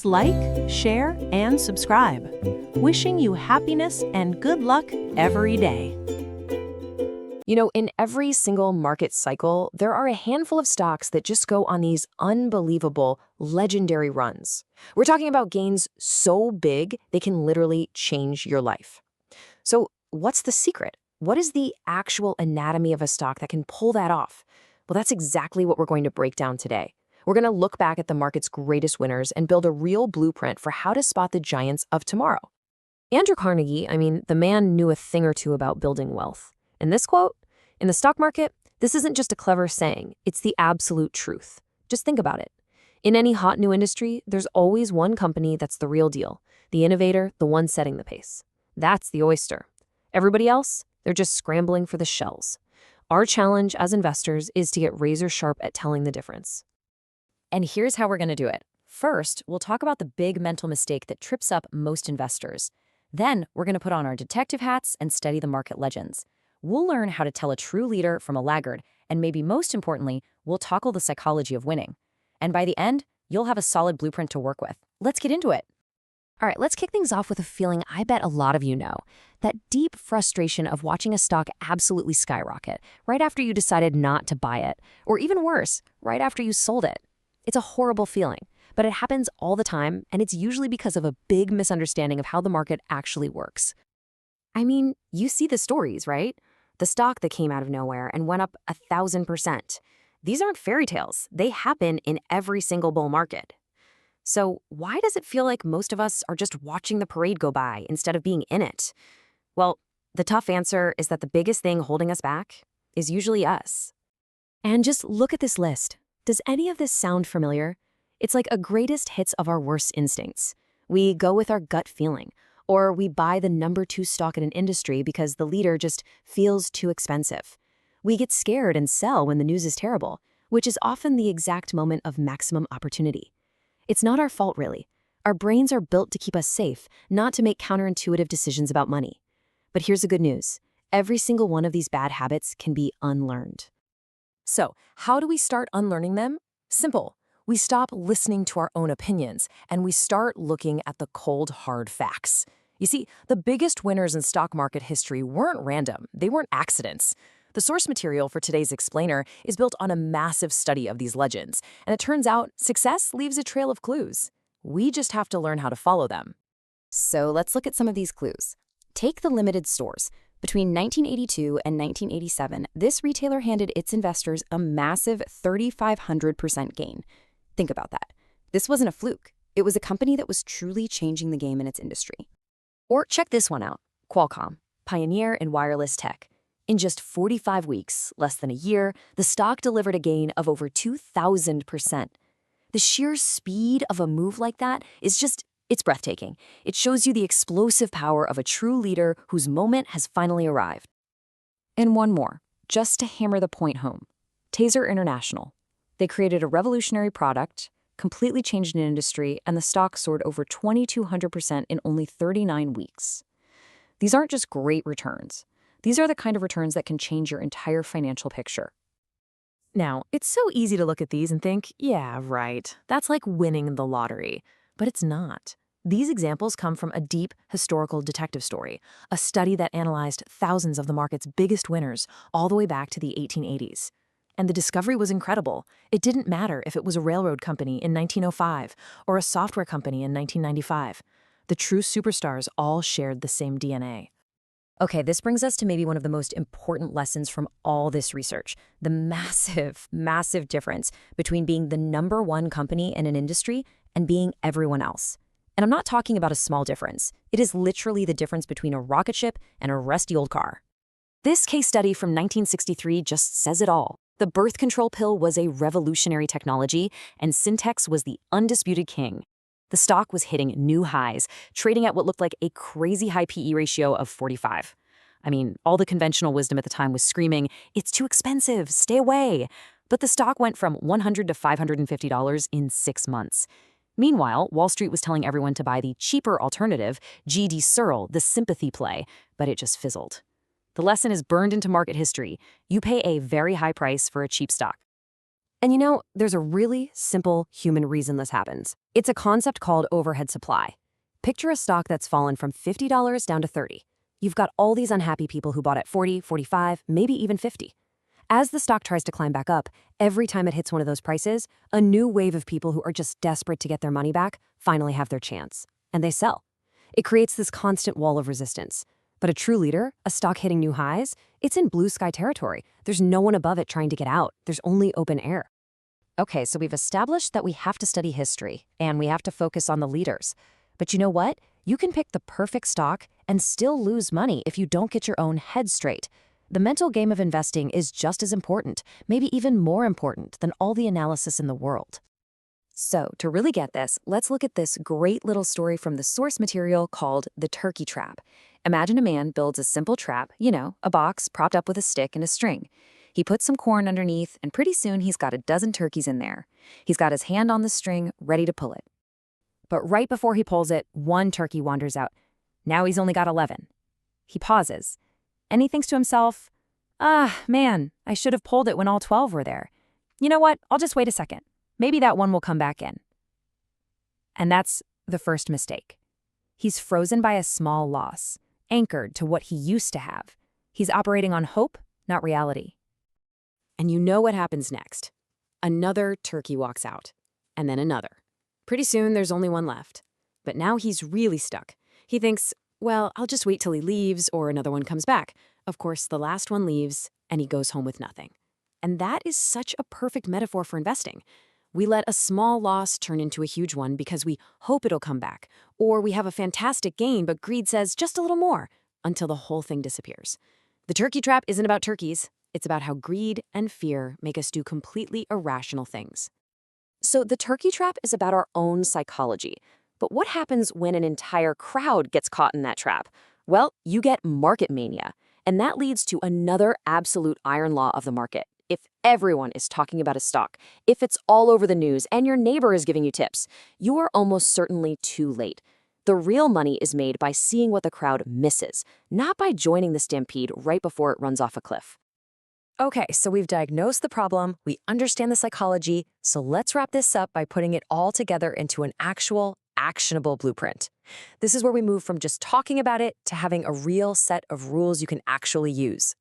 Please like, share, and subscribe. Wishing you happiness and good luck every day. In every single market cycle, there are a handful of stocks that just go on these unbelievable, legendary runs. We're talking about gains so big, they can literally change your life. So, what's the secret? What is the actual anatomy of a stock that can pull that off? Well, that's exactly what we're going to break down today. We're going to look back at the market's greatest winners and build a real blueprint for how to spot the giants of tomorrow. Andrew Carnegie, the man knew a thing or two about building wealth. And this quote, in the stock market, this isn't just a clever saying, it's the absolute truth. Just think about it. In any hot new industry, there's always one company that's the real deal, the innovator, the one setting the pace. That's the oyster. Everybody else, they're just scrambling for the shells. Our challenge as investors is to get razor sharp at telling the difference. And here's how we're going to do it. First, we'll talk about the big mental mistake that trips up most investors. Then, we're going to put on our detective hats and study the market legends. We'll learn how to tell a true leader from a laggard, and maybe most importantly, we'll tackle the psychology of winning. And by the end, you'll have a solid blueprint to work with. Let's get into it. All right, let's kick things off with a feeling I bet a lot of you know. That deep frustration of watching a stock absolutely skyrocket right after you decided not to buy it, or even worse, right after you sold it. It's a horrible feeling, but it happens all the time, and it's usually because of a big misunderstanding of how the market actually works. You see the stories, right? The stock that came out of nowhere and went up 1,000%. These aren't fairy tales. They happen in every single bull market. So why does it feel like most of us are just watching the parade go by instead of being in it? Well, the tough answer is that the biggest thing holding us back is usually us. And just look at this list. Does any of this sound familiar? It's like a greatest hits of our worst instincts. We go with our gut feeling, or we buy the number 2 stock in an industry because the leader just feels too expensive. We get scared and sell when the news is terrible, which is often the exact moment of maximum opportunity. It's not our fault, really. Our brains are built to keep us safe, not to make counterintuitive decisions about money. But here's the good news. Every single one of these bad habits can be unlearned. So, how do we start unlearning them? Simple. We stop listening to our own opinions, and we start looking at the cold, hard facts. You see, the biggest winners in stock market history weren't random. They weren't accidents. The source material for today's explainer is built on a massive study of these legends, and it turns out success leaves a trail of clues. We just have to learn how to follow them. So let's look at some of these clues. Take the limited stores. Between 1982 and 1987, this retailer handed its investors a massive 3,500% gain. Think about that. This wasn't a fluke. It was a company that was truly changing the game in its industry. Or check this one out. Qualcomm, pioneer in wireless tech. In just 45 weeks, less than a year, the stock delivered a gain of over 2,000%. The sheer speed of a move like that it's breathtaking. It shows you the explosive power of a true leader whose moment has finally arrived. And one more, just to hammer the point home. Taser International. They created a revolutionary product, completely changed an industry, and the stock soared over 2,200% in only 39 weeks. These aren't just great returns. These are the kind of returns that can change your entire financial picture. Now, it's so easy to look at these and think, yeah, right, that's like winning the lottery. But it's not. These examples come from a deep historical detective story, a study that analyzed thousands of the market's biggest winners all the way back to the 1880s. And the discovery was incredible. It didn't matter if it was a railroad company in 1905 or a software company in 1995. The true superstars all shared the same DNA. Okay, this brings us to maybe one of the most important lessons from all this research, the massive, massive difference between being the number 1 company in an industry and being everyone else. And I'm not talking about a small difference. It is literally the difference between a rocket ship and a rusty old car. This case study from 1963 just says it all. The birth control pill was a revolutionary technology, and Syntex was the undisputed king. The stock was hitting new highs, trading at what looked like a crazy high PE ratio of 45. All the conventional wisdom at the time was screaming, "It's too expensive, stay away." But the stock went from $100 to $550 in 6 months. Meanwhile, Wall Street was telling everyone to buy the cheaper alternative, GD Searle, the sympathy play, but it just fizzled. The lesson is burned into market history. You pay a very high price for a cheap stock. And there's a really simple human reason this happens. It's a concept called overhead supply. Picture a stock that's fallen from $50 down to $30. You've got all these unhappy people who bought at 40, 45, maybe even 50. As the stock tries to climb back up, every time it hits one of those prices, a new wave of people who are just desperate to get their money back finally have their chance. And they sell. It creates this constant wall of resistance. But a true leader, a stock hitting new highs, it's in blue sky territory. There's no one above it trying to get out. There's only open air. Okay, so we've established that we have to study history, and we have to focus on the leaders. But you know what? You can pick the perfect stock and still lose money if you don't get your own head straight. The mental game of investing is just as important, maybe even more important than all the analysis in the world. So, to really get this, let's look at this great little story from the source material called The Turkey Trap. Imagine a man builds a simple trap, a box propped up with a stick and a string. He puts some corn underneath, and pretty soon he's got a dozen turkeys in there. He's got his hand on the string, ready to pull it. But right before he pulls it, one turkey wanders out. Now he's only got 11. He pauses, and he thinks to himself, man, I should have pulled it when all 12 were there. You know what? I'll just wait a second. Maybe that one will come back in. And that's the first mistake. He's frozen by a small loss, anchored to what he used to have. He's operating on hope, not reality. And you know what happens next. Another turkey walks out, and then another. Pretty soon, there's only one left. But now he's really stuck. He thinks, well, I'll just wait till he leaves or another one comes back. Of course, the last one leaves, and he goes home with nothing. And that is such a perfect metaphor for investing. We let a small loss turn into a huge one because we hope it'll come back. Or we have a fantastic gain, but greed says just a little more, until the whole thing disappears. The turkey trap isn't about turkeys. It's about how greed and fear make us do completely irrational things. So the turkey trap is about our own psychology. But what happens when an entire crowd gets caught in that trap? Well, you get market mania. And that leads to another absolute iron law of the market. If everyone is talking about a stock, if it's all over the news and your neighbor is giving you tips, you are almost certainly too late. The real money is made by seeing what the crowd misses, not by joining the stampede right before it runs off a cliff. Okay, so we've diagnosed the problem, we understand the psychology, so let's wrap this up by putting it all together into an actual, actionable blueprint. This is where we move from just talking about it to having a real set of rules you can actually use.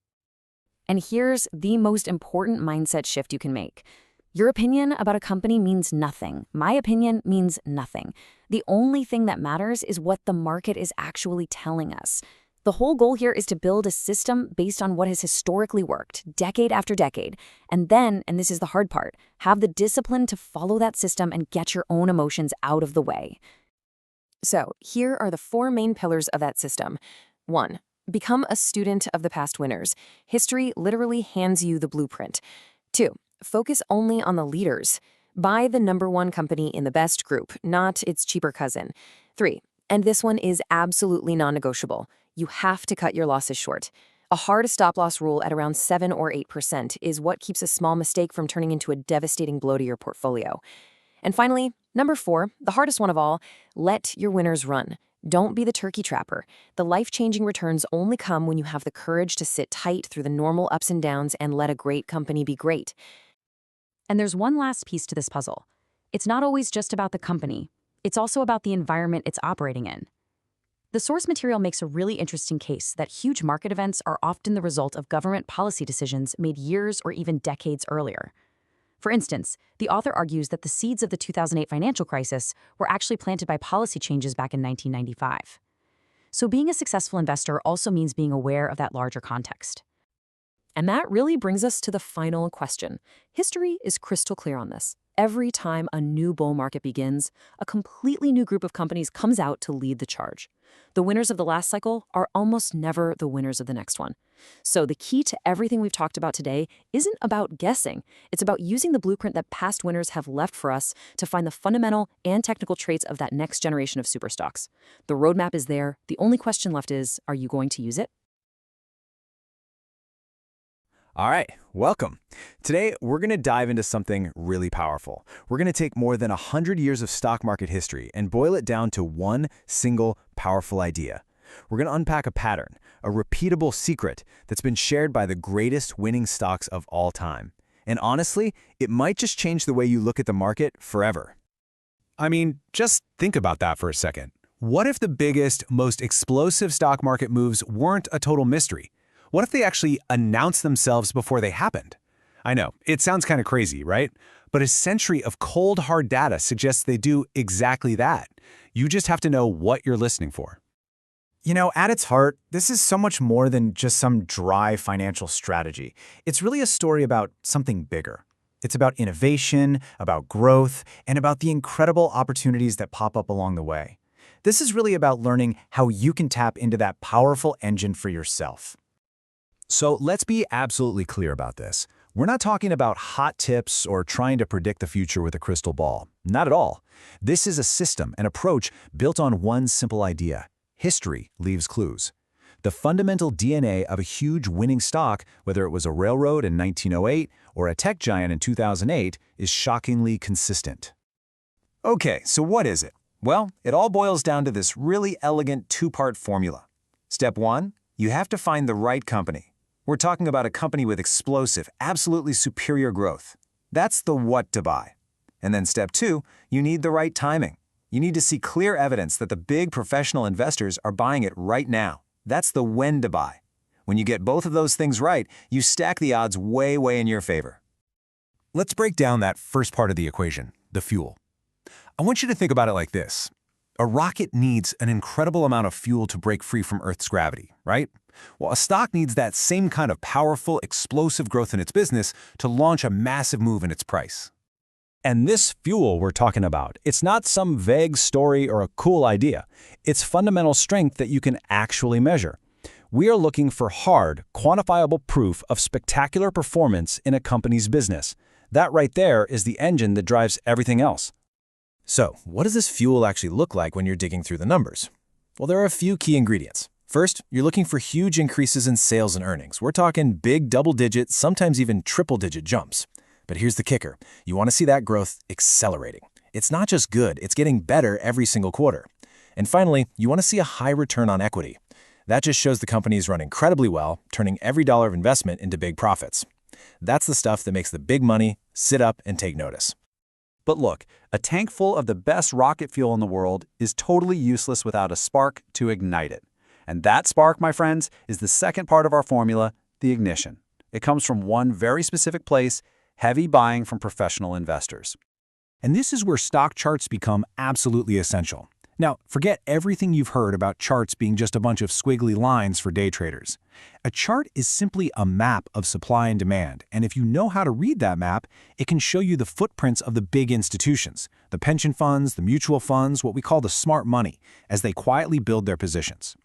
And here's the most important mindset shift you can make. Your opinion about a company means nothing. My opinion means nothing. The only thing that matters is what the market is actually telling us. The whole goal here is to build a system based on what has historically worked, decade after decade, and then, and this is the hard part, have the discipline to follow that system and get your own emotions out of the way. So, here are the 4 main pillars of that system. 1. Become a student of the past winners. History literally hands you the blueprint. 2. Focus only on the leaders. Buy the #1 company in the best group, not its cheaper cousin. 3. And this one is absolutely non-negotiable. You have to cut your losses short. A hard stop-loss rule at around 7 or 8% is what keeps a small mistake from turning into a devastating blow to your portfolio. And finally, number 4, the hardest one of all, let your winners run. Don't be the turkey trapper. The life-changing returns only come when you have the courage to sit tight through the normal ups and downs and let a great company be great. And there's one last piece to this puzzle. It's not always just about the company. It's also about the environment it's operating in. The source material makes a really interesting case that huge market events are often the result of government policy decisions made years or even decades earlier. For instance, the author argues that the seeds of the 2008 financial crisis were actually planted by policy changes back in 1995. So being a successful investor also means being aware of that larger context. And that really brings us to the final question. History is crystal clear on this. Every time a new bull market begins, a completely new group of companies comes out to lead the charge. The winners of the last cycle are almost never the winners of the next one. So the key to everything we've talked about today isn't about guessing. It's about using the blueprint that past winners have left for us to find the fundamental and technical traits of that next generation of superstocks. The roadmap is there. The only question left is, are you going to use it? All right, welcome. Today, we're going to dive into something really powerful. We're going to take more than 100 years of stock market history and boil it down to one single powerful idea. We're going to unpack a pattern, a repeatable secret that's been shared by the greatest winning stocks of all time. And honestly, it might just change the way you look at the market forever. I mean, just think about that for a second. What if the biggest, most explosive stock market moves weren't a total mystery? What if they actually announced themselves before they happened? I know, it sounds kind of crazy, right? But a century of cold, hard data suggests they do exactly that. You just have to know what you're listening for. You know, at its heart, this is so much more than just some dry financial strategy. It's really a story about something bigger. It's about innovation, about growth, and about the incredible opportunities that pop up along the way. This is really about learning how you can tap into that powerful engine for yourself. So let's be absolutely clear about this. We're not talking about hot tips or trying to predict the future with a crystal ball. Not at all. This is a system, an approach built on one simple idea. History leaves clues. The fundamental DNA of a huge winning stock, whether it was a railroad in 1908 or a tech giant in 2008, is shockingly consistent. Okay, so what is it? Well, it all boils down to this really elegant two-part formula. Step 1, you have to find the right company. We're talking about a company with explosive, absolutely superior growth. That's the what to buy. And then step 2, you need the right timing. You need to see clear evidence that the big professional investors are buying it right now. That's the when to buy. When you get both of those things right, you stack the odds way, way in your favor. Let's break down that first part of the equation, the fuel. I want you to think about it like this. A rocket needs an incredible amount of fuel to break free from Earth's gravity, right? Well, a stock needs that same kind of powerful, explosive growth in its business to launch a massive move in its price. And this fuel we're talking about, it's not some vague story or a cool idea. It's fundamental strength that you can actually measure. We are looking for hard, quantifiable proof of spectacular performance in a company's business. That right there is the engine that drives everything else. So, what does this fuel actually look like when you're digging through the numbers? Well, there are a few key ingredients. First, you're looking for huge increases in sales and earnings. We're talking big double-digit, sometimes even triple-digit jumps. But here's the kicker. You want to see that growth accelerating. It's not just good, it's getting better every single quarter. And finally, you want to see a high return on equity. That just shows the company is run incredibly well, turning every dollar of investment into big profits. That's the stuff that makes the big money sit up and take notice. But look, a tank full of the best rocket fuel in the world is totally useless without a spark to ignite it. And that spark, my friends, is the second part of our formula, the ignition. It comes from one very specific place: heavy buying from professional investors. And this is where stock charts become absolutely essential. Now, forget everything you've heard about charts being just a bunch of squiggly lines for day traders. A chart is simply a map of supply and demand, and if you know how to read that map, it can show you the footprints of the big institutions, the pension funds, the mutual funds, what we call the smart money, as they quietly build their positions.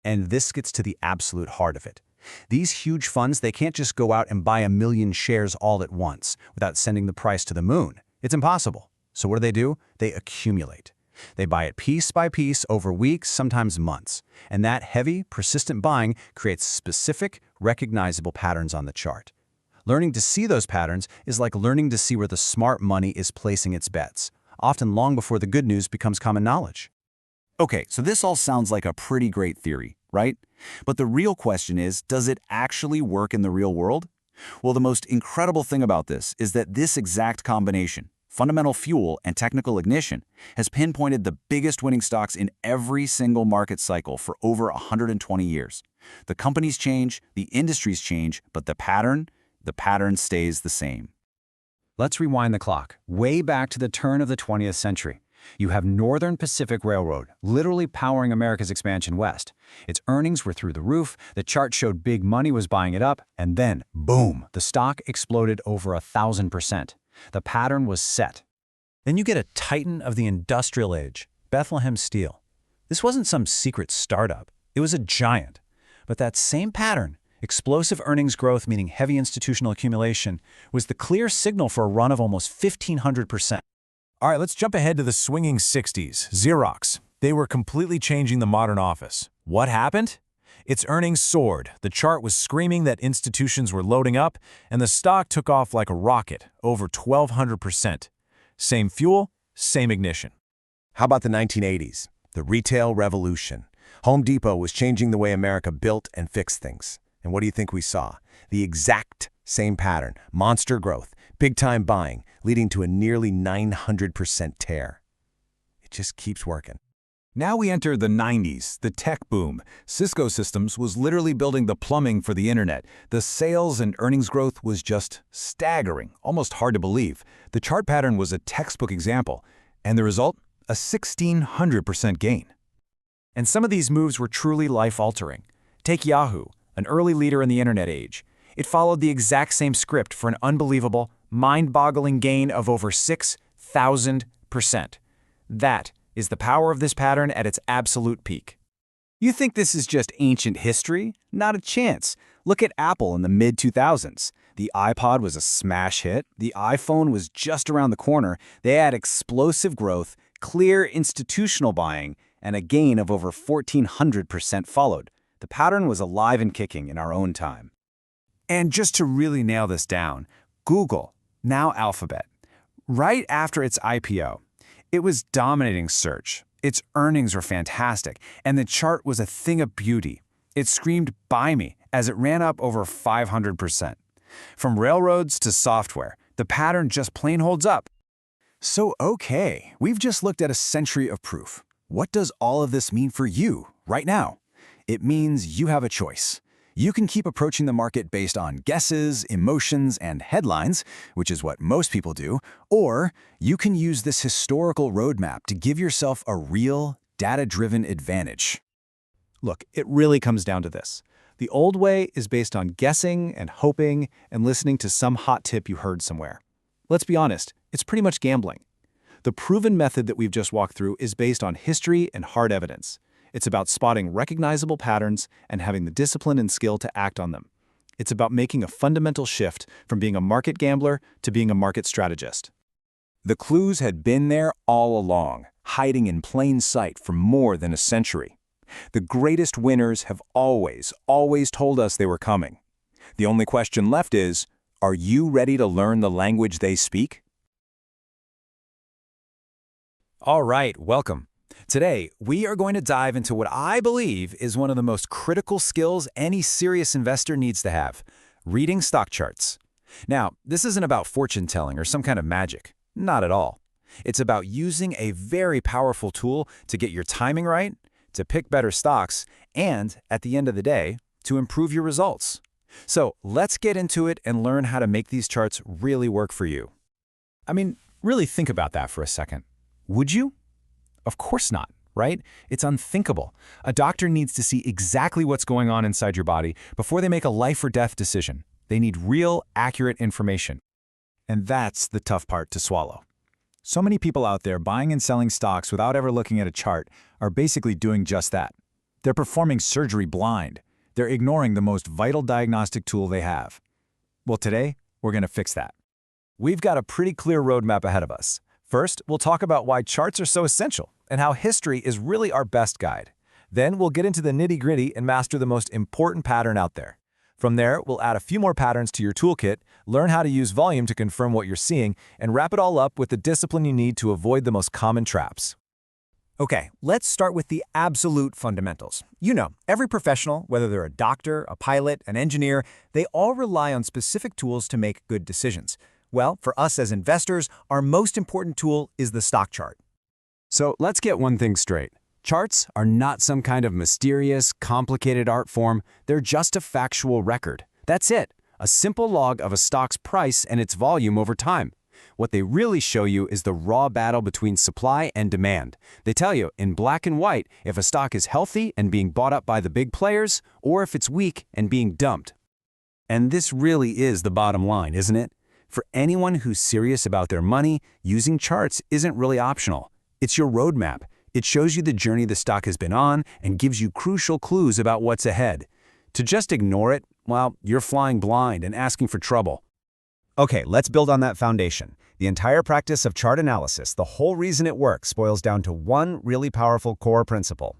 And this gets to the absolute heart of it. These huge funds, they can't just go out and buy 1 million shares all at once without sending the price to the moon. It's impossible. So what do? They accumulate. They buy it piece by piece over weeks, sometimes months. And that heavy, persistent buying creates specific, recognizable patterns on the chart. Learning to see those patterns is like learning to see where the smart money is placing its bets, often long before the good news becomes common knowledge. Okay, so this all sounds like a pretty great theory, right? But the real question is, does it actually work in the real world? Well, the most incredible thing about this is that this exact combination, fundamental fuel and technical ignition, has pinpointed the biggest winning stocks in every single market cycle for over 120 years. The companies change, the industries change, but the pattern stays the same. Let's rewind the clock, way back to the turn of the 20th century. You have Northern Pacific Railroad, literally powering America's expansion west. Its earnings were through the roof, the chart showed big money was buying it up, and then, boom, the stock exploded over 1,000%. The pattern was set. Then you get a titan of the industrial age, Bethlehem Steel. This wasn't some secret startup. It was a giant. But that same pattern, explosive earnings growth meaning heavy institutional accumulation, was the clear signal for a run of almost 1,500%. All right, let's jump ahead to the swinging 60s, Xerox. They were completely changing the modern office. What happened? Its earnings soared, the chart was screaming that institutions were loading up, and the stock took off like a rocket, over 1,200%. Same fuel, same ignition. How about the 1980s? The retail revolution. Home Depot was changing the way America built and fixed things. And what do you think we saw? The exact same pattern, monster growth, big-time buying, leading to a nearly 900% tear. It just keeps working. Now we enter the 90s, the tech boom. Cisco Systems was literally building the plumbing for the internet. The sales and earnings growth was just staggering, almost hard to believe. The chart pattern was a textbook example, and the result? A 1,600% gain. And some of these moves were truly life-altering. Take Yahoo, an early leader in the internet age. It followed the exact same script for an unbelievable, mind-boggling gain of over 6,000%. That is the power of this pattern at its absolute peak. You think this is just ancient history? Not a chance. Look at Apple in the mid-2000s. The iPod was a smash hit. The iPhone was just around the corner. They had explosive growth, clear institutional buying, and a gain of over 1,400% followed. The pattern was alive and kicking in our own time. And just to really nail this down, Google, now Alphabet, right after its IPO, it was dominating search. Its earnings were fantastic, and the chart was a thing of beauty. It screamed, "Buy me," as it ran up over 500%. From railroads to software, the pattern just plain holds up. So, okay, we've just looked at a century of proof. What does all of this mean for you right now? It means you have a choice. You can keep approaching the market based on guesses, emotions, and headlines, which is what most people do, or you can use this historical roadmap to give yourself a real, data-driven advantage. Look, it really comes down to this. The old way is based on guessing and hoping and listening to some hot tip you heard somewhere. Let's be honest, it's pretty much gambling. The proven method that we've just walked through is based on history and hard evidence. It's about spotting recognizable patterns and having the discipline and skill to act on them. It's about making a fundamental shift from being a market gambler to being a market strategist. The clues had been there all along, hiding in plain sight for more than a century. The greatest winners have always told us they were coming. The only question left is, are you ready to learn the language they speak? All right, welcome. Today, we are going to dive into what I believe is one of the most critical skills any serious investor needs to have: reading stock charts. Now, this isn't about fortune-telling or some kind of magic. Not at all. It's about using a very powerful tool to get your timing right, to pick better stocks, and, at the end of the day, to improve your results. So, let's get into it and learn how to make these charts really work for you. I mean, really think about that for a second. Would you? Of course not, right? It's unthinkable. A doctor needs to see exactly what's going on inside your body before they make a life or death decision. They need real, accurate information. And that's the tough part to swallow. So many people out there buying and selling stocks without ever looking at a chart are basically doing just that. They're performing surgery blind. They're ignoring the most vital diagnostic tool they have. Well, today, we're going to fix that. We've got a pretty clear roadmap ahead of us. First, we'll talk about why charts are so essential and how history is really our best guide. Then we'll get into the nitty-gritty and master the most important pattern out there. From there, we'll add a few more patterns to your toolkit, learn how to use volume to confirm what you're seeing, and wrap it all up with the discipline you need to avoid the most common traps. Okay, let's start with the absolute fundamentals. You know, every professional, whether they're a doctor, a pilot, an engineer, they all rely on specific tools to make good decisions. Well, for us as investors, our most important tool is the stock chart. So let's get one thing straight. Charts are not some kind of mysterious, complicated art form. They're just a factual record. That's it, a simple log of a stock's price and its volume over time. What they really show you is the raw battle between supply and demand. They tell you, in black and white, if a stock is healthy and being bought up by the big players, or if it's weak and being dumped. And this really is the bottom line, isn't it? For anyone who's serious about their money, using charts isn't really optional. It's your roadmap. It shows you the journey the stock has been on and gives you crucial clues about what's ahead. To just ignore it, well, you're flying blind and asking for trouble. Okay, let's build on that foundation. The entire practice of chart analysis, the whole reason it works, boils down to one really powerful core principle.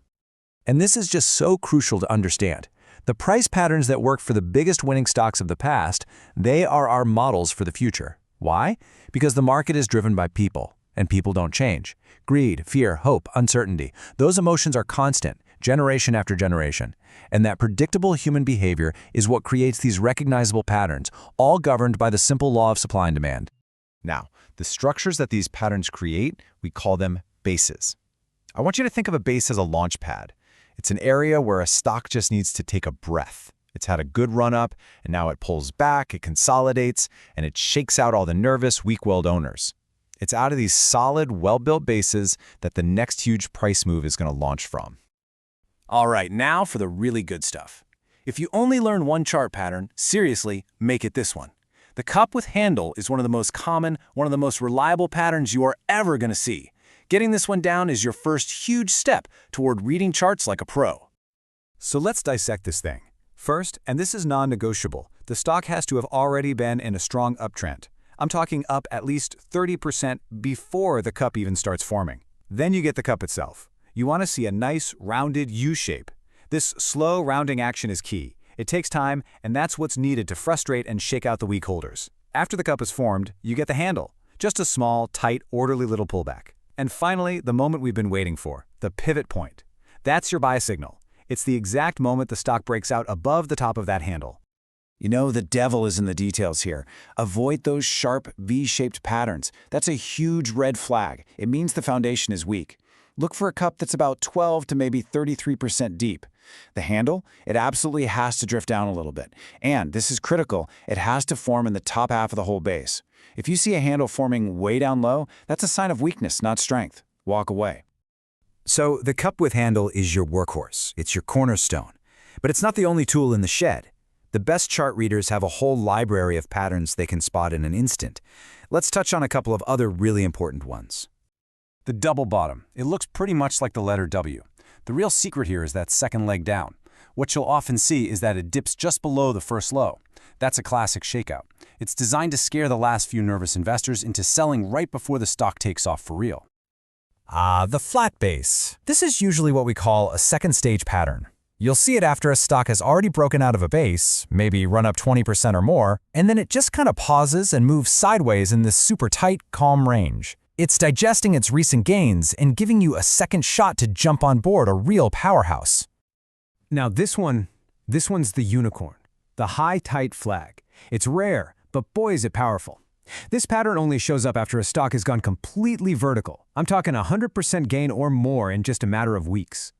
And this is just so crucial to understand. The price patterns that work for the biggest winning stocks of the past, they are our models for the future. Why? Because the market is driven by people, and people don't change. Greed, fear, hope, uncertainty, those emotions are constant, generation after generation. And that predictable human behavior is what creates these recognizable patterns, all governed by the simple law of supply and demand. Now, the structures that these patterns create, we call them bases. I want you to think of a base as a launch pad. It's an area where a stock just needs to take a breath. It's had a good run-up, and now it pulls back, it consolidates, and it shakes out all the nervous, weak-willed owners. It's out of these solid, well-built bases that the next huge price move is going to launch from. All right, now for the really good stuff. If you only learn one chart pattern, seriously, make it this one. The cup with handle is one of the most common, one of the most reliable patterns you are ever going to see. Getting this one down is your first huge step toward reading charts like a pro. So let's dissect this thing. First, and this is non-negotiable, the stock has to have already been in a strong uptrend. I'm talking up at least 30% before the cup even starts forming. Then you get the cup itself. You want to see a nice, rounded U-shape. This slow rounding action is key. It takes time, and that's what's needed to frustrate and shake out the weak holders. After the cup is formed, you get the handle. Just a small, tight, orderly little pullback. And finally, the moment we've been waiting for, the pivot point. That's your buy signal. It's the exact moment the stock breaks out above the top of that handle. You know, the devil is in the details here. Avoid those sharp V-shaped patterns. That's a huge red flag. It means the foundation is weak. Look for a cup that's about 12 to maybe 33% deep. The handle, it absolutely has to drift down a little bit. And this is critical, it has to form in the top half of the whole base. If you see a handle forming way down low, that's a sign of weakness, not strength. Walk away. So the cup with handle is your workhorse. It's your cornerstone. But it's not the only tool in the shed. The best chart readers have a whole library of patterns they can spot in an instant. Let's touch on a couple of other really important ones. The double bottom. It looks pretty much like the letter W. The real secret here is that second leg down. What you'll often see is that it dips just below the first low. That's a classic shakeout. It's designed to scare the last few nervous investors into selling right before the stock takes off for real. The flat base. This is usually what we call a second stage pattern. You'll see it after a stock has already broken out of a base, maybe run up 20% or more, and then it just kind of pauses and moves sideways in this super tight, calm range. It's digesting its recent gains and giving you a second shot to jump on board a real powerhouse. Now this one's the unicorn, the high tight flag. It's rare, but boy is it powerful. This pattern only shows up after a stock has gone completely vertical. I'm talking 100% gain or more in just a matter of weeks.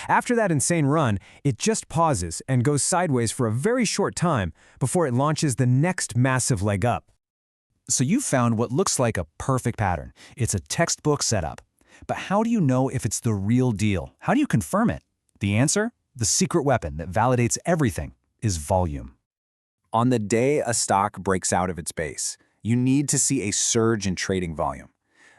After that insane run, it just pauses and goes sideways for a very short time before it launches the next massive leg up. So you found what looks like a perfect pattern. It's a textbook setup. But how do you know if it's the real deal? How do you confirm it? The answer? The secret weapon that validates everything is volume. On the day a stock breaks out of its base, you need to see a surge in trading volume.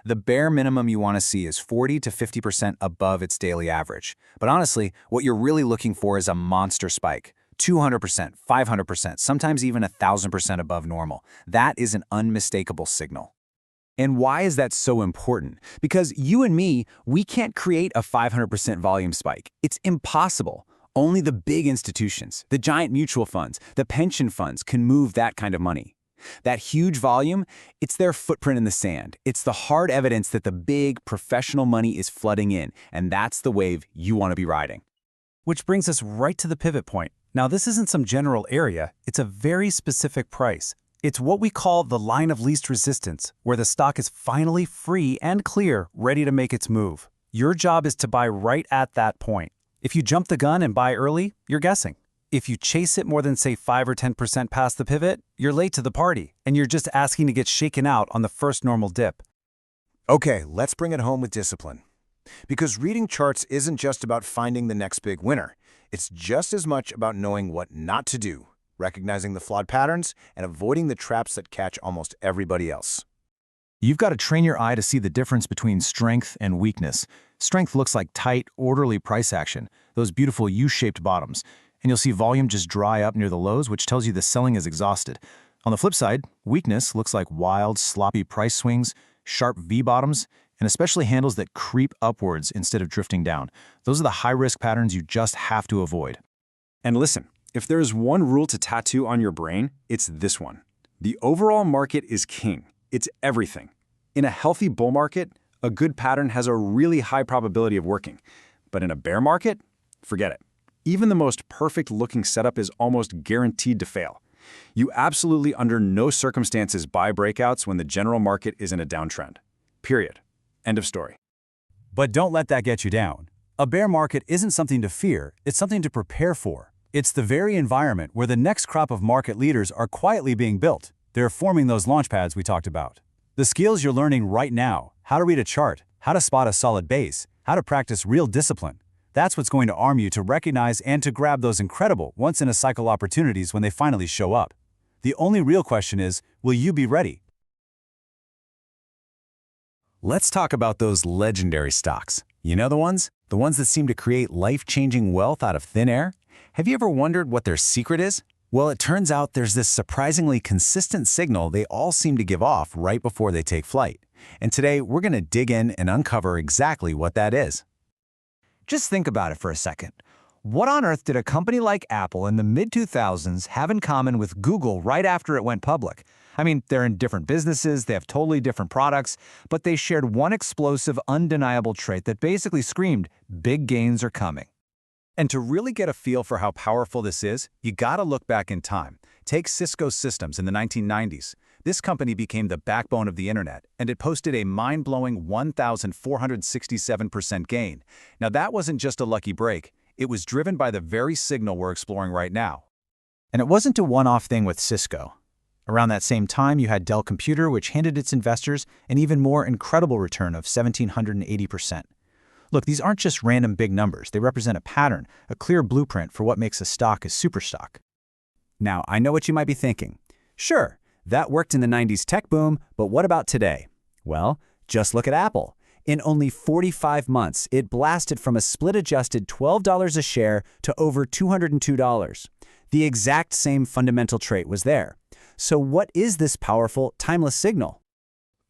The bare minimum you want to see is 40 to 50% above its daily average. But honestly, what you're really looking for is a monster spike. 200%, 500%, sometimes even 1,000% above normal. That is an unmistakable signal. And why is that so important? Because you and me, we can't create a 500% volume spike. It's impossible. Only the big institutions, the giant mutual funds, the pension funds can move that kind of money. That huge volume, it's their footprint in the sand. It's the hard evidence that the big professional money is flooding in, and that's the wave you want to be riding. Which brings us right to the pivot point. Now, this isn't some general area, it's a very specific price. It's what we call the line of least resistance, where the stock is finally free and clear, ready to make its move. Your job is to buy right at that point. If you jump the gun and buy early, you're guessing. If you chase it more than, say, 5 or 10% past the pivot, you're late to the party, and you're just asking to get shaken out on the first normal dip. Okay, let's bring it home with discipline. Because reading charts isn't just about finding the next big winner. It's just as much about knowing what not to do, recognizing the flawed patterns, and avoiding the traps that catch almost everybody else. You've got to train your eye to see the difference between strength and weakness. Strength looks like tight, orderly price action, those beautiful U-shaped bottoms. And you'll see volume just dry up near the lows, which tells you the selling is exhausted. On the flip side, weakness looks like wild, sloppy price swings, sharp V-bottoms, and especially handles that creep upwards instead of drifting down. Those are the high-risk patterns you just have to avoid. And listen, if there is one rule to tattoo on your brain, it's this one. The overall market is king. It's everything. In a healthy bull market, a good pattern has a really high probability of working. But in a bear market, forget it. Even the most perfect-looking setup is almost guaranteed to fail. You absolutely under no circumstances buy breakouts when the general market is in a downtrend. Period. End of story. But don't let that get you down. A bear market isn't something to fear, it's something to prepare for. It's the very environment where the next crop of market leaders are quietly being built. They're forming those launch pads we talked about. The skills you're learning right now, how to read a chart, how to spot a solid base, how to practice real discipline, that's what's going to arm you to recognize and to grab those incredible once-in-a-cycle opportunities when they finally show up. The only real question is, will you be ready? Let's talk about those legendary stocks. You know the ones? The ones that seem to create life-changing wealth out of thin air? Have you ever wondered what their secret is? Well, it turns out there's this surprisingly consistent signal they all seem to give off right before they take flight. And today, we're going to dig in and uncover exactly what that is. Just think about it for a second. What on earth did a company like Apple in the mid-2000s have in common with Google right after it went public? I mean, they're in different businesses, they have totally different products, but they shared one explosive, undeniable trait that basically screamed, big gains are coming. And to really get a feel for how powerful this is, you gotta look back in time. Take Cisco Systems in the 1990s. This company became the backbone of the internet, and it posted a mind-blowing 1,467% gain. Now that wasn't just a lucky break, it was driven by the very signal we're exploring right now. And it wasn't a one-off thing with Cisco. Around that same time, you had Dell Computer, which handed its investors an even more incredible return of 1,780%. Look, these aren't just random big numbers. They represent a pattern, a clear blueprint for what makes a stock a superstock. Now, I know what you might be thinking. Sure, that worked in the 90s tech boom, but what about today? Well, just look at Apple. In only 45 months, it blasted from a split-adjusted $12 a share to over $202. The exact same fundamental trait was there. So what is this powerful, timeless signal?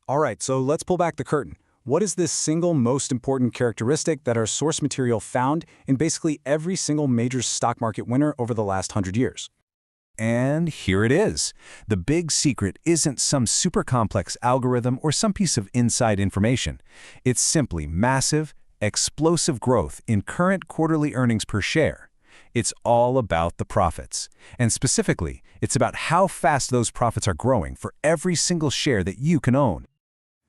All right, so let's pull back the curtain. What is this single most important characteristic that our source material found in basically every single major stock market winner over the last 100 years? And here it is. The big secret isn't some super complex algorithm or some piece of inside information. It's simply massive, explosive growth in current quarterly earnings per share. It's all about the profits. And specifically, it's about how fast those profits are growing for every single share that you can own.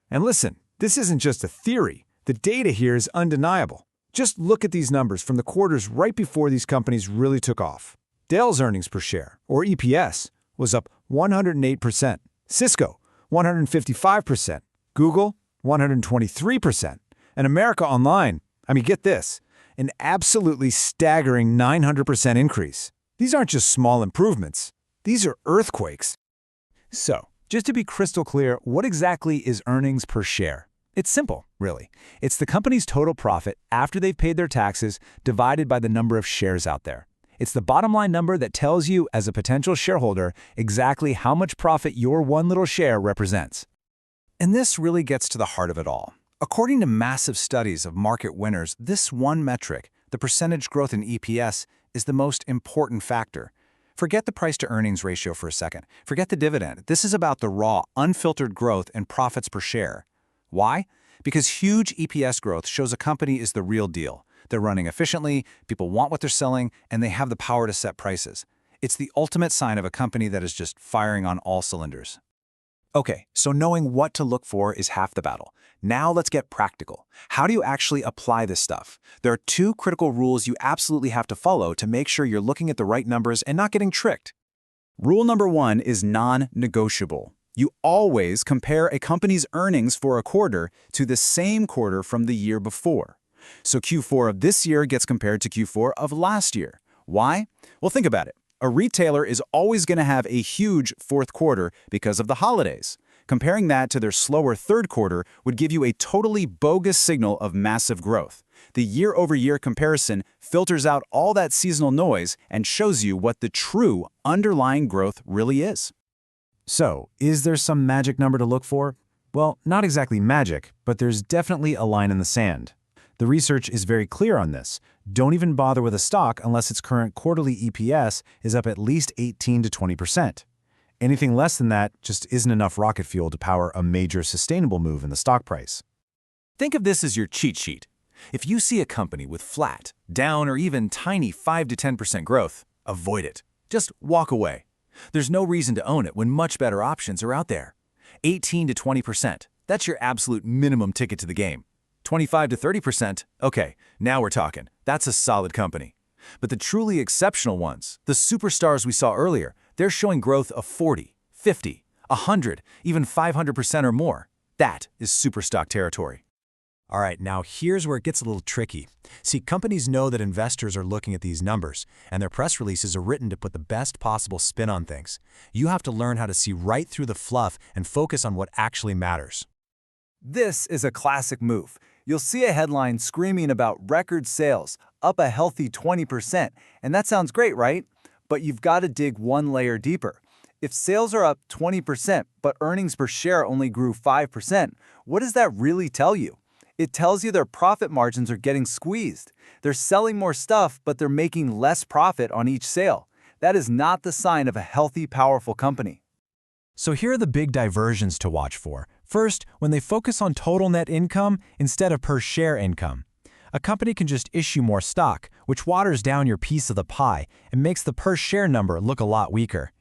And listen, this isn't just a theory. The data here is undeniable. Just look at these numbers from the quarters right before these companies really took off. Dell's earnings per share, or EPS, was up 108%. Cisco, 155%. Google, 123%. And America Online, get this, an absolutely staggering 900% increase. These aren't just small improvements. These are earthquakes. So, just to be crystal clear, what exactly is earnings per share? It's simple, really. It's the company's total profit after they've paid their taxes divided by the number of shares out there. It's the bottom line number that tells you, as a potential shareholder, exactly how much profit your one little share represents. And this really gets to the heart of it all. According to massive studies of market winners, this one metric, the percentage growth in EPS, is the most important factor. Forget the price-to-earnings ratio for a second. Forget the dividend. This is about the raw, unfiltered growth in profits per share. Why? Because huge EPS growth shows a company is the real deal. They're running efficiently, people want what they're selling, and they have the power to set prices. It's the ultimate sign of a company that is just firing on all cylinders. Okay, so knowing what to look for is half the battle. Now let's get practical. How do you actually apply this stuff? There are two critical rules you absolutely have to follow to make sure you're looking at the right numbers and not getting tricked. Rule number 1 is non-negotiable. You always compare a company's earnings for a quarter to the same quarter from the year before. So Q4 of this year gets compared to Q4 of last year. Why? Well, think about it. A retailer is always going to have a huge fourth quarter because of the holidays. Comparing that to their slower third quarter would give you a totally bogus signal of massive growth. The year-over-year comparison filters out all that seasonal noise and shows you what the true underlying growth really is. So, is there some magic number to look for? Well, not exactly magic, but there's definitely a line in the sand. The research is very clear on this. Don't even bother with a stock unless its current quarterly EPS is up at least 18 to 20%. Anything less than that just isn't enough rocket fuel to power a major sustainable move in the stock price. Think of this as your cheat sheet. If you see a company with flat, down, or even tiny 5 to 10% growth, avoid it. Just walk away. There's no reason to own it when much better options are out there. 18 to 20%, that's your absolute minimum ticket to the game. 25 to 30%, okay, now we're talking. That's a solid company. But the truly exceptional ones, the superstars we saw earlier, they're showing growth of 40, 50, 100, even 500% or more. That is superstock territory. All right, now here's where it gets a little tricky. See, companies know that investors are looking at these numbers, and their press releases are written to put the best possible spin on things. You have to learn how to see right through the fluff and focus on what actually matters. This is a classic move. You'll see a headline screaming about record sales, up a healthy 20%, and that sounds great, right? But you've got to dig one layer deeper. If sales are up 20%, but earnings per share only grew 5%, what does that really tell you? It tells you their profit margins are getting squeezed. They're selling more stuff, but they're making less profit on each sale. That is not the sign of a healthy, powerful company. So here are the big diversions to watch for. First, when they focus on total net income instead of per share income. A company can just issue more stock, which waters down your piece of the pie and makes the per share number look a lot weaker.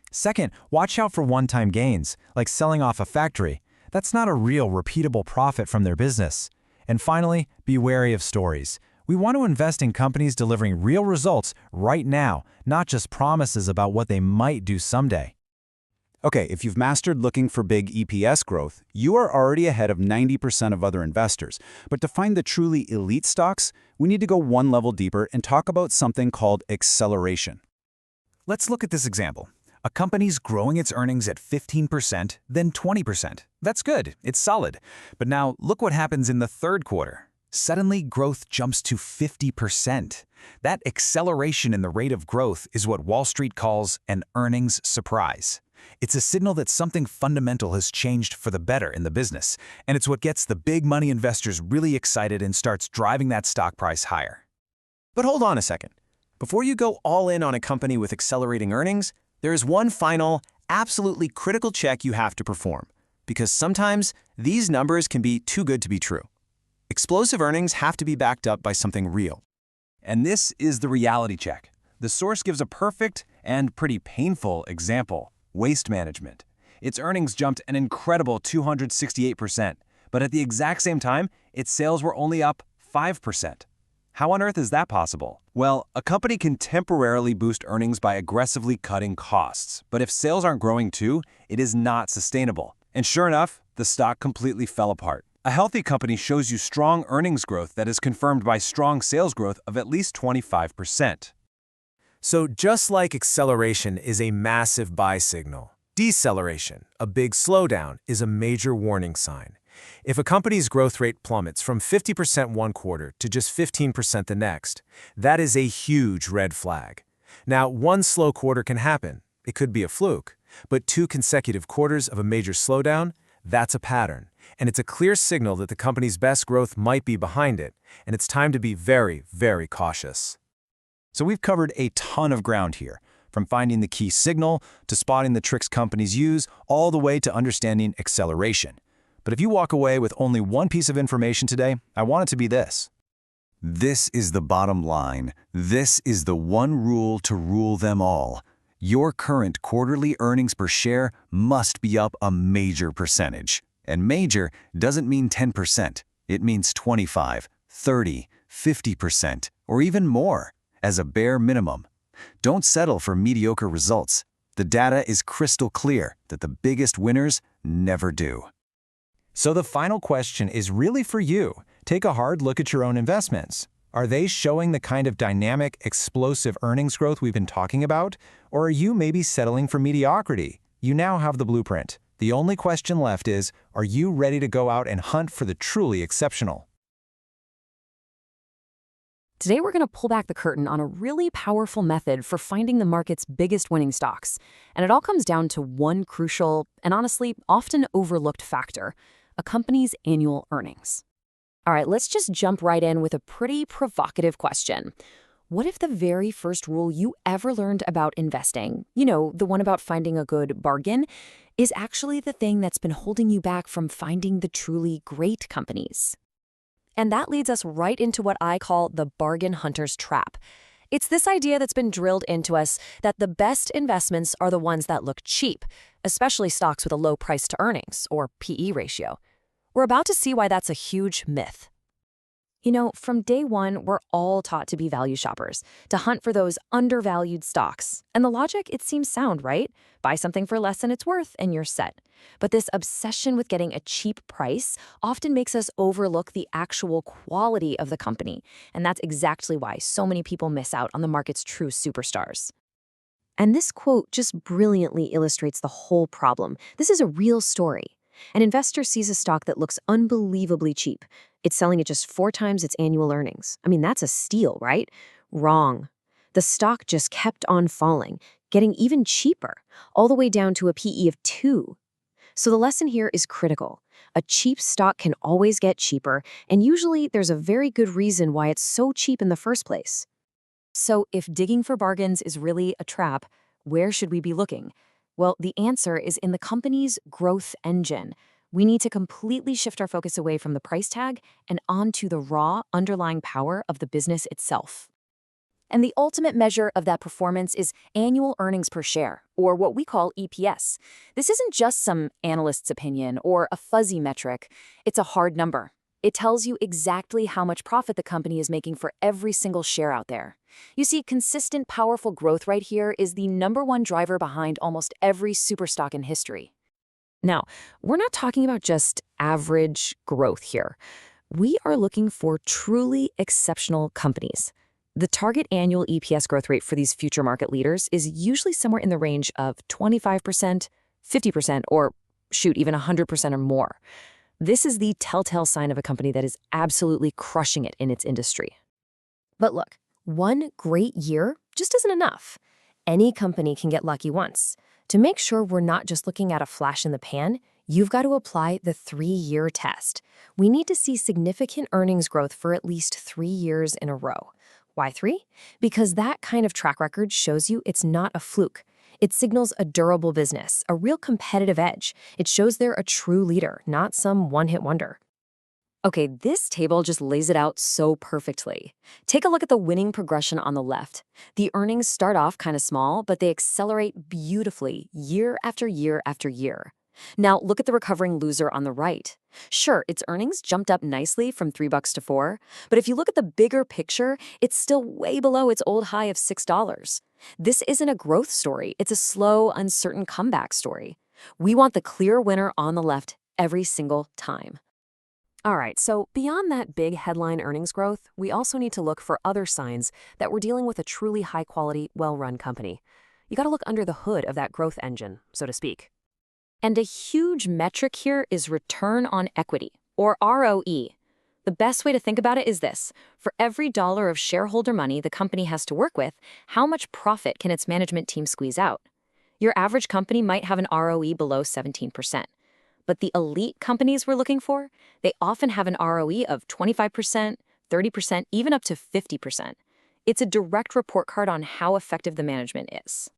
Second, watch out for one-time gains, like selling off a factory. That's not a real, repeatable profit from their business. And finally, be wary of stories. We want to invest in companies delivering real results right now, not just promises about what they might do someday. Okay, if you've mastered looking for big EPS growth, you are already ahead of 90% of other investors. But to find the truly elite stocks, we need to go one level deeper and talk about something called acceleration. Let's look at this example. A company's growing its earnings at 15%, then 20%. That's good, it's solid. But now look what happens in the third quarter. Suddenly, growth jumps to 50%. That acceleration in the rate of growth is what Wall Street calls an earnings surprise. It's a signal that something fundamental has changed for the better in the business, and it's what gets the big money investors really excited and starts driving that stock price higher. But hold on a second. Before you go all in on a company with accelerating earnings, there is one final, absolutely critical check you have to perform, because sometimes these numbers can be too good to be true. Explosive earnings have to be backed up by something real. And this is the reality check. The source gives a perfect and pretty painful example: waste management. Its earnings jumped an incredible 268%, but at the exact same time, its sales were only up 5%. How on earth is that possible? Well, a company can temporarily boost earnings by aggressively cutting costs, but if sales aren't growing too, it is not sustainable. And sure enough, the stock completely fell apart. A healthy company shows you strong earnings growth that is confirmed by strong sales growth of at least 25%. So just like acceleration is a massive buy signal, deceleration, a big slowdown, is a major warning sign. If a company's growth rate plummets from 50% one quarter to just 15% the next, that is a huge red flag. Now, one slow quarter can happen. It could be a fluke. But 2 consecutive quarters of a major slowdown, that's a pattern. And it's a clear signal that the company's best growth might be behind it, and it's time to be very, very cautious. So we've covered a ton of ground here, from finding the key signal to spotting the tricks companies use, all the way to understanding acceleration. But if you walk away with only one piece of information today, I want it to be this. This is the bottom line. This is the one rule to rule them all. Your current quarterly earnings per share must be up a major percentage. And major doesn't mean 10%. It means 25, 30, 50%, or even more as a bare minimum. Don't settle for mediocre results. The data is crystal clear that the biggest winners never do. So the final question is really for you. Take a hard look at your own investments. Are they showing the kind of dynamic, explosive earnings growth we've been talking about? Or are you maybe settling for mediocrity? You now have the blueprint. The only question left is, are you ready to go out and hunt for the truly exceptional? Today, we're going to pull back the curtain on a really powerful method for finding the market's biggest winning stocks. And it all comes down to one crucial and honestly often overlooked factor: a company's annual earnings. All right, let's just jump right in with a pretty provocative question. What if the very first rule you ever learned about investing, the one about finding a good bargain, is actually the thing that's been holding you back from finding the truly great companies? And that leads us right into what I call the bargain hunter's trap. It's this idea that's been drilled into us that the best investments are the ones that look cheap, especially stocks with a low price to earnings, or PE ratio. We're about to see why that's a huge myth. You know, from day one, we're all taught to be value shoppers, to hunt for those undervalued stocks. And the logic, it seems sound, right? Buy something for less than it's worth and you're set. But this obsession with getting a cheap price often makes us overlook the actual quality of the company. And that's exactly why so many people miss out on the market's true superstars. And this quote just brilliantly illustrates the whole problem. This is a real story. An investor sees a stock that looks unbelievably cheap. It's selling at just 4 times its annual earnings. I mean, that's a steal, right? Wrong. The stock just kept on falling, getting even cheaper, all the way down to a PE of 2. So the lesson here is critical. A cheap stock can always get cheaper, and usually there's a very good reason why it's so cheap in the first place. So if digging for bargains is really a trap, where should we be looking? Well, the answer is in the company's growth engine. We need to completely shift our focus away from the price tag and onto the raw, underlying power of the business itself. And the ultimate measure of that performance is annual earnings per share, or what we call EPS. This isn't just some analyst's opinion or a fuzzy metric. It's a hard number. It tells you exactly how much profit the company is making for every single share out there. You see, consistent, powerful growth right here is the #1 driver behind almost every superstock in history. Now, we're not talking about just average growth here. We are looking for truly exceptional companies. The target annual EPS growth rate for these future market leaders is usually somewhere in the range of 25%, 50%, or even 100% or more. This is the telltale sign of a company that is absolutely crushing it in its industry. But look, one great year just isn't enough. Any company can get lucky once. To make sure we're not just looking at a flash in the pan, you've got to apply the 3-year test. We need to see significant earnings growth for at least 3 years in a row. Why 3? Because that kind of track record shows you it's not a fluke. It signals a durable business, a real competitive edge. It shows they're a true leader, not some one-hit wonder. Okay, this table just lays it out so perfectly. Take a look at the winning progression on the left. The earnings start off kind of small, but they accelerate beautifully year after year after year. Now, look at the recovering loser on the right. Sure, its earnings jumped up nicely from $3 to $4, but if you look at the bigger picture, it's still way below its old high of $6. This isn't a growth story, it's a slow, uncertain comeback story. We want the clear winner on the left every single time. All right, so beyond that big headline earnings growth, we also need to look for other signs that we're dealing with a truly high-quality, well-run company. You gotta look under the hood of that growth engine, so to speak. And a huge metric here is return on equity, or ROE. The best way to think about it is this. For every dollar of shareholder money the company has to work with, how much profit can its management team squeeze out? Your average company might have an ROE below 17%. But the elite companies we're looking for, they often have an ROE of 25%, 30%, even up to 50%. It's a direct report card on how effective the management is.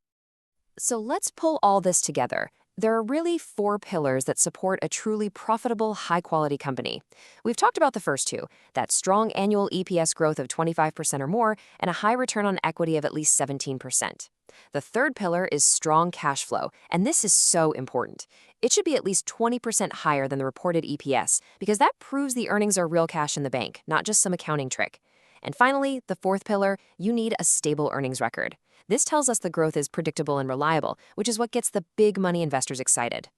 So let's pull all this together. There are really 4 pillars that support a truly profitable, high-quality company. We've talked about the first 2, that strong annual EPS growth of 25% or more and a high return on equity of at least 17%. The third pillar is strong cash flow, and this is so important. It should be at least 20% higher than the reported EPS, because that proves the earnings are real cash in the bank, not just some accounting trick. And finally, the fourth pillar, you need a stable earnings record. This tells us the growth is predictable and reliable, which is what gets the big money investors excited.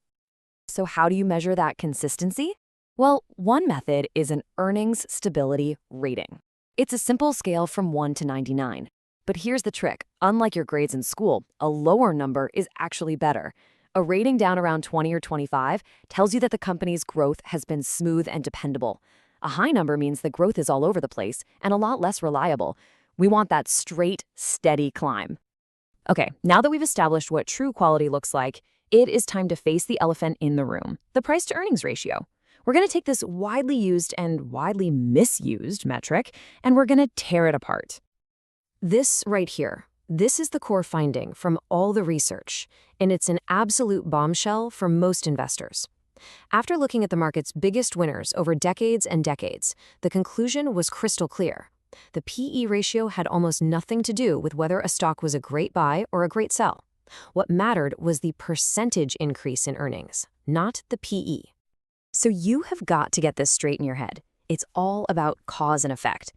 So how do you measure that consistency? Well, one method is an earnings stability rating. It's a simple scale from 1 to 99. But here's the trick. Unlike your grades in school, a lower number is actually better. A rating down around 20 or 25 tells you that the company's growth has been smooth and dependable. A high number means the growth is all over the place and a lot less reliable. We want that straight, steady climb. Okay, now that we've established what true quality looks like, it is time to face the elephant in the room, the price-to-earnings ratio. We're going to take this widely used and widely misused metric, and we're going to tear it apart. This right here, this is the core finding from all the research, and it's an absolute bombshell for most investors. After looking at the market's biggest winners over decades and decades, the conclusion was crystal clear. The PE ratio had almost nothing to do with whether a stock was a great buy or a great sell. What mattered was the percentage increase in earnings, not the PE. So you have got to get this straight in your head. It's all about cause and effect.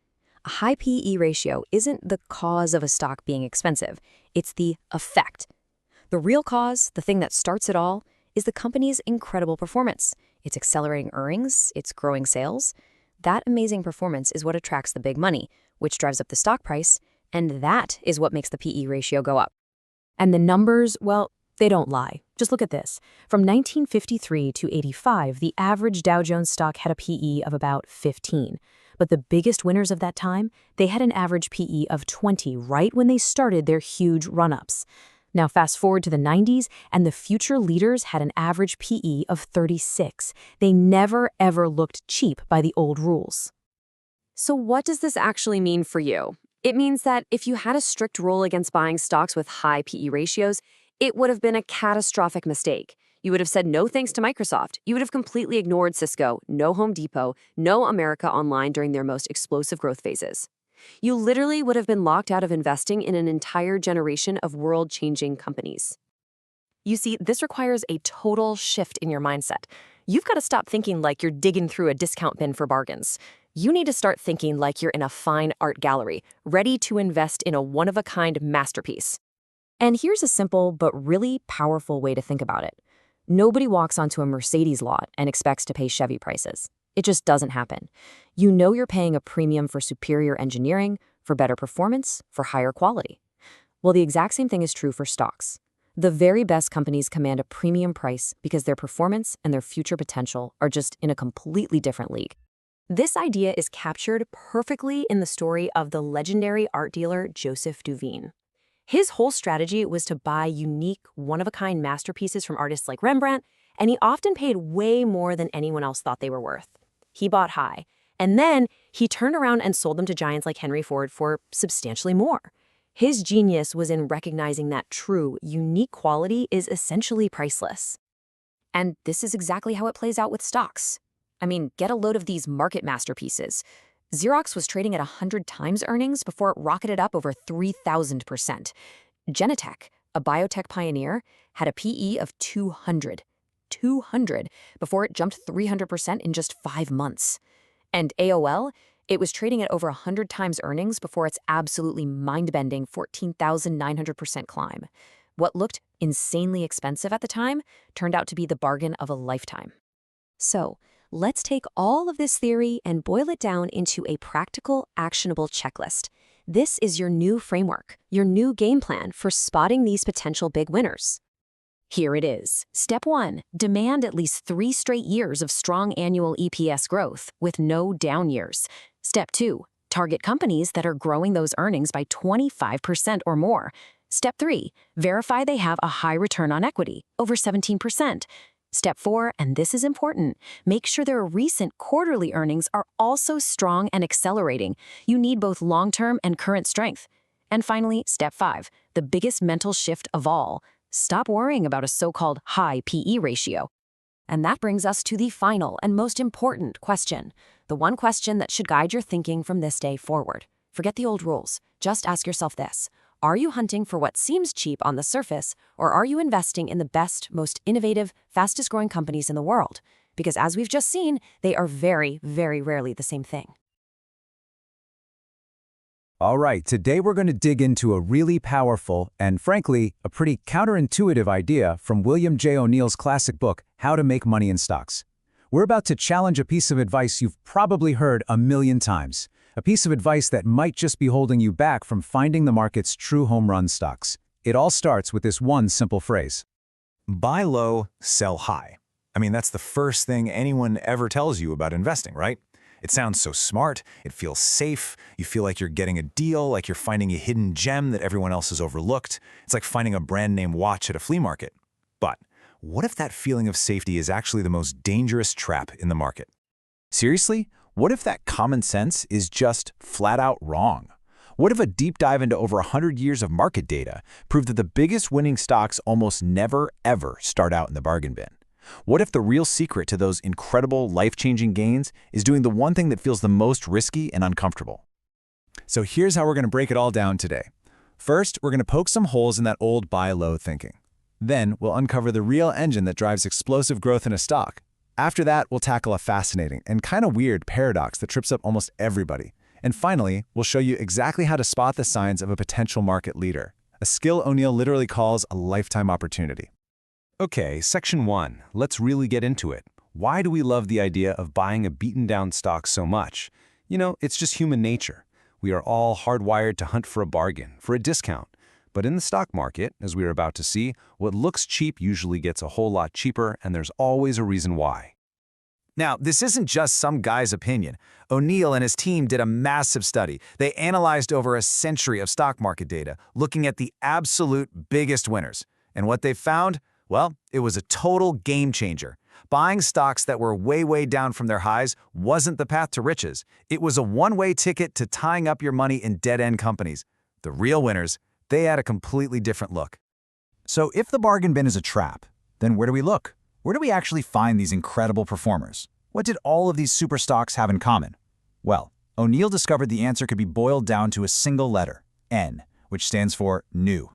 A high PE ratio isn't the cause of a stock being expensive, it's the effect. The real cause, the thing that starts it all, is the company's incredible performance. It's accelerating earnings, it's growing sales. That amazing performance is what attracts the big money, which drives up the stock price, and that is what makes the PE ratio go up. And the numbers, well, they don't lie. Just look at this. From 1953 to 85, the average Dow Jones stock had a PE of about 15. But the biggest winners of that time, they had an average PE of 20 right when they started their huge run-ups. Now fast forward to the 90s, and the future leaders had an average PE of 36. They never, ever looked cheap by the old rules. So what does this actually mean for you? It means that if you had a strict rule against buying stocks with high PE ratios, it would have been a catastrophic mistake. You would have said no thanks to Microsoft. You would have completely ignored Cisco, no Home Depot, no America Online during their most explosive growth phases. You literally would have been locked out of investing in an entire generation of world-changing companies. You see, this requires a total shift in your mindset. You've got to stop thinking like you're digging through a discount bin for bargains. You need to start thinking like you're in a fine art gallery, ready to invest in a one-of-a-kind masterpiece. And here's a simple but really powerful way to think about it. Nobody walks onto a Mercedes lot and expects to pay Chevy prices. It just doesn't happen. You know you're paying a premium for superior engineering, for better performance, for higher quality. Well, the exact same thing is true for stocks. The very best companies command a premium price because their performance and their future potential are just in a completely different league. This idea is captured perfectly in the story of the legendary art dealer Joseph Duveen. His whole strategy was to buy unique, one-of-a-kind masterpieces from artists like Rembrandt, and he often paid way more than anyone else thought they were worth. He bought high, and then he turned around and sold them to giants like Henry Ford for substantially more. His genius was in recognizing that true, unique quality is essentially priceless. And this is exactly how it plays out with stocks. I mean, get a load of these market masterpieces. Xerox was trading at 100 times earnings before it rocketed up over 3,000%. Genentech, a biotech pioneer, had a PE of 200 before it jumped 300% in just 5 months. And AOL, it was trading at over 100 times earnings before its absolutely mind-bending 14,900% climb. What looked insanely expensive at the time turned out to be the bargain of a lifetime. So, let's take all of this theory and boil it down into a practical, actionable checklist. This is your new framework, your new game plan for spotting these potential big winners. Here it is. Step 1, demand at least 3 straight years of strong annual EPS growth with no down years. Step 2, target companies that are growing those earnings by 25% or more. Step 3, verify they have a high return on equity, over 17%. Step 4, and this is important, make sure their recent quarterly earnings are also strong and accelerating. You need both long-term and current strength. And finally, step 5, the biggest mental shift of all. Stop worrying about a so-called high PE ratio. And that brings us to the final and most important question, the one question that should guide your thinking from this day forward. Forget the old rules. Just ask yourself this. Are you hunting for what seems cheap on the surface, or are you investing in the best, most innovative, fastest-growing companies in the world? Because as we've just seen, they are very, very rarely the same thing. All right, today we're going to dig into a really powerful and, frankly, a pretty counterintuitive idea from William J. O'Neill's classic book, How to Make Money in Stocks. We're about to challenge a piece of advice you've probably heard a million times, a piece of advice that might just be holding you back from finding the market's true home run stocks. It all starts with this one simple phrase. Buy low, sell high. I mean, that's the first thing anyone ever tells you about investing, right? It sounds so smart, it feels safe, you feel like you're getting a deal, like you're finding a hidden gem that everyone else has overlooked. It's like finding a brand name watch at a flea market. But what if that feeling of safety is actually the most dangerous trap in the market? Seriously? What if that common sense is just flat out wrong? What if a deep dive into over 100 years of market data proved that the biggest winning stocks almost never, ever start out in the bargain bin? What if the real secret to those incredible, life-changing gains is doing the one thing that feels the most risky and uncomfortable? So here's how we're going to break it all down today. First, we're going to poke some holes in that old buy low thinking. Then, we'll uncover the real engine that drives explosive growth in a stock. After that, we'll tackle a fascinating and kind of weird paradox that trips up almost everybody. And finally, we'll show you exactly how to spot the signs of a potential market leader, a skill O'Neill literally calls a lifetime opportunity. Okay, Section 1. Let's really get into it. Why do we love the idea of buying a beaten-down stock so much? You know, it's just human nature. We are all hardwired to hunt for a bargain, for a discount. But in the stock market, as we are about to see, what looks cheap usually gets a whole lot cheaper, and there's always a reason why. Now, this isn't just some guy's opinion. O'Neill and his team did a massive study. They analyzed over a century of stock market data, looking at the absolute biggest winners. And what they found? Well, it was a total game changer. Buying stocks that were way down from their highs wasn't the path to riches. It was a one-way ticket to tying up your money in dead-end companies. The real winners, they had a completely different look. So if the bargain bin is a trap, then where do we look? Where do we actually find these incredible performers? What did all of these super stocks have in common? Well, O'Neill discovered the answer could be boiled down to a single letter, N, which stands for new.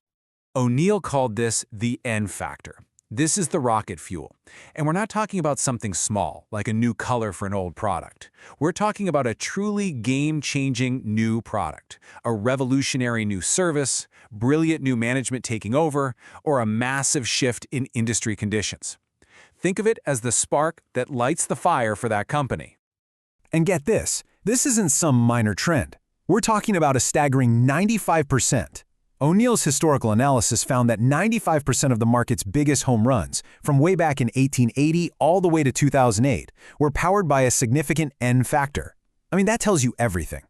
O'Neill called this the N factor. This is the rocket fuel. And we're not talking about something small, like a new color for an old product. We're talking about a truly game-changing new product, a revolutionary new service, brilliant new management taking over, or a massive shift in industry conditions. Think of it as the spark that lights the fire for that company. And get this isn't some minor trend. We're talking about a staggering 95%. O'Neill's historical analysis found that 95% of the market's biggest home runs, from way back in 1880 all the way to 2008, were powered by a significant N factor. I mean, that tells you everything.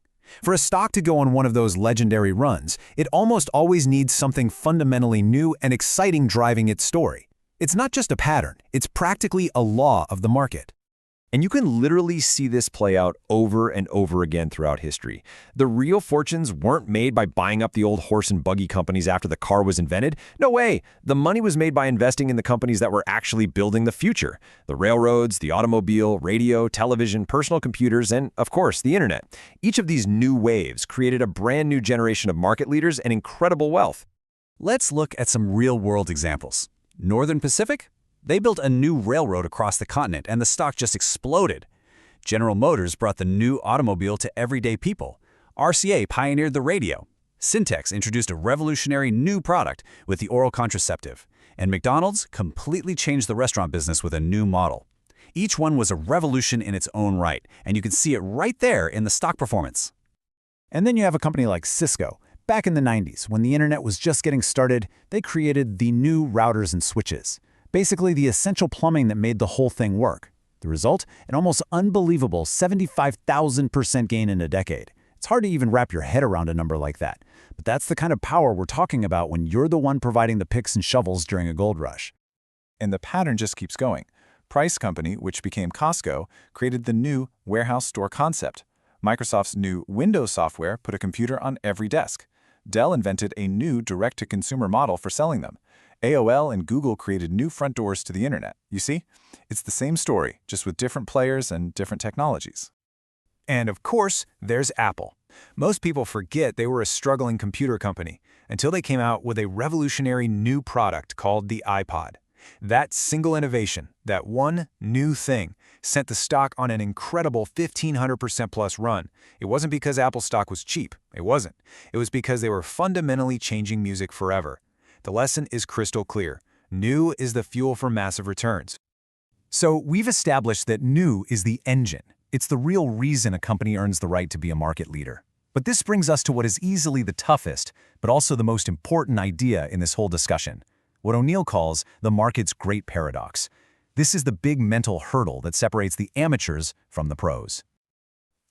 For a stock to go on one of those legendary runs, it almost always needs something fundamentally new and exciting driving its story. It's not just a pattern, it's practically a law of the market. And you can literally see this play out over and over again throughout history. The real fortunes weren't made by buying up the old horse and buggy companies after the car was invented. No way! The money was made by investing in the companies that were actually building the future. The railroads, the automobile, radio, television, personal computers, and, of course, the internet. Each of these new waves created a brand new generation of market leaders and incredible wealth. Let's look at some real-world examples. Northern Pacific? They built a new railroad across the continent, and the stock just exploded. General Motors brought the new automobile to everyday people. RCA pioneered the radio. Syntex introduced a revolutionary new product with the oral contraceptive. And McDonald's completely changed the restaurant business with a new model. Each one was a revolution in its own right, and you can see it right there in the stock performance. And then you have a company like Cisco. Back in the 90s, when the internet was just getting started, they created the new routers and switches. Basically the essential plumbing that made the whole thing work. The result? An almost unbelievable 75,000% gain in a decade. It's hard to even wrap your head around a number like that. But that's the kind of power we're talking about when you're the one providing the picks and shovels during a gold rush. And the pattern just keeps going. Price Company, which became Costco, created the new warehouse store concept. Microsoft's new Windows software put a computer on every desk. Dell invented a new direct-to-consumer model for selling them. AOL and Google created new front doors to the internet. You see? It's the same story, just with different players and different technologies. And of course, there's Apple. Most people forget they were a struggling computer company until they came out with a revolutionary new product called the iPod. That single innovation, that one new thing, sent the stock on an incredible 1,500% plus run. It wasn't because Apple stock was cheap. It wasn't. It was because they were fundamentally changing music forever. The lesson is crystal clear. New is the fuel for massive returns. So we've established that new is the engine. It's the real reason a company earns the right to be a market leader. But this brings us to what is easily the toughest, but also the most important idea in this whole discussion. What O'Neill calls the market's great paradox. This is the big mental hurdle that separates the amateurs from the pros.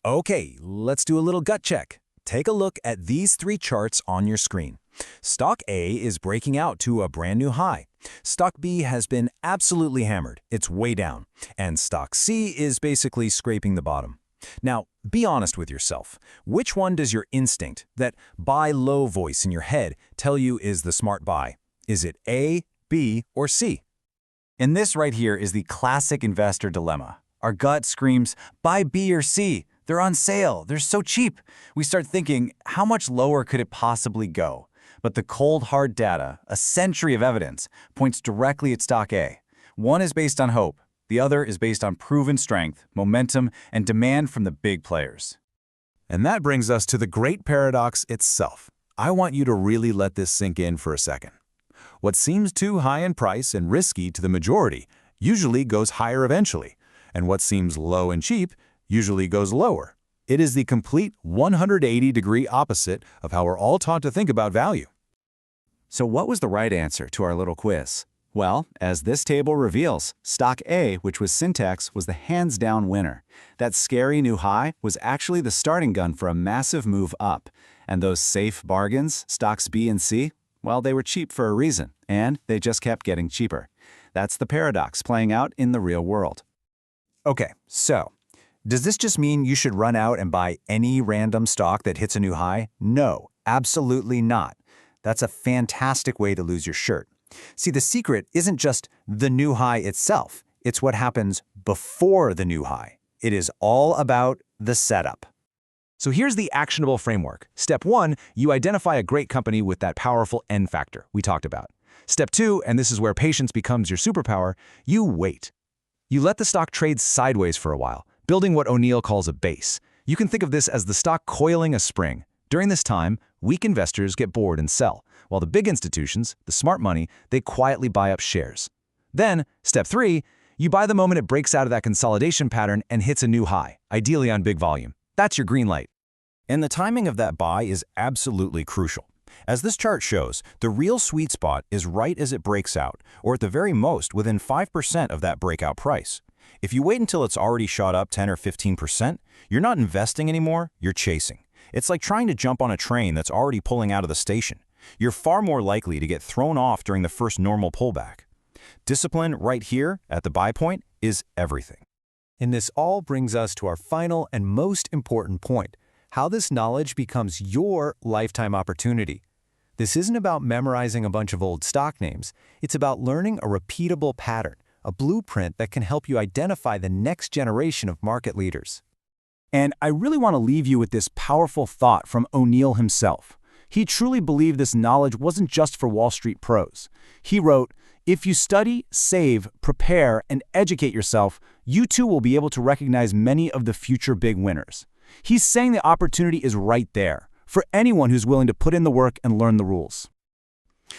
Okay, let's do a little gut check. Take a look at these three charts on your screen. Stock A is breaking out to a brand new high. Stock B has been absolutely hammered. It's way down. And Stock C is basically scraping the bottom. Now, be honest with yourself. Which one does your instinct, that buy low voice in your head, tell you is the smart buy? Is it A, B, or C? And this right here is the classic investor dilemma. Our gut screams, buy B or C. They're on sale. They're so cheap. We start thinking, how much lower could it possibly go? But the cold, hard data, a century of evidence, points directly at stock A. One is based on hope. The other is based on proven strength, momentum, and demand from the big players. And that brings us to the great paradox itself. I want you to really let this sink in for a second. What seems too high in price and risky to the majority usually goes higher eventually, and what seems low and cheap usually goes lower. It is the complete 180-degree opposite of how we're all taught to think about value. So what was the right answer to our little quiz? Well, as this table reveals, stock A, which was Syntex, was the hands-down winner. That scary new high was actually the starting gun for a massive move up. And those safe bargains, stocks B and C, well, they were cheap for a reason, and they just kept getting cheaper. That's the paradox playing out in the real world. Okay, so does this just mean you should run out and buy any random stock that hits a new high? No, absolutely not. That's a fantastic way to lose your shirt. See, the secret isn't just the new high itself. It's what happens before the new high. It is all about the setup. So here's the actionable framework. Step 1, you identify a great company with that powerful N factor we talked about. Step 2, and this is where patience becomes your superpower, you wait. You let the stock trade sideways for a while, building what O'Neill calls a base. You can think of this as the stock coiling a spring. During this time, weak investors get bored and sell, while the big institutions, the smart money, they quietly buy up shares. Then, step 3, you buy the moment it breaks out of that consolidation pattern and hits a new high, ideally on big volume. That's your green light. And the timing of that buy is absolutely crucial. As this chart shows, the real sweet spot is right as it breaks out, or at the very most within 5% of that breakout price. If you wait until it's already shot up 10 or 15%, you're not investing anymore, you're chasing. It's like trying to jump on a train that's already pulling out of the station. You're far more likely to get thrown off during the first normal pullback. Discipline right here at the buy point is everything. And this all brings us to our final and most important point, how this knowledge becomes your lifetime opportunity. This isn't about memorizing a bunch of old stock names. It's about learning a repeatable pattern, a blueprint that can help you identify the next generation of market leaders. And I really want to leave you with this powerful thought from O'Neill himself. He truly believed this knowledge wasn't just for Wall Street pros. He wrote, "If you study, save, prepare, and educate yourself, you too will be able to recognize many of the future big winners." He's saying the opportunity is right there for anyone who's willing to put in the work and learn the rules.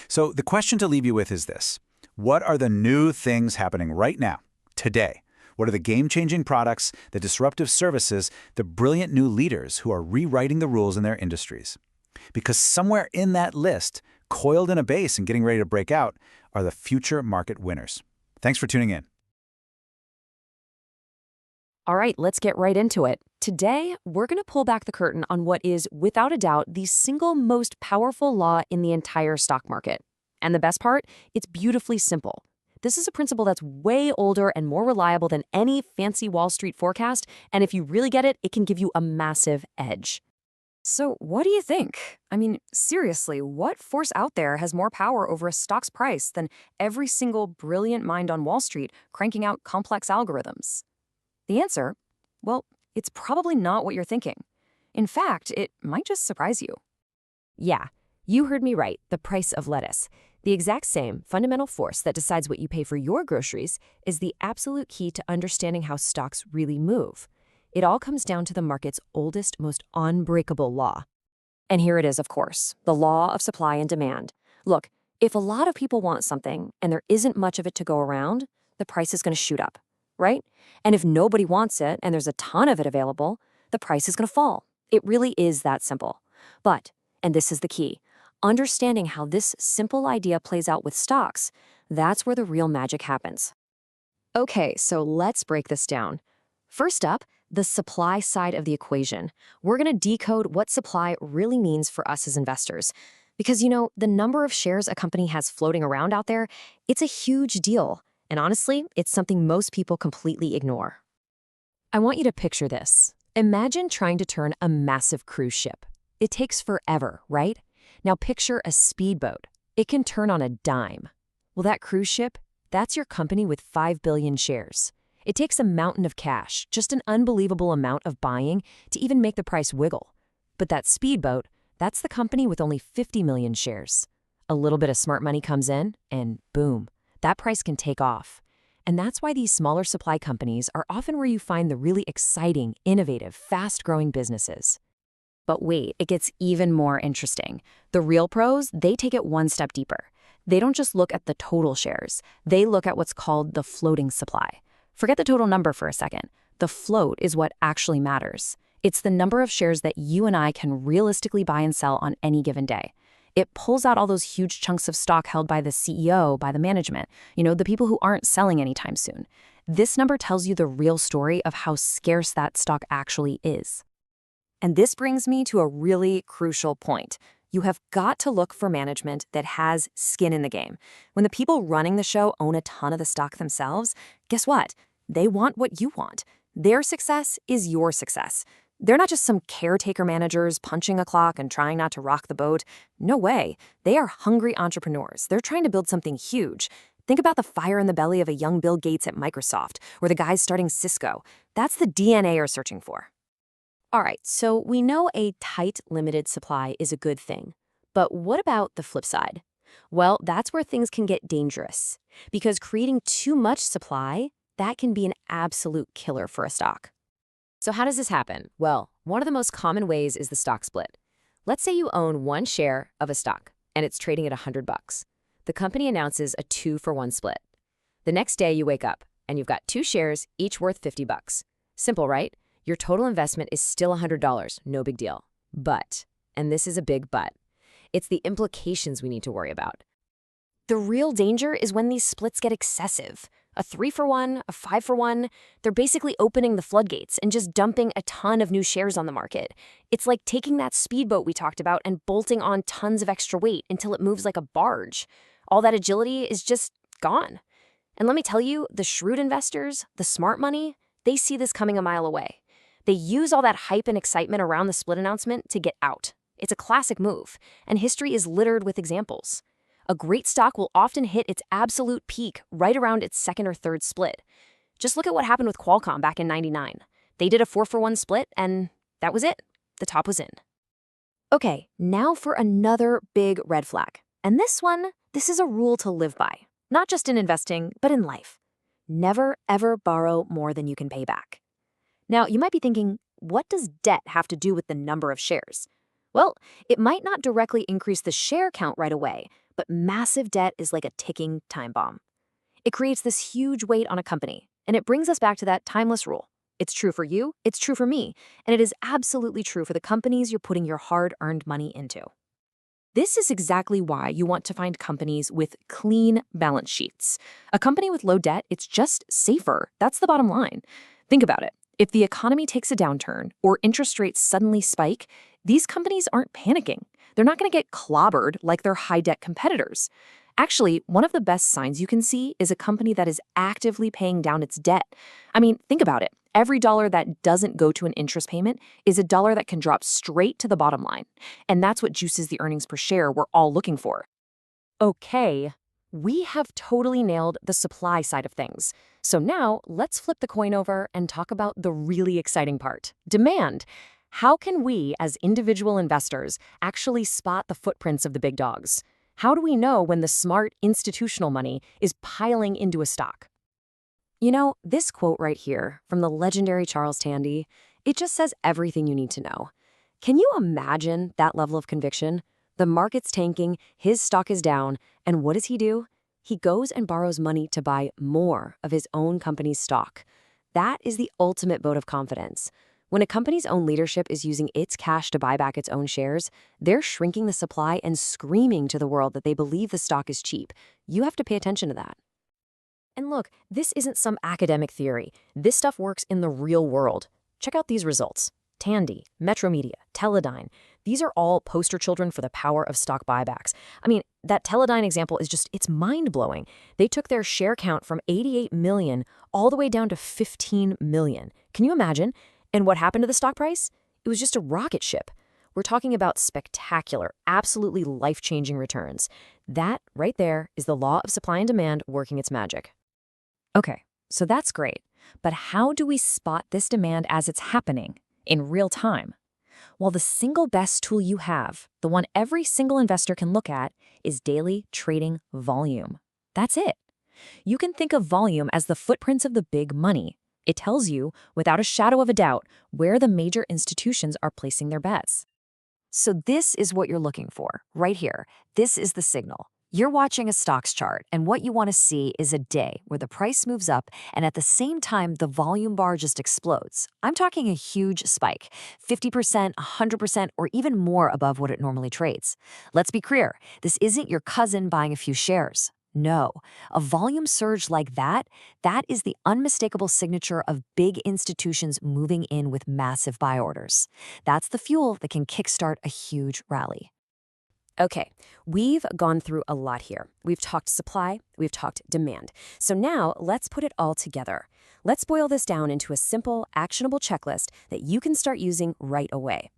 So the question to leave you with is this: what are the new things happening right now, today? What are the game-changing products, the disruptive services, the brilliant new leaders who are rewriting the rules in their industries? Because somewhere in that list, coiled in a base and getting ready to break out, are the future market winners. Thanks for tuning in. All right, let's get right into it. Today, we're going to pull back the curtain on what is, without a doubt, the single most powerful law in the entire stock market. And the best part? It's beautifully simple. This is a principle that's way older and more reliable than any fancy Wall Street forecast, and if you really get it, it can give you a massive edge. So what do you think? I mean, seriously, what force out there has more power over a stock's price than every single brilliant mind on Wall Street cranking out complex algorithms? The answer? Well, it's probably not what you're thinking. In fact, it might just surprise you. Yeah, you heard me right, the price of lettuce. The exact same fundamental force that decides what you pay for your groceries is the absolute key to understanding how stocks really move. It all comes down to the market's oldest, most unbreakable law. And here it is, of course, the law of supply and demand. Look, if a lot of people want something and there isn't much of it to go around, the price is going to shoot up, right? And if nobody wants it and there's a ton of it available, the price is going to fall. It really is that simple. But, and this is the key, understanding how this simple idea plays out with stocks, that's where the real magic happens. Okay, so let's break this down. First up, the supply side of the equation. We're going to decode what supply really means for us as investors. Because, the number of shares a company has floating around out there, it's a huge deal. And honestly, it's something most people completely ignore. I want you to picture this. Imagine trying to turn a massive cruise ship. It takes forever, right? Now picture a speedboat. It can turn on a dime. Well, that cruise ship, That's your company with 5 billion shares. It takes a mountain of cash, just an unbelievable amount of buying, to even make the price wiggle. But that speedboat, that's the company with only 50 million shares. A little bit of smart money comes in, and boom, that price can take off. And that's why these smaller supply companies are often where you find the really exciting, innovative, fast-growing businesses. But wait, it gets even more interesting. The real pros, they take it one step deeper. They don't just look at the total shares. They look at what's called the floating supply. Forget the total number for a second. The float is what actually matters. It's the number of shares that you and I can realistically buy and sell on any given day. It pulls out all those huge chunks of stock held by the CEO, by the management, the people who aren't selling anytime soon. This number tells you the real story of how scarce that stock actually is. And this brings me to a really crucial point. You have got to look for management that has skin in the game. When the people running the show own a ton of the stock themselves, guess what? They want what you want. Their success is your success. They're not just some caretaker managers punching a clock and trying not to rock the boat. No way. They are hungry entrepreneurs. They're trying to build something huge. Think about the fire in the belly of a young Bill Gates at Microsoft, or the guys starting Cisco. That's the DNA you're searching for. All right, so we know a tight, limited supply is a good thing. But what about the flip side? Well, that's where things can get dangerous. Because creating too much supply, that can be an absolute killer for a stock. So how does this happen? Well, one of the most common ways is the stock split. Let's say you own one share of a stock, and it's trading at $100. The company announces a 2-for-1 split. The next day you wake up, and you've got 2 shares, each worth $50. Simple, right? Your total investment is still $100, no big deal. But, and this is a big but, it's the implications we need to worry about. The real danger is when these splits get excessive. A 3-for-1, a 5-for-1, they're basically opening the floodgates and just dumping a ton of new shares on the market. It's like taking that speedboat we talked about and bolting on tons of extra weight until it moves like a barge. All that agility is just gone. And let me tell you, the shrewd investors, the smart money, they see this coming a mile away. They use all that hype and excitement around the split announcement to get out. It's a classic move, and history is littered with examples. A great stock will often hit its absolute peak right around its second or third split. Just look at what happened with Qualcomm back in '99. They did a 4-for-1 split, and that was it. The top was in. Okay, now for another big red flag. And this is a rule to live by, not just in investing, but in life. Never, ever borrow more than you can pay back. Now, you might be thinking, what does debt have to do with the number of shares? Well, it might not directly increase the share count right away, but massive debt is like a ticking time bomb. It creates this huge weight on a company, and it brings us back to that timeless rule. It's true for you, it's true for me, and it is absolutely true for the companies you're putting your hard-earned money into. This is exactly why you want to find companies with clean balance sheets. A company with low debt, it's just safer. That's the bottom line. Think about it. If the economy takes a downturn or interest rates suddenly spike, these companies aren't panicking. They're not going to get clobbered like their high-debt competitors. Actually, one of the best signs you can see is a company that is actively paying down its debt. I mean, think about it. Every dollar that doesn't go to an interest payment is a dollar that can drop straight to the bottom line. And that's what juices the earnings per share we're all looking for. Okay, we have totally nailed the supply side of things. So now let's flip the coin over and talk about the really exciting part, demand. How can we, as individual investors, actually spot the footprints of the big dogs? How do we know when the smart institutional money is piling into a stock? This quote right here from the legendary Charles Tandy, it just says everything you need to know. Can you imagine that level of conviction? The market's tanking, his stock is down, and what does he do? He goes and borrows money to buy more of his own company's stock. That is the ultimate vote of confidence. When a company's own leadership is using its cash to buy back its own shares, they're shrinking the supply and screaming to the world that they believe the stock is cheap. You have to pay attention to that. And look, this isn't some academic theory. This stuff works in the real world. Check out these results. Tandy, Metromedia, Teledyne. These are all poster children for the power of stock buybacks. I mean, that Teledyne example is it's mind-blowing. They took their share count from 88 million all the way down to 15 million. Can you imagine? And what happened to the stock price? It was just a rocket ship. We're talking about spectacular, absolutely life-changing returns. That, right there, is the law of supply and demand working its magic. Okay, so that's great. But how do we spot this demand as it's happening, in real time? Well, the single best tool you have, the one every single investor can look at, is daily trading volume. That's it. You can think of volume as the footprints of the big money. It tells you, without a shadow of a doubt, where the major institutions are placing their bets. So this is what you're looking for, right here. This is the signal. You're watching a stocks chart, and what you want to see is a day where the price moves up and at the same time the volume bar just explodes. I'm talking a huge spike, 50%, 100%, or even more above what it normally trades. Let's be clear, this isn't your cousin buying a few shares. No, a volume surge like that is the unmistakable signature of big institutions moving in with massive buy orders. That's the fuel that can kickstart a huge rally. Okay, we've gone through a lot here. We've talked supply, we've talked demand. So now let's put it all together. Let's boil this down into a simple, actionable checklist that you can start using right away.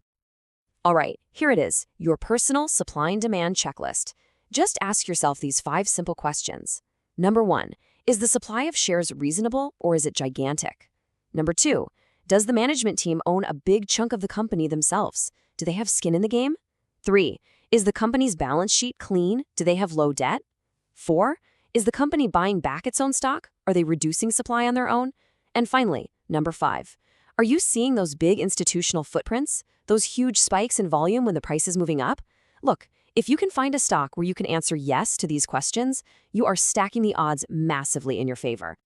All right, here it is, your personal supply and demand checklist. Just ask yourself these 5 simple questions. Number 1, is the supply of shares reasonable or is it gigantic? Number 2, does the management team own a big chunk of the company themselves? Do they have skin in the game? 3, is the company's balance sheet clean? Do they have low debt? 4, is the company buying back its own stock? Are they reducing supply on their own? And finally, number 5, are you seeing those big institutional footprints? Those huge spikes in volume when the price is moving up? Look, if you can find a stock where you can answer yes to these questions, you are stacking the odds massively in your favor.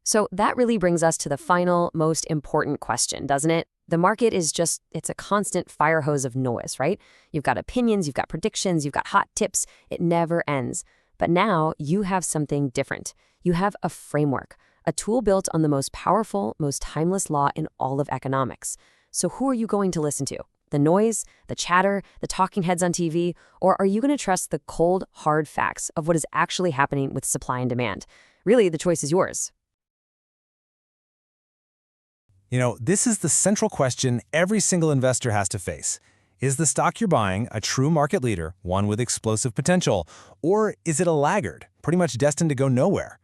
So that really brings us to the final, most important question, doesn't it? The market is it's a constant fire hose of noise, right? You've got opinions, you've got predictions, you've got hot tips. It never ends. But now you have something different. You have a framework, a tool built on the most powerful, most timeless law in all of economics. So who are you going to listen to? The noise, the chatter, the talking heads on TV, or are you going to trust the cold, hard facts of what is actually happening with supply and demand? Really, the choice is yours. You know, this is the central question every single investor has to face. Is the stock you're buying a true market leader, one with explosive potential, or is it a laggard, pretty much destined to go nowhere?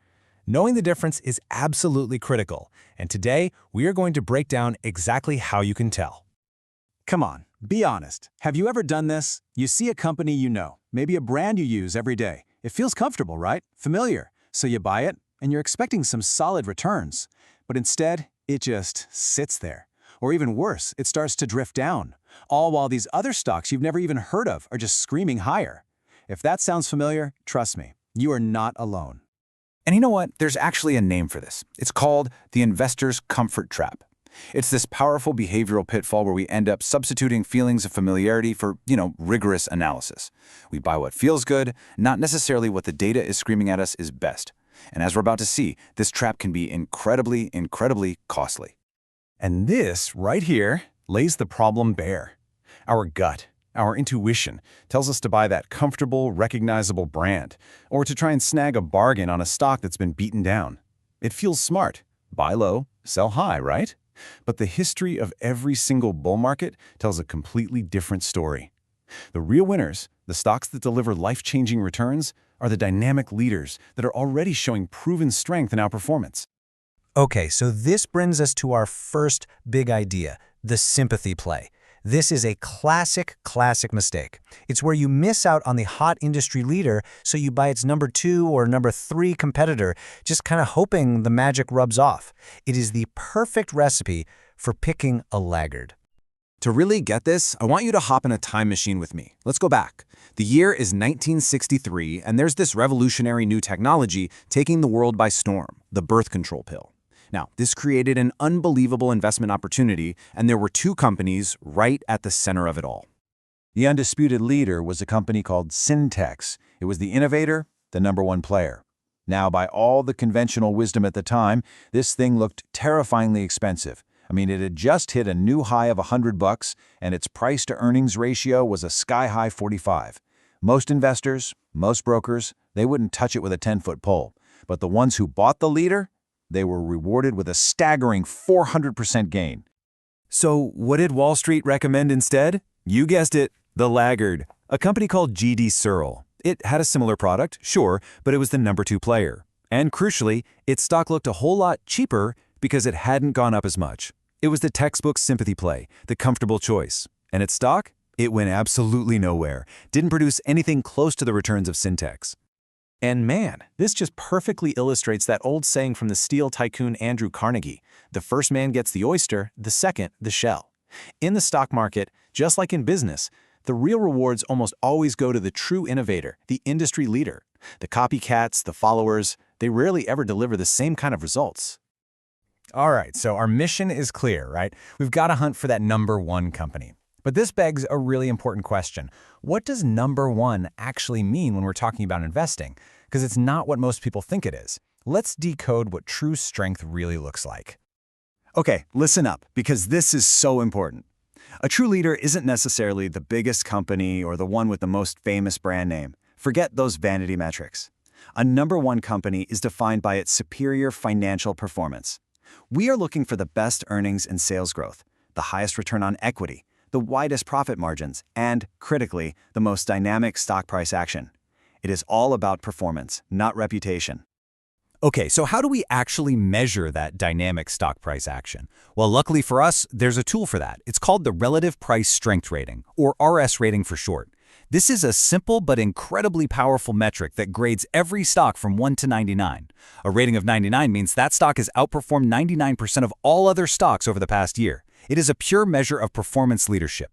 Knowing the difference is absolutely critical, and today we are going to break down exactly how you can tell. Come on, be honest. Have you ever done this? You see a company you know, maybe a brand you use every day. It feels comfortable, right? Familiar. So you buy it, and you're expecting some solid returns. But instead, it just sits there. Or even worse, it starts to drift down. All while these other stocks you've never even heard of are just screaming higher. If that sounds familiar, trust me, you are not alone. And you know what? There's actually a name for this. It's called the investor's comfort trap. It's this powerful behavioral pitfall where we end up substituting feelings of familiarity for, rigorous analysis. We buy what feels good, not necessarily what the data is screaming at us is best. And as we're about to see, this trap can be incredibly, incredibly costly. And this, right here, lays the problem bare. Our gut, our intuition, tells us to buy that comfortable, recognizable brand, or to try and snag a bargain on a stock that's been beaten down. It feels smart. Buy low, sell high, right? But the history of every single bull market tells a completely different story. The real winners, the stocks that deliver life-changing returns, are the dynamic leaders that are already showing proven strength in outperformance. Okay, so this brings us to our first big idea, the sympathy play. This is a classic mistake. It's where you miss out on the hot industry leader, so you buy its number 2 or number 3 competitor, just kind of hoping the magic rubs off. It is the perfect recipe for picking a laggard. To really get this, I want you to hop in a time machine with me. Let's go back. The year is 1963, and there's this revolutionary new technology taking the world by storm, the birth control pill. Now, this created an unbelievable investment opportunity, and there were 2 companies right at the center of it all. The undisputed leader was a company called Syntex. It was the innovator, the number 1 player. Now, by all the conventional wisdom at the time, this thing looked terrifyingly expensive. I mean, it had just hit a new high of $100, and its price-to-earnings ratio was a sky-high 45. Most investors, most brokers, they wouldn't touch it with a 10-foot pole. But the ones who bought the leader, they were rewarded with a staggering 400% gain. So what did Wall Street recommend instead? You guessed it, the Laggard, a company called GD Searle. It had a similar product, sure, but it was the number 2 player. And crucially, its stock looked a whole lot cheaper because it hadn't gone up as much. It was the textbook sympathy play, the comfortable choice. And its stock? It went absolutely nowhere. Didn't produce anything close to the returns of Syntex. And man, this just perfectly illustrates that old saying from the steel tycoon Andrew Carnegie: the first man gets the oyster, the second the shell. In the stock market, just like in business, the real rewards almost always go to the true innovator, the industry leader. The copycats, the followers, they rarely ever deliver the same kind of results. All right, so our mission is clear, right? We've got to hunt for that number 1 company. But this begs a really important question. What does number 1 actually mean when we're talking about investing? Because it's not what most people think it is. Let's decode what true strength really looks like. Okay, listen up, because this is so important. A true leader isn't necessarily the biggest company or the one with the most famous brand name. Forget those vanity metrics. A number 1 company is defined by its superior financial performance. We are looking for the best earnings and sales growth, the highest return on equity, the widest profit margins, and, critically, the most dynamic stock price action. It is all about performance, not reputation. Okay, so how do we actually measure that dynamic stock price action? Well, luckily for us, there's a tool for that. It's called the Relative Price Strength Rating, or RS rating for short. This is a simple but incredibly powerful metric that grades every stock from 1 to 99. A rating of 99 means that stock has outperformed 99% of all other stocks over the past year. It is a pure measure of performance leadership.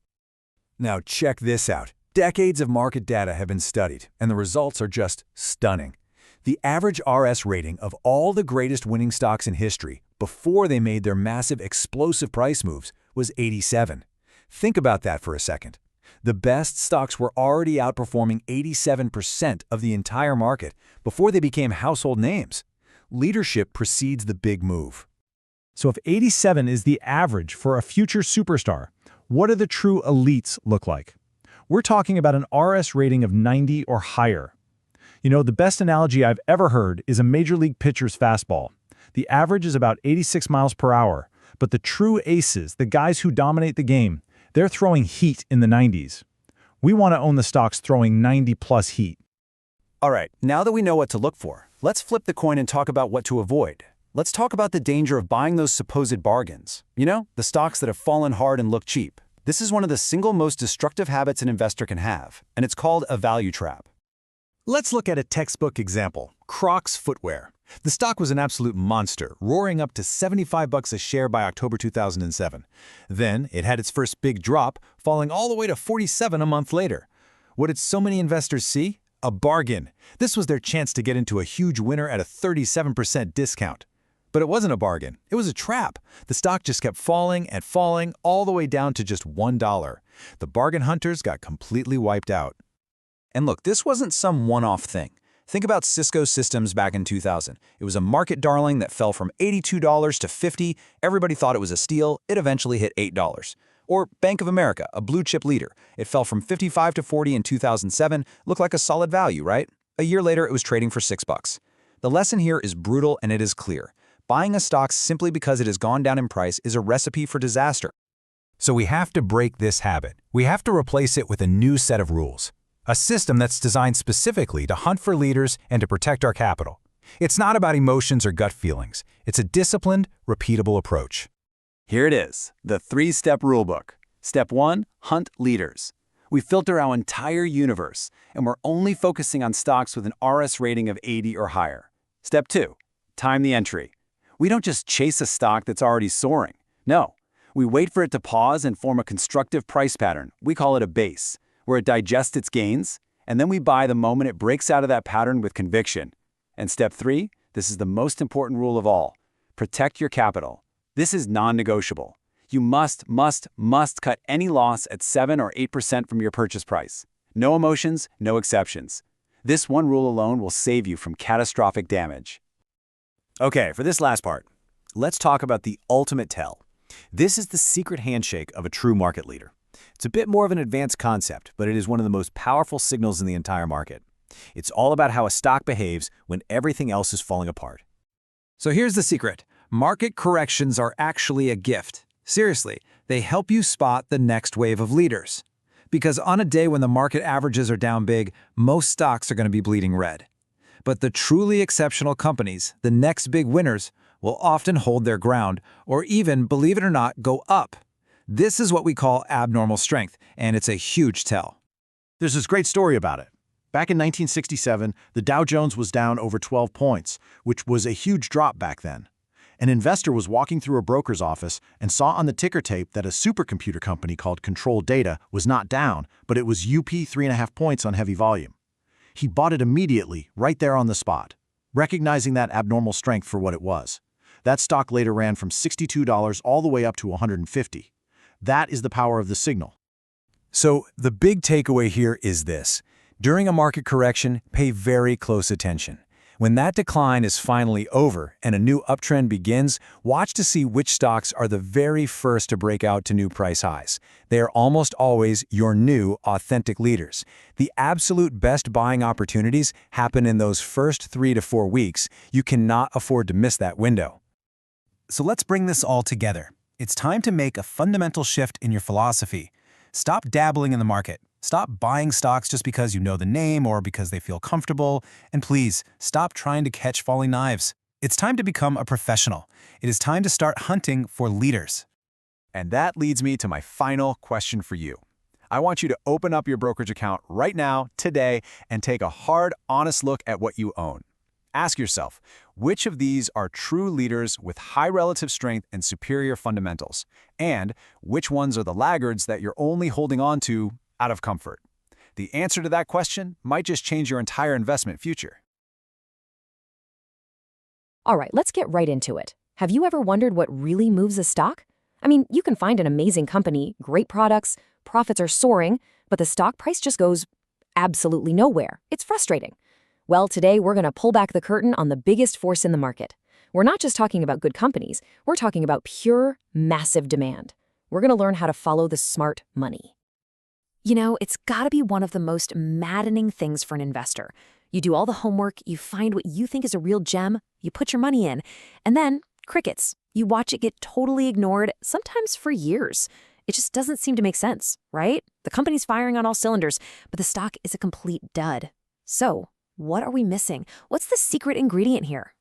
Now check this out. Decades of market data have been studied, and the results are just stunning. The average RS rating of all the greatest winning stocks in history before they made their massive explosive price moves was 87. Think about that for a second. The best stocks were already outperforming 87% of the entire market before they became household names. Leadership precedes the big move. So if 87 is the average for a future superstar, what do the true elites look like? We're talking about an RS rating of 90 or higher. You know, the best analogy I've ever heard is a major league pitcher's fastball. The average is about 86 miles per hour, but the true aces, the guys who dominate the game, they're throwing heat in the 90s. We want to own the stocks throwing 90-plus heat. All right, now that we know what to look for, let's flip the coin and talk about what to avoid. Let's talk about the danger of buying those supposed bargains. You know, the stocks that have fallen hard and look cheap. This is one of the single most destructive habits an investor can have, and it's called a value trap. Let's look at a textbook example, Crocs footwear. The stock was an absolute monster, roaring up to $75 a share by October 2007. Then it had its first big drop, falling all the way to $47 a month later. What did so many investors see? A bargain. This was their chance to get into a huge winner at a 37% discount. But it wasn't a bargain. It was a trap. The stock just kept falling and falling all the way down to just $1. The bargain hunters got completely wiped out. And look, this wasn't some one-off thing. Think about Cisco Systems back in 2000. It was a market darling that fell from $82 to $50. Everybody thought it was a steal. It eventually hit $8. Or Bank of America, a blue-chip leader. It fell from $55 to $40 in 2007. Looked like a solid value, right? A year later, it was trading for $6. The lesson here is brutal and it is clear. Buying a stock simply because it has gone down in price is a recipe for disaster. So we have to break this habit. We have to replace it with a new set of rules. A system that's designed specifically to hunt for leaders and to protect our capital. It's not about emotions or gut feelings. It's a disciplined, repeatable approach. Here it is, the 3-step rulebook. Step 1, hunt leaders. We filter our entire universe, and we're only focusing on stocks with an RS rating of 80 or higher. Step 2, time the entry. We don't just chase a stock that's already soaring. No, we wait for it to pause and form a constructive price pattern. We call it a base, where it digests its gains, and then we buy the moment it breaks out of that pattern with conviction. And step 3, this is the most important rule of all. Protect your capital. This is non-negotiable. You must cut any loss at 7 or 8% from your purchase price. No emotions, no exceptions. This one rule alone will save you from catastrophic damage. Okay, for this last part, let's talk about the ultimate tell. This is the secret handshake of a true market leader. It's a bit more of an advanced concept, but it is one of the most powerful signals in the entire market. It's all about how a stock behaves when everything else is falling apart. So here's the secret. Market corrections are actually a gift. Seriously, they help you spot the next wave of leaders. Because on a day when the market averages are down big, most stocks are going to be bleeding red. But the truly exceptional companies, the next big winners, will often hold their ground, or even, believe it or not, go up. This is what we call abnormal strength, and it's a huge tell. There's this great story about it. Back in 1967, the Dow Jones was down over 12 points, which was a huge drop back then. An investor was walking through a broker's office and saw on the ticker tape that a supercomputer company called Control Data was not down, but it was up 3.5 points on heavy volume. He bought it immediately, right there on the spot, recognizing that abnormal strength for what it was. That stock later ran from $62 all the way up to $150. That is the power of the signal. So the big takeaway here is this. During a market correction, pay very close attention. When that decline is finally over and a new uptrend begins, watch to see which stocks are the very first to break out to new price highs. They are almost always your new, authentic leaders. The absolute best buying opportunities happen in those first 3 to 4 weeks. You cannot afford to miss that window. So let's bring this all together. It's time to make a fundamental shift in your philosophy. Stop dabbling in the market. Stop buying stocks just because you know the name or because they feel comfortable. And please, stop trying to catch falling knives. It's time to become a professional. It is time to start hunting for leaders. And that leads me to my final question for you. I want you to open up your brokerage account right now, today, and take a hard, honest look at what you own. Ask yourself, which of these are true leaders with high relative strength and superior fundamentals? And which ones are the laggards that you're only holding on to out of comfort? The answer to that question might just change your entire investment future. All right, let's get right into it. Have you ever wondered what really moves a stock? I mean, you can find an amazing company, great products, profits are soaring, but the stock price just goes absolutely nowhere. It's frustrating. Well, today we're going to pull back the curtain on the biggest force in the market. We're not just talking about good companies, we're talking about pure, massive demand. We're going to learn how to follow the smart money. You know, it's got to be one of the most maddening things for an investor. You do all the homework, you find what you think is a real gem, you put your money in, and then crickets. You watch it get totally ignored, sometimes for years. It just doesn't seem to make sense, right? The company's firing on all cylinders, but the stock is a complete dud. So, what are we missing? What's the secret ingredient here?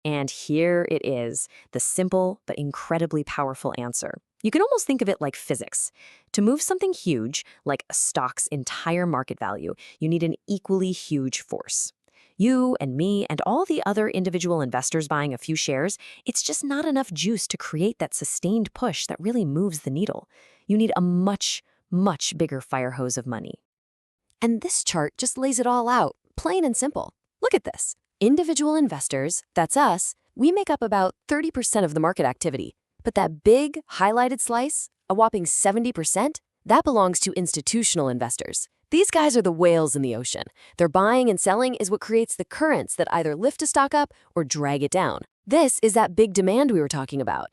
And here it is, the simple but incredibly powerful answer. You can almost think of it like physics. To move something huge, like a stock's entire market value, you need an equally huge force. You and me and all the other individual investors buying a few shares, it's just not enough juice to create that sustained push that really moves the needle. You need a much, much bigger fire hose of money. And this chart just lays it all out, plain and simple. Look at this. Individual investors, that's us, we make up about 30% of the market activity. But that big, highlighted slice, a whopping 70%, that belongs to institutional investors. These guys are the whales in the ocean. Their buying and selling is what creates the currents that either lift a stock up or drag it down. This is that big demand we were talking about.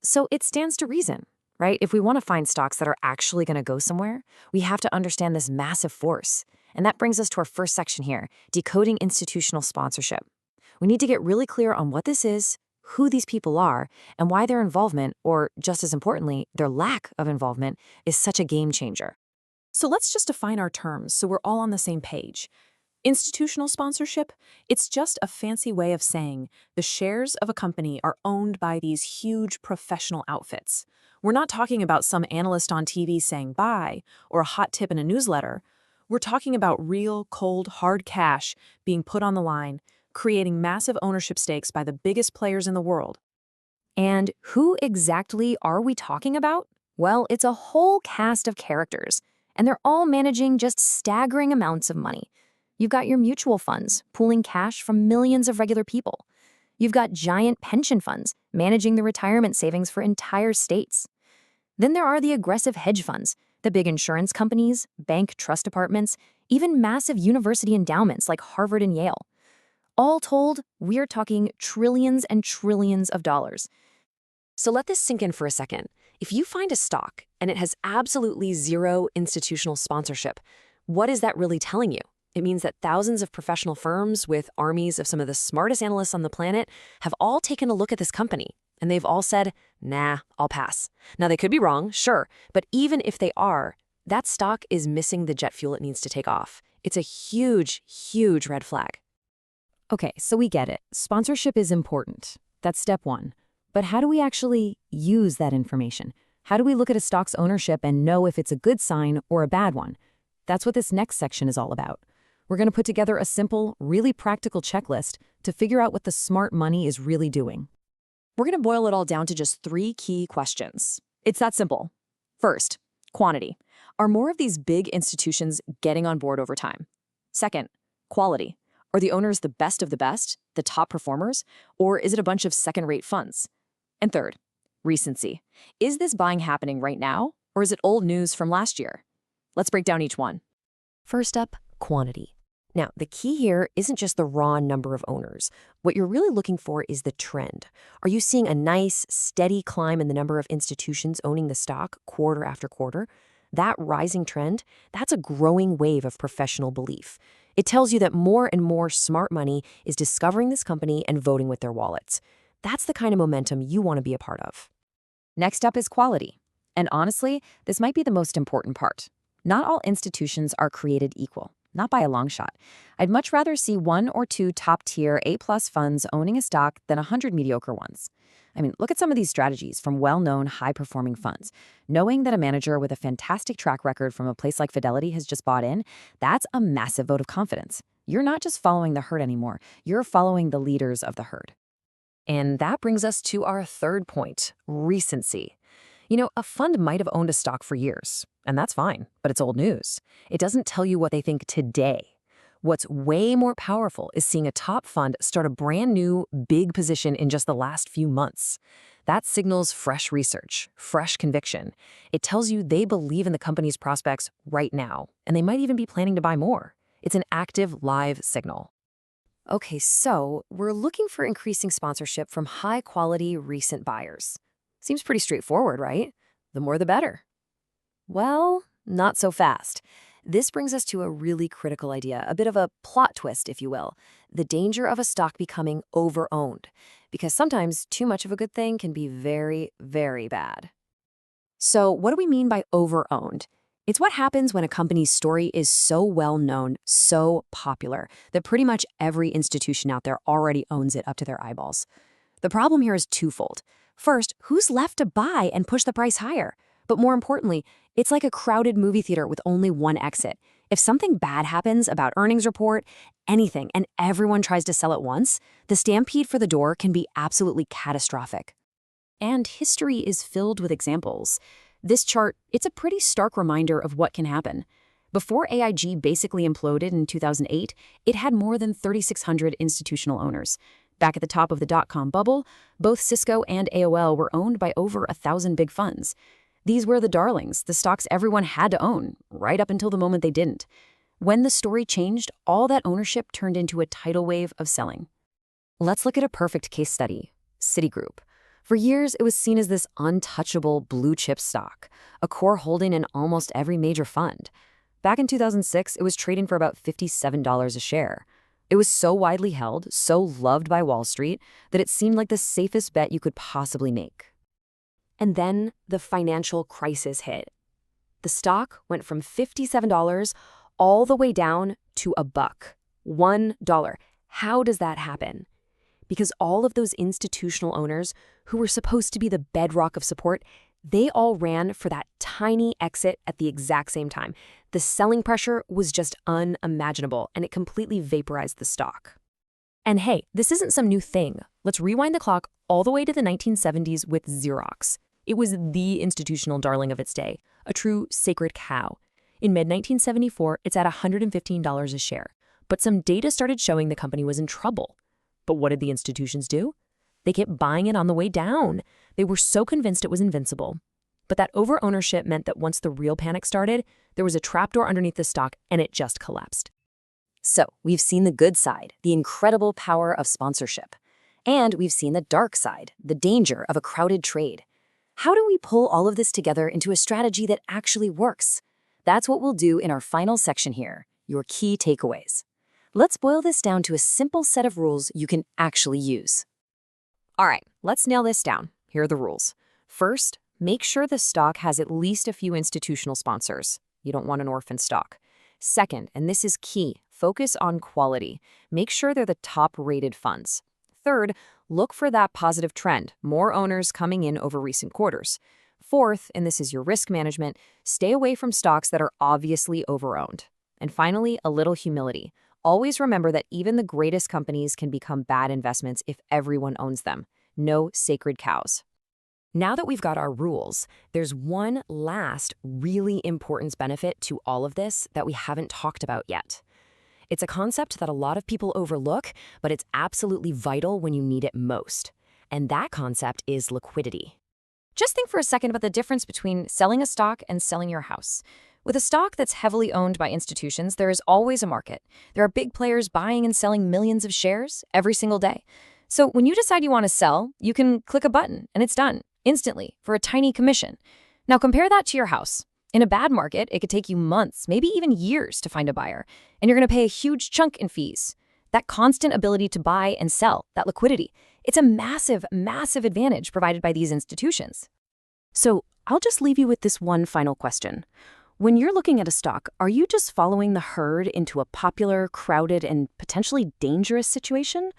So it stands to reason, right? If we want to find stocks that are actually going to go somewhere, we have to understand this massive force. And that brings us to our first section here, decoding institutional sponsorship. We need to get really clear on what this is, who these people are, and why their involvement, or just as importantly, their lack of involvement, is such a game changer. So let's just define our terms so we're all on the same page. Institutional sponsorship, it's just a fancy way of saying the shares of a company are owned by these huge professional outfits. We're not talking about some analyst on TV saying buy or a hot tip in a newsletter. We're talking about real, cold, hard cash being put on the line, creating massive ownership stakes by the biggest players in the world. And who exactly are we talking about? Well, it's a whole cast of characters, and they're all managing just staggering amounts of money. You've got your mutual funds pooling cash from millions of regular people. You've got giant pension funds managing the retirement savings for entire states. Then there are the aggressive hedge funds, the big insurance companies, bank trust departments, even massive university endowments like Harvard and Yale. All told, we're talking trillions and trillions of dollars. So let this sink in for a second. If you find a stock and it has absolutely zero institutional sponsorship, what is that really telling you? It means that thousands of professional firms with armies of some of the smartest analysts on the planet have all taken a look at this company, and they've all said, nah, I'll pass. Now, they could be wrong, sure, but even if they are, that stock is missing the jet fuel it needs to take off. It's a huge, huge red flag. Okay, so we get it. Sponsorship is important. That's step one. But how do we actually use that information? How do we look at a stock's ownership and know if it's a good sign or a bad one? That's what this next section is all about. We're going to put together a simple, really practical checklist to figure out what the smart money is really doing. We're going to boil it all down to just 3 key questions. It's that simple. First, quantity. Are more of these big institutions getting on board over time? Second, quality. Are the owners the best of the best, the top performers, or is it a bunch of second-rate funds? And third, recency. Is this buying happening right now, or is it old news from last year? Let's break down each one. First up, quantity. Now, the key here isn't just the raw number of owners. What you're really looking for is the trend. Are you seeing a nice, steady climb in the number of institutions owning the stock quarter after quarter? That rising trend, that's a growing wave of professional belief. It tells you that more and more smart money is discovering this company and voting with their wallets. That's the kind of momentum you want to be a part of. Next up is quality. And honestly, this might be the most important part. Not all institutions are created equal, not by a long shot. I'd much rather see 1 or 2 top-tier A-plus funds owning a stock than 100 mediocre ones. I mean, look at some of these strategies from well-known, high-performing funds. Knowing that a manager with a fantastic track record from a place like Fidelity has just bought in, that's a massive vote of confidence. You're not just following the herd anymore. You're following the leaders of the herd. And that brings us to our third point, recency. You know, a fund might have owned a stock for years, and that's fine, but it's old news. It doesn't tell you what they think today. What's way more powerful is seeing a top fund start a brand new, big position in just the last few months. That signals fresh research, fresh conviction. It tells you they believe in the company's prospects right now, and they might even be planning to buy more. It's an active, live signal. Okay, so we're looking for increasing sponsorship from high-quality recent buyers. Seems pretty straightforward, right? The more the better. Well, not so fast. This brings us to a really critical idea, a bit of a plot twist, if you will, the danger of a stock becoming over-owned, because sometimes too much of a good thing can be very, very bad. So what do we mean by over-owned? It's what happens when a company's story is so well-known, so popular, that pretty much every institution out there already owns it up to their eyeballs. The problem here is twofold. First, who's left to buy and push the price higher? But more importantly, it's like a crowded movie theater with only one exit. If something bad happens about earnings report, anything, and everyone tries to sell at once, the stampede for the door can be absolutely catastrophic. And history is filled with examples. This chart, it's a pretty stark reminder of what can happen. Before AIG basically imploded in 2008, it had more than 3,600 institutional owners. Back at the top of the dot-com bubble, both Cisco and AOL were owned by over 1,000 big funds. These were the darlings, the stocks everyone had to own, right up until the moment they didn't. When the story changed, all that ownership turned into a tidal wave of selling. Let's look at a perfect case study, Citigroup. For years, it was seen as this untouchable blue-chip stock, a core holding in almost every major fund. Back in 2006, it was trading for about $57 a share. It was so widely held, so loved by Wall Street, that it seemed like the safest bet you could possibly make. And then the financial crisis hit. The stock went from $57 all the way down to $1. $1. How does that happen? Because all of those institutional owners who were supposed to be the bedrock of support, they all ran for that tiny exit at the exact same time. The selling pressure was just unimaginable, and it completely vaporized the stock. And hey, this isn't some new thing. Let's rewind the clock all the way to the 1970s with Xerox. It was the institutional darling of its day, a true sacred cow. In mid-1974, it's at $115 a share. But some data started showing the company was in trouble. But what did the institutions do? They kept buying it on the way down. They were so convinced it was invincible. But that over-ownership meant that once the real panic started, there was a trapdoor underneath the stock and it just collapsed. So we've seen the good side, the incredible power of sponsorship. And we've seen the dark side, the danger of a crowded trade. How do we pull all of this together into a strategy that actually works? That's what we'll do in our final section here, your key takeaways. Let's boil this down to a simple set of rules you can actually use. All right, let's nail this down. Here are the rules. First, make sure the stock has at least a few institutional sponsors. You don't want an orphan stock. Second, and this is key, focus on quality. Make sure they're the top-rated funds. Third, look for that positive trend, more owners coming in over recent quarters. Fourth, and this is your risk management, stay away from stocks that are obviously overowned. And finally, a little humility. Always remember that even the greatest companies can become bad investments if everyone owns them. No sacred cows. Now that we've got our rules, there's one last really important benefit to all of this that we haven't talked about yet. It's a concept that a lot of people overlook, but it's absolutely vital when you need it most. And that concept is liquidity. Just think for a second about the difference between selling a stock and selling your house. With a stock that's heavily owned by institutions, there is always a market. There are big players buying and selling millions of shares every single day. So when you decide you want to sell, you can click a button and it's done. Instantly, for a tiny commission. Now compare that to your house. In a bad market, it could take you months, maybe even years to find a buyer, and you're going to pay a huge chunk in fees. That constant ability to buy and sell, that liquidity, it's a massive, massive advantage provided by these institutions. So I'll just leave you with this one final question. When you're looking at a stock, are you just following the herd into a popular, crowded, and potentially dangerous situation?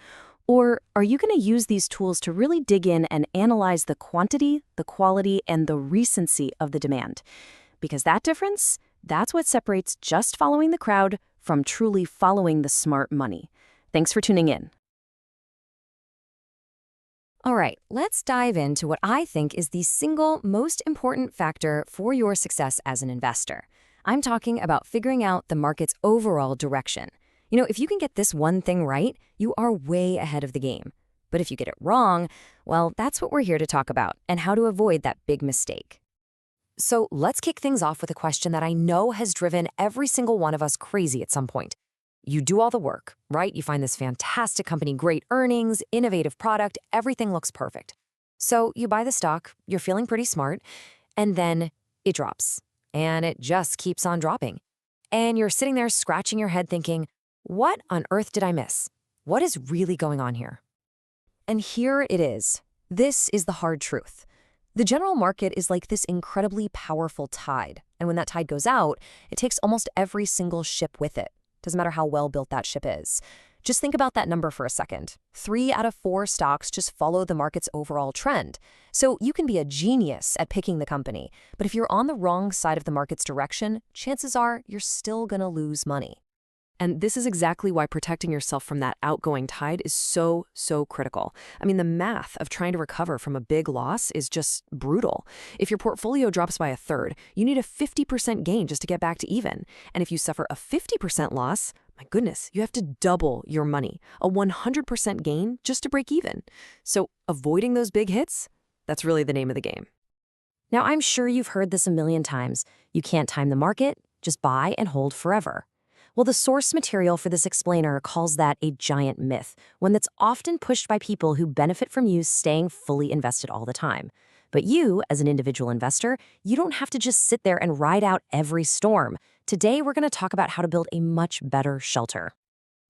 Or are you going to use these tools to really dig in and analyze the quantity, the quality, and the recency of the demand? Because that difference, that's what separates just following the crowd from truly following the smart money. Thanks for tuning in. All right, let's dive into what I think is the single most important factor for your success as an investor. I'm talking about figuring out the market's overall direction. You know, if you can get this one thing right, you are way ahead of the game. But if you get it wrong, well, that's what we're here to talk about and how to avoid that big mistake. So let's kick things off with a question that I know has driven every single one of us crazy at some point. You do all the work, right? You find this fantastic company, great earnings, innovative product, everything looks perfect. So you buy the stock, you're feeling pretty smart, and then it drops. And it just keeps on dropping. And you're sitting there scratching your head thinking, what on earth did I miss? What is really going on here? And here it is. This is the hard truth. The general market is like this incredibly powerful tide. And when that tide goes out, it takes almost every single ship with it. Doesn't matter how well built that ship is. Just think about that number for a second. 3 out of 4 stocks just follow the market's overall trend. So you can be a genius at picking the company. But if you're on the wrong side of the market's direction, chances are you're still going to lose money. And this is exactly why protecting yourself from that outgoing tide is so critical. I mean, the math of trying to recover from a big loss is just brutal. If your portfolio drops by a third, you need a 50% gain just to get back to even. And if you suffer a 50% loss, my goodness, you have to double your money, a 100% gain just to break even. So avoiding those big hits, that's really the name of the game. Now, I'm sure you've heard this a million times. You can't time the market, just buy and hold forever. Well, the source material for this explainer calls that a giant myth, one that's often pushed by people who benefit from you staying fully invested all the time. But you, as an individual investor, you don't have to just sit there and ride out every storm. Today, we're going to talk about how to build a much better shelter.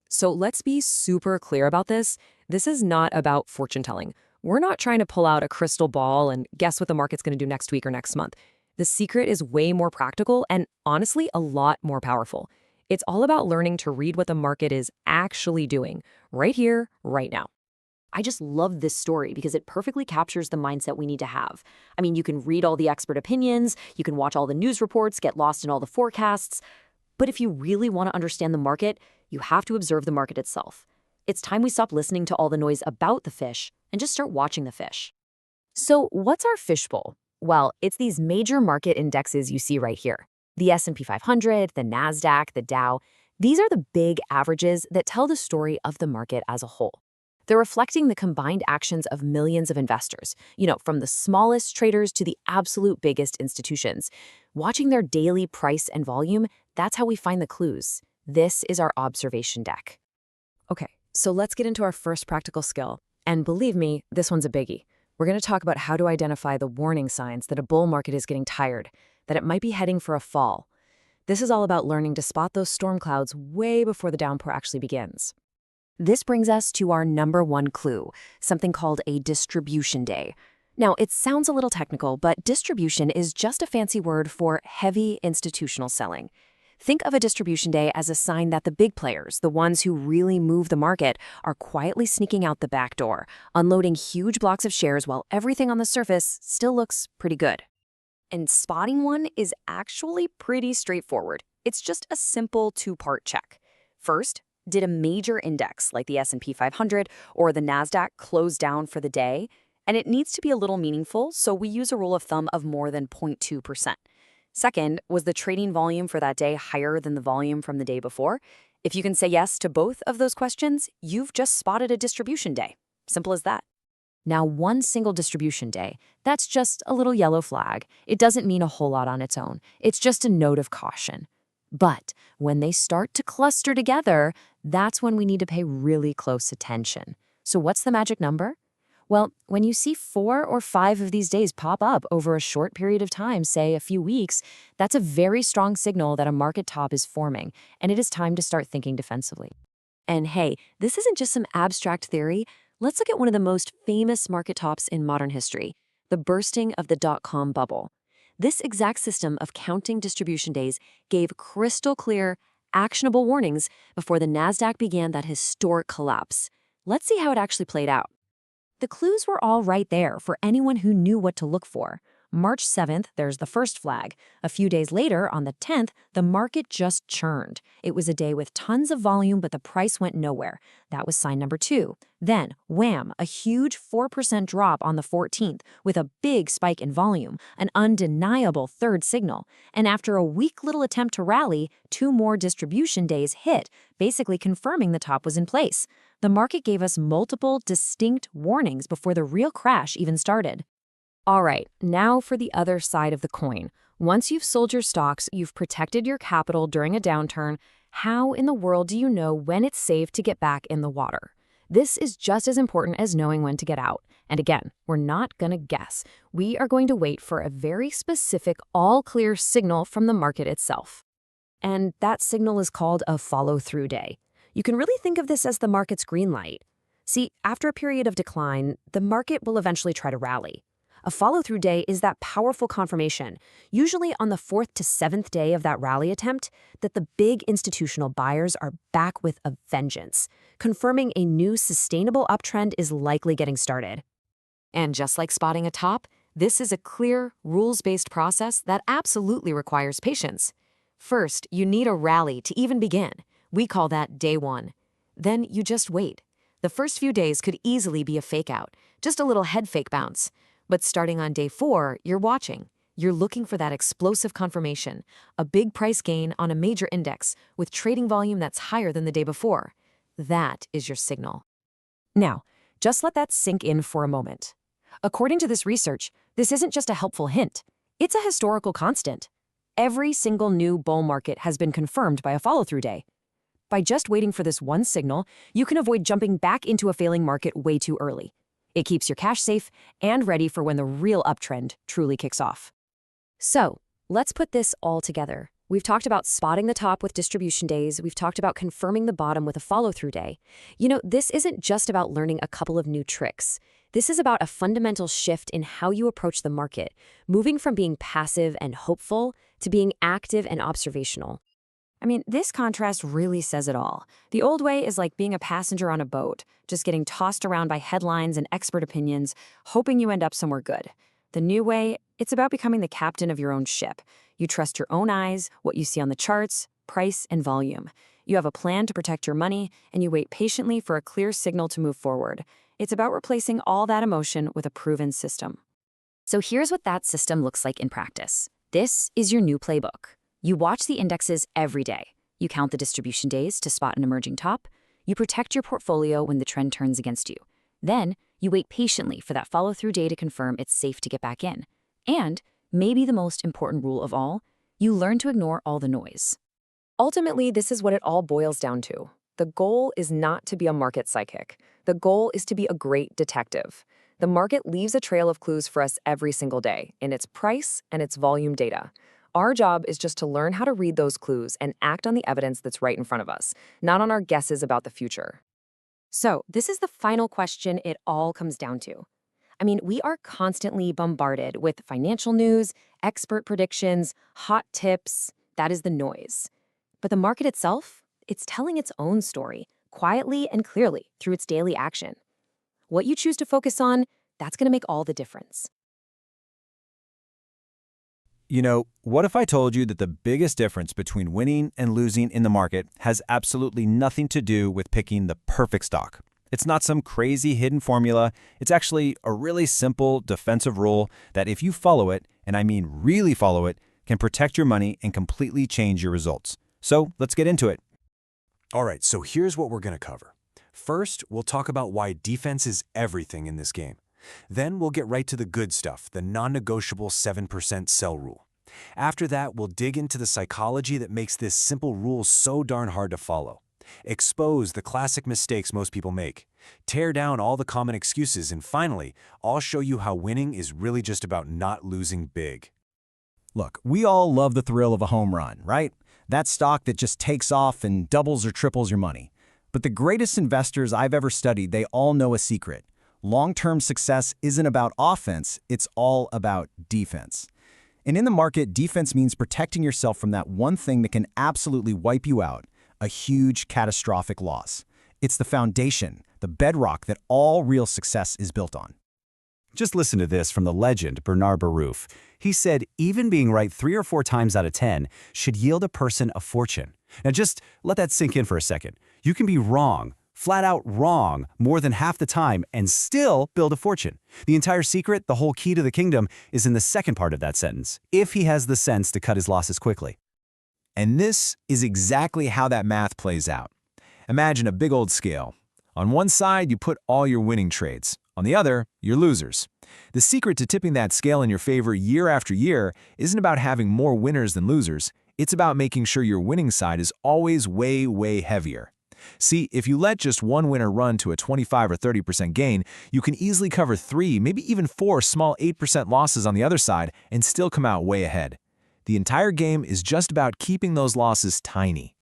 So let's be super clear about this. This is not about fortune telling. We're not trying to pull out a crystal ball and guess what the market's going to do next week or next month. The secret is way more practical and honestly a lot more powerful. It's all about learning to read what the market is actually doing, right here, right now. I just love this story because it perfectly captures the mindset we need to have. I mean, you can read all the expert opinions, you can watch all the news reports, get lost in all the forecasts, but if you really want to understand the market, you have to observe the market itself. It's time we stop listening to all the noise about the fish and just start watching the fish. So what's our fishbowl? Well, it's these major market indexes you see right here. The S&P 500, the NASDAQ, the Dow, these are the big averages that tell the story of the market as a whole. They're reflecting the combined actions of millions of investors, from the smallest traders to the absolute biggest institutions. Watching their daily price and volume, that's how we find the clues. This is our observation deck. Okay, so let's get into our first practical skill. And believe me, this one's a biggie. We're going to talk about how to identify the warning signs that a bull market is getting tired, that it might be heading for a fall. This is all about learning to spot those storm clouds way before the downpour actually begins. This brings us to our number one clue, something called a distribution day. Now, it sounds a little technical, but distribution is just a fancy word for heavy institutional selling. Think of a distribution day as a sign that the big players, the ones who really move the market, are quietly sneaking out the back door, unloading huge blocks of shares while everything on the surface still looks pretty good. And spotting one is actually pretty straightforward. It's just a simple two-part check. First, did a major index like the S&P 500 or the NASDAQ close down for the day? And it needs to be a little meaningful, so we use a rule of thumb of more than 0.2%. Second, was the trading volume for that day higher than the volume from the day before? If you can say yes to both of those questions, you've just spotted a distribution day. Simple as that. Now, one single distribution day, that's just a little yellow flag. It doesn't mean a whole lot on its own. It's just a note of caution. But when they start to cluster together, that's when we need to pay really close attention. So what's the magic number? Well, when you see 4 or 5 of these days pop up over a short period of time, say a few weeks, that's a very strong signal that a market top is forming, and it is time to start thinking defensively. And hey, this isn't just some abstract theory. Let's look at one of the most famous market tops in modern history, the bursting of the dot-com bubble. This exact system of counting distribution days gave crystal clear, actionable warnings before the NASDAQ began that historic collapse. Let's see how it actually played out. The clues were all right there for anyone who knew what to look for. March 7th, there's the first flag. A few days later, on the 10th, the market just churned. It was a day with tons of volume, but the price went nowhere. That was sign number 2. Then, wham, a huge 4% drop on the 14th with a big spike in volume, an undeniable third signal. And after a weak little attempt to rally, 2 more distribution days hit, basically confirming the top was in place. The market gave us multiple distinct warnings before the real crash even started. All right, now for the other side of the coin. Once you've sold your stocks, you've protected your capital during a downturn, how in the world do you know when it's safe to get back in the water? This is just as important as knowing when to get out. And again, we're not going to guess. We are going to wait for a very specific, all-clear signal from the market itself. And that signal is called a follow-through day. You can really think of this as the market's green light. See, after a period of decline, the market will eventually try to rally. A follow-through day is that powerful confirmation, usually on the 4th to 7th day of that rally attempt, that the big institutional buyers are back with a vengeance, confirming a new sustainable uptrend is likely getting started. And just like spotting a top, this is a clear, rules-based process that absolutely requires patience. First, you need a rally to even begin. We call that day 1. Then you just wait. The first few days could easily be a fake out, just a little head fake bounce. But starting on day 4, you're watching. You're looking for that explosive confirmation, a big price gain on a major index with trading volume that's higher than the day before. That is your signal. Now, just let that sink in for a moment. According to this research, this isn't just a helpful hint. It's a historical constant. Every single new bull market has been confirmed by a follow-through day. By just waiting for this one signal, you can avoid jumping back into a failing market way too early. It keeps your cash safe and ready for when the real uptrend truly kicks off. So, let's put this all together. We've talked about spotting the top with distribution days. We've talked about confirming the bottom with a follow-through day. You know, this isn't just about learning a couple of new tricks. This is about a fundamental shift in how you approach the market, moving from being passive and hopeful to being active and observational. I mean, this contrast really says it all. The old way is like being a passenger on a boat, just getting tossed around by headlines and expert opinions, hoping you end up somewhere good. The new way, it's about becoming the captain of your own ship. You trust your own eyes, what you see on the charts, price, and volume. You have a plan to protect your money, and you wait patiently for a clear signal to move forward. It's about replacing all that emotion with a proven system. So here's what that system looks like in practice. This is your new playbook. You watch the indexes every day. You count the distribution days to spot an emerging top. You protect your portfolio when the trend turns against you. Then, you wait patiently for that follow-through day to confirm it's safe to get back in. And, maybe the most important rule of all, you learn to ignore all the noise. Ultimately, this is what it all boils down to. The goal is not to be a market psychic. The goal is to be a great detective. The market leaves a trail of clues for us every single day in its price and its volume data. Our job is just to learn how to read those clues and act on the evidence that's right in front of us, not on our guesses about the future. So, this is the final question it all comes down to. I mean, we are constantly bombarded with financial news, expert predictions, hot tips. That is the noise. But the market itself, it's telling its own story, quietly and clearly through its daily action. What you choose to focus on, that's going to make all the difference. You know, what if I told you that the biggest difference between winning and losing in the market has absolutely nothing to do with picking the perfect stock? It's not some crazy hidden formula. It's actually a really simple defensive rule that if you follow it, and I mean really follow it, can protect your money and completely change your results. So let's get into it. All right, so here's what we're going to cover. First, we'll talk about why defense is everything in this game. Then we'll get right to the good stuff, the non-negotiable 7% sell rule. After that, we'll dig into the psychology that makes this simple rule so darn hard to follow. Expose the classic mistakes most people make. Tear down all the common excuses, and finally, I'll show you how winning is really just about not losing big. Look, we all love the thrill of a home run, right? That stock that just takes off and doubles or triples your money. But the greatest investors I've ever studied, they all know a secret. Long-term success isn't about offense, it's all about defense. And in the market, defense means protecting yourself from that one thing that can absolutely wipe you out, a huge catastrophic loss. It's the foundation, the bedrock that all real success is built on. Just listen to this from the legend Bernard Baruch. He said, even being right 3 or 4 times out of 10 should yield a person a fortune. Now just let that sink in for a second. You can be wrong, flat out wrong, more than half the time and still build a fortune. The entire secret, the whole key to the kingdom, is in the second part of that sentence, if he has the sense to cut his losses quickly. And this is exactly how that math plays out. Imagine a big old scale. On one side, you put all your winning trades. On the other, your losers. The secret to tipping that scale in your favor year after year isn't about having more winners than losers. It's about making sure your winning side is always way, way heavier. See, if you let just one winner run to a 25 or 30% gain, you can easily cover 3, maybe even 4 small 8% losses on the other side and still come out way ahead. The entire game is just about keeping those losses tiny.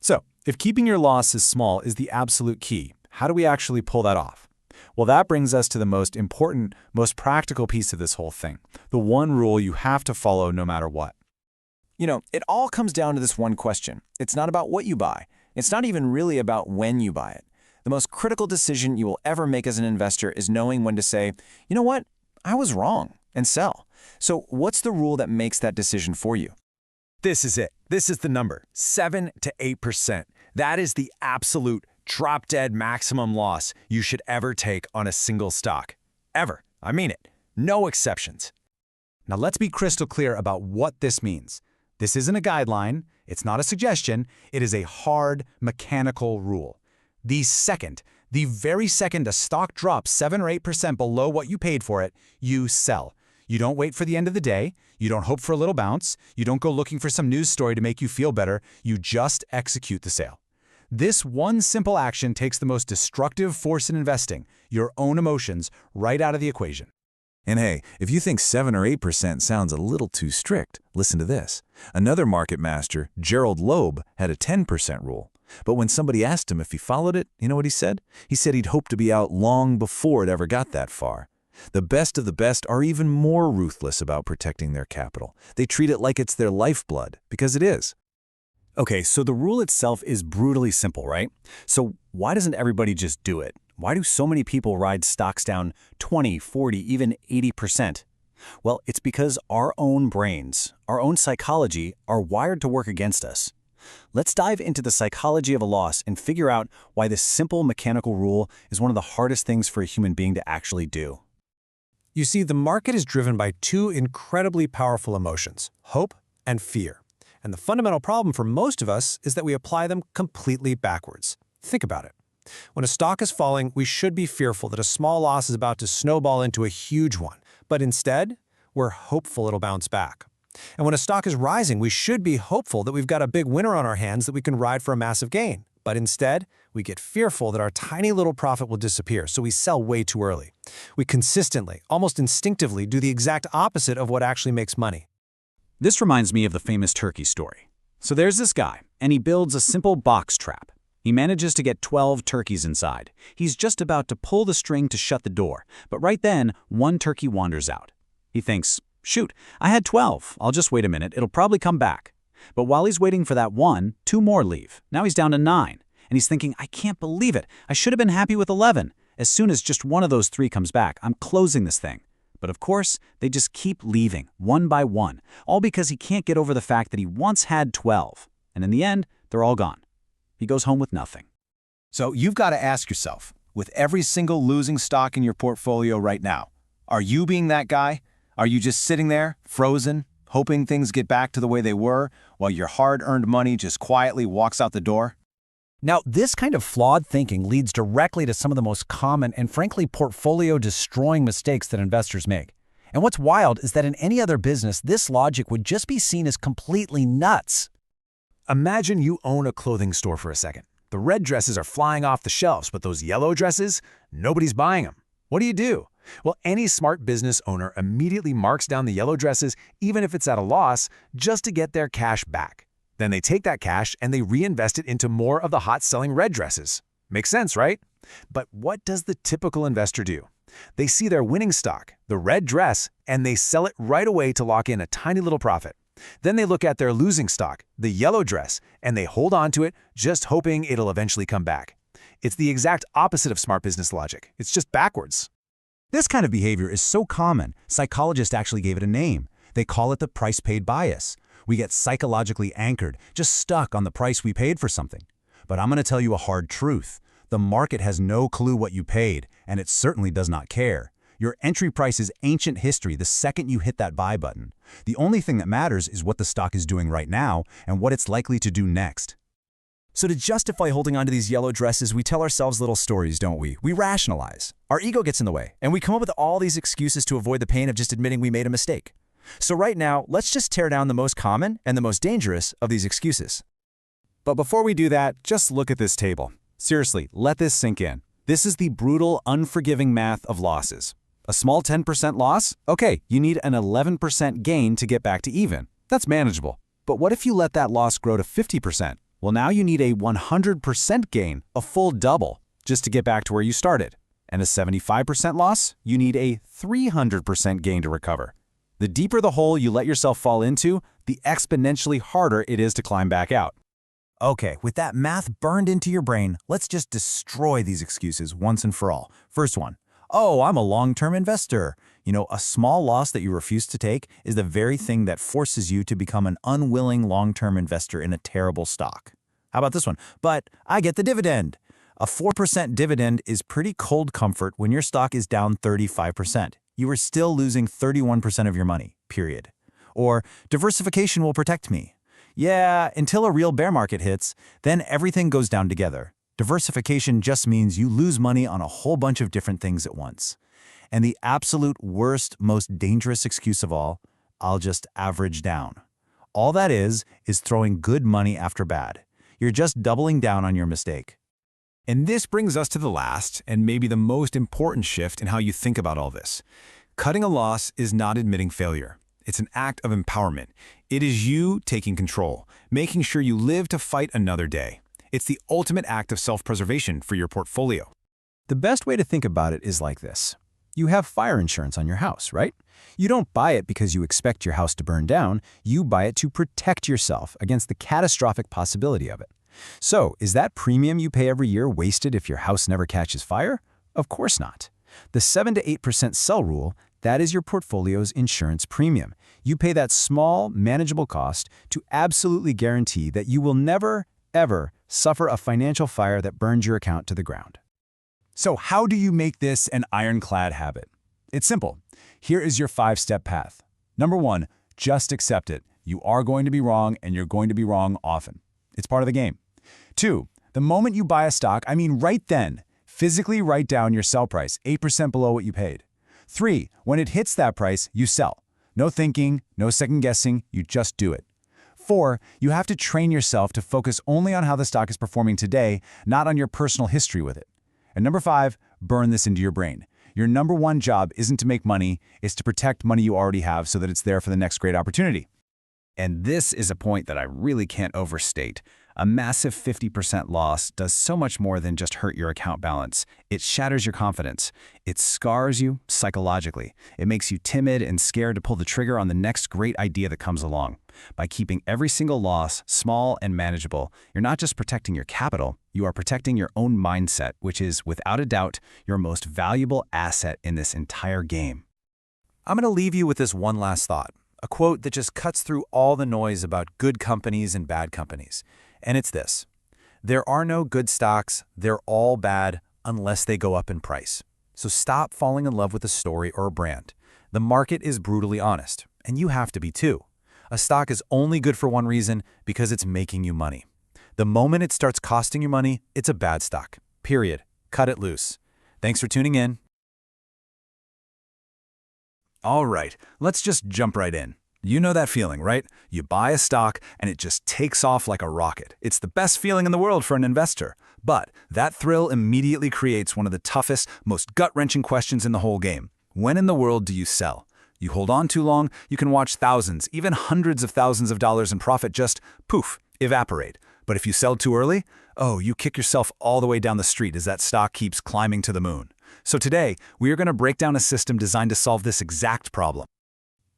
So, if keeping your losses small is the absolute key, how do we actually pull that off? Well, that brings us to the most important, most practical piece of this whole thing, the one rule you have to follow no matter what. You know, it all comes down to this one question. It's not about what you buy. It's not even really about when you buy it. The most critical decision you will ever make as an investor is knowing when to say, you know what, I was wrong, and sell. So what's the rule that makes that decision for you? This is it. This is the number, 7 to 8%. That is the absolute drop-dead maximum loss you should ever take on a single stock. Ever. I mean it. No exceptions. Now let's be crystal clear about what this means. This isn't a guideline, it's not a suggestion, it is a hard, mechanical rule. The very second a stock drops 7 or 8% below what you paid for it, you sell. You don't wait for the end of the day, you don't hope for a little bounce, you don't go looking for some news story to make you feel better, you just execute the sale. This one simple action takes the most destructive force in investing, your own emotions, right out of the equation. And hey, if you think 7 or 8% sounds a little too strict, listen to this. Another market master, Gerald Loeb, had a 10% rule. But when somebody asked him if he followed it, you know what he said? He said he'd hoped to be out long before it ever got that far. The best of the best are even more ruthless about protecting their capital. They treat it like it's their lifeblood, because it is. Okay, so the rule itself is brutally simple, right? So why doesn't everybody just do it? Why do so many people ride stocks down 20, 40, even 80%? Well, it's because our own brains, our own psychology, are wired to work against us. Let's dive into the psychology of a loss and figure out why this simple mechanical rule is one of the hardest things for a human being to actually do. You see, the market is driven by 2 incredibly powerful emotions, hope and fear. And the fundamental problem for most of us is that we apply them completely backwards. Think about it. When a stock is falling, we should be fearful that a small loss is about to snowball into a huge one. But instead, we're hopeful it'll bounce back. And when a stock is rising, we should be hopeful that we've got a big winner on our hands that we can ride for a massive gain. But instead, we get fearful that our tiny little profit will disappear, so we sell way too early. We consistently, almost instinctively, do the exact opposite of what actually makes money. This reminds me of the famous turkey story. So there's this guy, and he builds a simple box trap. He manages to get 12 turkeys inside. He's just about to pull the string to shut the door, but right then, one turkey wanders out. He thinks, shoot, I had 12. I'll just wait a minute. It'll probably come back. But while he's waiting for that one, 2 more leave. Now he's down to 9. And he's thinking, I can't believe it. I should have been happy with 11. As soon as just one of those 3 comes back, I'm closing this thing. But of course, they just keep leaving, one by one, all because he can't get over the fact that he once had 12. And in the end, they're all gone. He goes home with nothing. So you've got to ask yourself, with every single losing stock in your portfolio right now, are you being that guy? Are you just sitting there, frozen, hoping things get back to the way they were, while your hard-earned money just quietly walks out the door? Now, this kind of flawed thinking leads directly to some of the most common and frankly portfolio-destroying mistakes that investors make. And what's wild is that in any other business, this logic would just be seen as completely nuts. Imagine you own a clothing store for a second. The red dresses are flying off the shelves, but those yellow dresses, nobody's buying them. What do? Well, any smart business owner immediately marks down the yellow dresses, even if it's at a loss, just to get their cash back. Then they take that cash and they reinvest it into more of the hot-selling red dresses. Makes sense, right? But what does the typical investor do? They see their winning stock, the red dress, and they sell it right away to lock in a tiny little profit. Then they look at their losing stock, the yellow dress, and they hold on to it, just hoping it'll eventually come back. It's the exact opposite of smart business logic. It's just backwards. This kind of behavior is so common, psychologists actually gave it a name. They call it the price-paid bias. We get psychologically anchored, just stuck on the price we paid for something. But I'm going to tell you a hard truth. The market has no clue what you paid, and it certainly does not care. Your entry price is ancient history the second you hit that buy button. The only thing that matters is what the stock is doing right now and what it's likely to do next. So to justify holding onto these yellow dresses, we tell ourselves little stories, don't we? We rationalize. Our ego gets in the way, and we come up with all these excuses to avoid the pain of just admitting we made a mistake. So right now, let's just tear down the most common and the most dangerous of these excuses. But before we do that, just look at this table. Seriously, let this sink in. This is the brutal, unforgiving math of losses. A small 10% loss? Okay, you need an 11% gain to get back to even. That's manageable. But what if you let that loss grow to 50%? Well, now you need a 100% gain, a full double, just to get back to where you started. And a 75% loss? You need a 300% gain to recover. The deeper the hole you let yourself fall into, the exponentially harder it is to climb back out. Okay, with that math burned into your brain, let's just destroy these excuses once and for all. First one. Oh, I'm a long-term investor. You know, a small loss that you refuse to take is the very thing that forces you to become an unwilling long-term investor in a terrible stock. How about this one? But I get the dividend. A 4% dividend is pretty cold comfort when your stock is down 35%. You are still losing 31% of your money, period. Or diversification will protect me. Yeah, until a real bear market hits, then everything goes down together. Diversification just means you lose money on a whole bunch of different things at once. And the absolute worst, most dangerous excuse of all, I'll just average down. All that is throwing good money after bad. You're just doubling down on your mistake. And this brings us to the last and maybe the most important shift in how you think about all this. Cutting a loss is not admitting failure. It's an act of empowerment. It is you taking control, making sure you live to fight another day. It's the ultimate act of self-preservation for your portfolio. The best way to think about it is like this. You have fire insurance on your house, right? You don't buy it because you expect your house to burn down. You buy it to protect yourself against the catastrophic possibility of it. So, is that premium you pay every year wasted if your house never catches fire? Of course not. The 7 to 8% sell rule, that is your portfolio's insurance premium. You pay that small, manageable cost to absolutely guarantee that you will never, ever suffer a financial fire that burns your account to the ground. So how do you make this an ironclad habit? It's simple. Here is your 5-step path. Number 1, just accept it. You are going to be wrong, and you're going to be wrong often. It's part of the game. 2, the moment you buy a stock, I mean right then, physically write down your sell price, 8% below what you paid. 3, when it hits that price, you sell. No thinking, no second guessing, you just do it. 4, you have to train yourself to focus only on how the stock is performing today, not on your personal history with it. And number 5, burn this into your brain. Your number 1 job isn't to make money, it's to protect money you already have so that it's there for the next great opportunity. And this is a point that I really can't overstate. A massive 50% loss does so much more than just hurt your account balance. It shatters your confidence. It scars you psychologically. It makes you timid and scared to pull the trigger on the next great idea that comes along. By keeping every single loss small and manageable, you're not just protecting your capital, you are protecting your own mindset, which is, without a doubt, your most valuable asset in this entire game. I'm going to leave you with this one last thought, a quote that just cuts through all the noise about good companies and bad companies. And it's this: there are no good stocks, they're all bad unless they go up in price. So stop falling in love with a story or a brand. The market is brutally honest, and you have to be too. A stock is only good for one reason, because it's making you money. The moment it starts costing you money, it's a bad stock. Period. Cut it loose. Thanks for tuning in. All right, let's just jump right in. You know that feeling, right? You buy a stock and it just takes off like a rocket. It's the best feeling in the world for an investor. But that thrill immediately creates one of the toughest, most gut-wrenching questions in the whole game. When in the world do you sell? You hold on too long, you can watch thousands, even hundreds of thousands of dollars in profit just, poof, evaporate. But if you sell too early, oh, you kick yourself all the way down the street as that stock keeps climbing to the moon. So today, we are going to break down a system designed to solve this exact problem.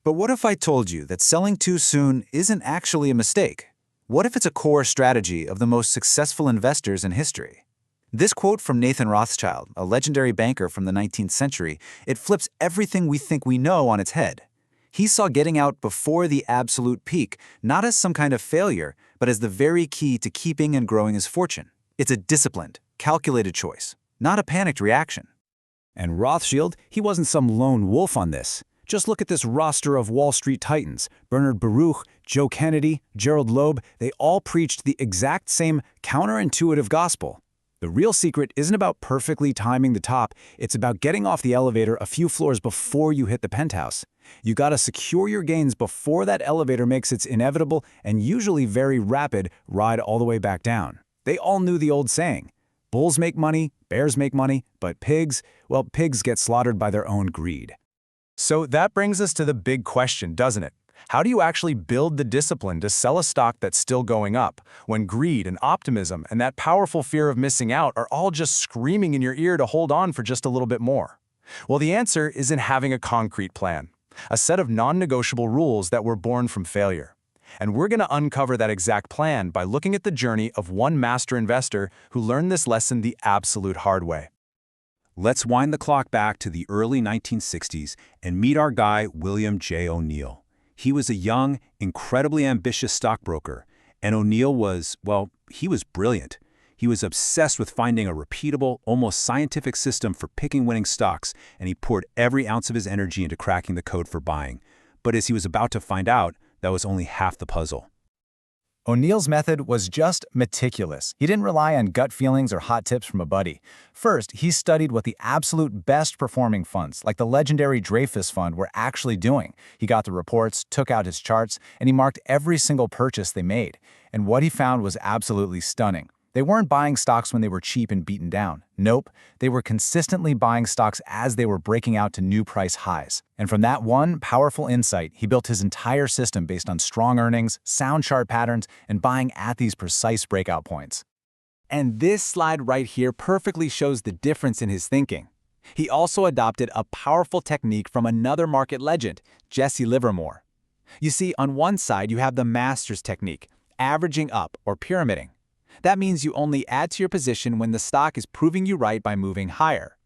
But what if I told you that selling too soon isn't actually a mistake? What if it's a core strategy of the most successful investors in history? This quote from Nathan Rothschild, a legendary banker from the 19th century, it flips everything we think we know on its head. He saw getting out before the absolute peak not as some kind of failure, but as the very key to keeping and growing his fortune. It's a disciplined, calculated choice, not a panicked reaction. And Rothschild, he wasn't some lone wolf on this. Just look at this roster of Wall Street titans. Bernard Baruch, Joe Kennedy, Gerald Loeb, they all preached the exact same counterintuitive gospel. The real secret isn't about perfectly timing the top, it's about getting off the elevator a few floors before you hit the penthouse. You gotta secure your gains before that elevator makes its inevitable and usually very rapid ride all the way back down. They all knew the old saying, bulls make money, bears make money, but pigs, well, pigs get slaughtered by their own greed. So that brings us to the big question, doesn't it? How do you actually build the discipline to sell a stock that's still going up, when greed and optimism and that powerful fear of missing out are all just screaming in your ear to hold on for just a little bit more? Well, the answer is in having a concrete plan, a set of non-negotiable rules that were born from failure. And we're going to uncover that exact plan by looking at the journey of one master investor who learned this lesson the absolute hard way. Let's wind the clock back to the early 1960s and meet our guy, William J. O'Neill. He was a young, incredibly ambitious stockbroker, and O'Neill was, well, he was brilliant. He was obsessed with finding a repeatable, almost scientific system for picking winning stocks, and he poured every ounce of his energy into cracking the code for buying. But as he was about to find out, that was only half the puzzle. O'Neill's method was just meticulous. He didn't rely on gut feelings or hot tips from a buddy. First, he studied what the absolute best performing funds, like the legendary Dreyfus Fund, were actually doing. He got the reports, took out his charts, and he marked every single purchase they made. And what he found was absolutely stunning. They weren't buying stocks when they were cheap and beaten down. Nope, they were consistently buying stocks as they were breaking out to new price highs. And from that one powerful insight, he built his entire system based on strong earnings, sound chart patterns, and buying at these precise breakout points. And this slide right here perfectly shows the difference in his thinking. He also adopted a powerful technique from another market legend, Jesse Livermore. You see, on one side you have the master's technique, averaging up or pyramiding. That means you only add to your position when the stock is proving you right by moving higher.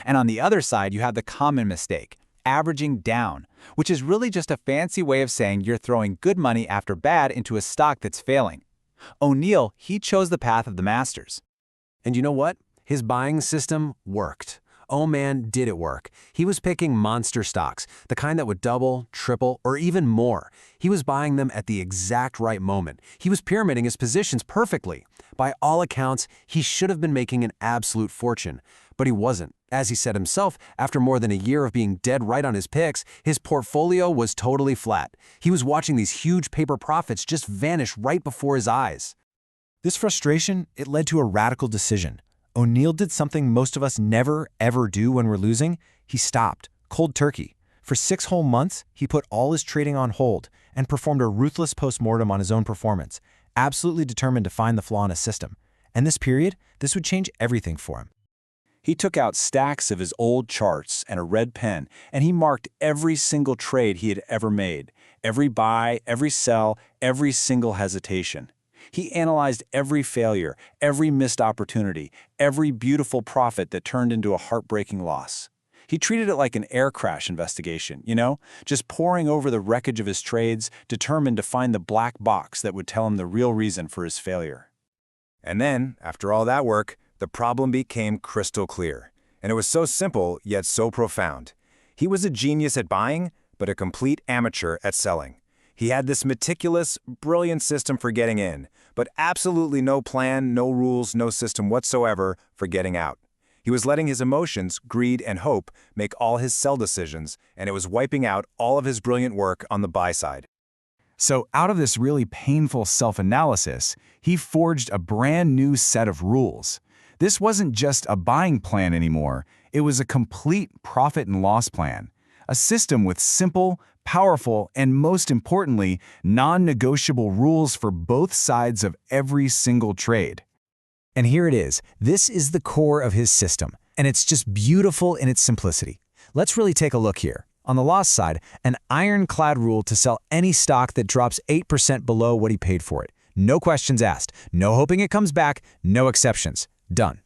And on the other side, you have the common mistake, averaging down, which is really just a fancy way of saying you're throwing good money after bad into a stock that's failing. O'Neill, he chose the path of the masters. And you know what? His buying system worked. Oh man, did it work. He was picking monster stocks, the kind that would double, triple, or even more. He was buying them at the exact right moment. He was pyramiding his positions perfectly. By all accounts, he should have been making an absolute fortune. But he wasn't. As he said himself, after more than a year of being dead right on his picks, his portfolio was totally flat. He was watching these huge paper profits just vanish right before his eyes. This frustration, it led to a radical decision. O'Neill did something most of us never, ever do when we're losing. He stopped, cold turkey. For 6 whole months, he put all his trading on hold and performed a ruthless postmortem on his own performance. absolutely determined to find the flaw in a system. And this period, this would change everything for him. He took out stacks of his old charts and a red pen, and he marked every single trade he had ever made, every buy, every sell, every single hesitation. He analyzed every failure, every missed opportunity, every beautiful profit that turned into a heartbreaking loss. He treated it like an air crash investigation, just poring over the wreckage of his trades, determined to find the black box that would tell him the real reason for his failure. And then, after all that work, the problem became crystal clear. And it was so simple, yet so profound. He was a genius at buying, but a complete amateur at selling. He had this meticulous, brilliant system for getting in, but absolutely no plan, no rules, no system whatsoever for getting out. He was letting his emotions, greed, and hope make all his sell decisions, and it was wiping out all of his brilliant work on the buy side. So out of this really painful self-analysis, he forged a brand new set of rules. This wasn't just a buying plan anymore, it was a complete profit and loss plan. A system with simple, powerful, and most importantly, non-negotiable rules for both sides of every single trade. And here it is. This is the core of his system, and it's just beautiful in its simplicity. Let's really take a look here. On the loss side, an ironclad rule to sell any stock that drops 8% below what he paid for it. No questions asked, no hoping it comes back, no exceptions. Done.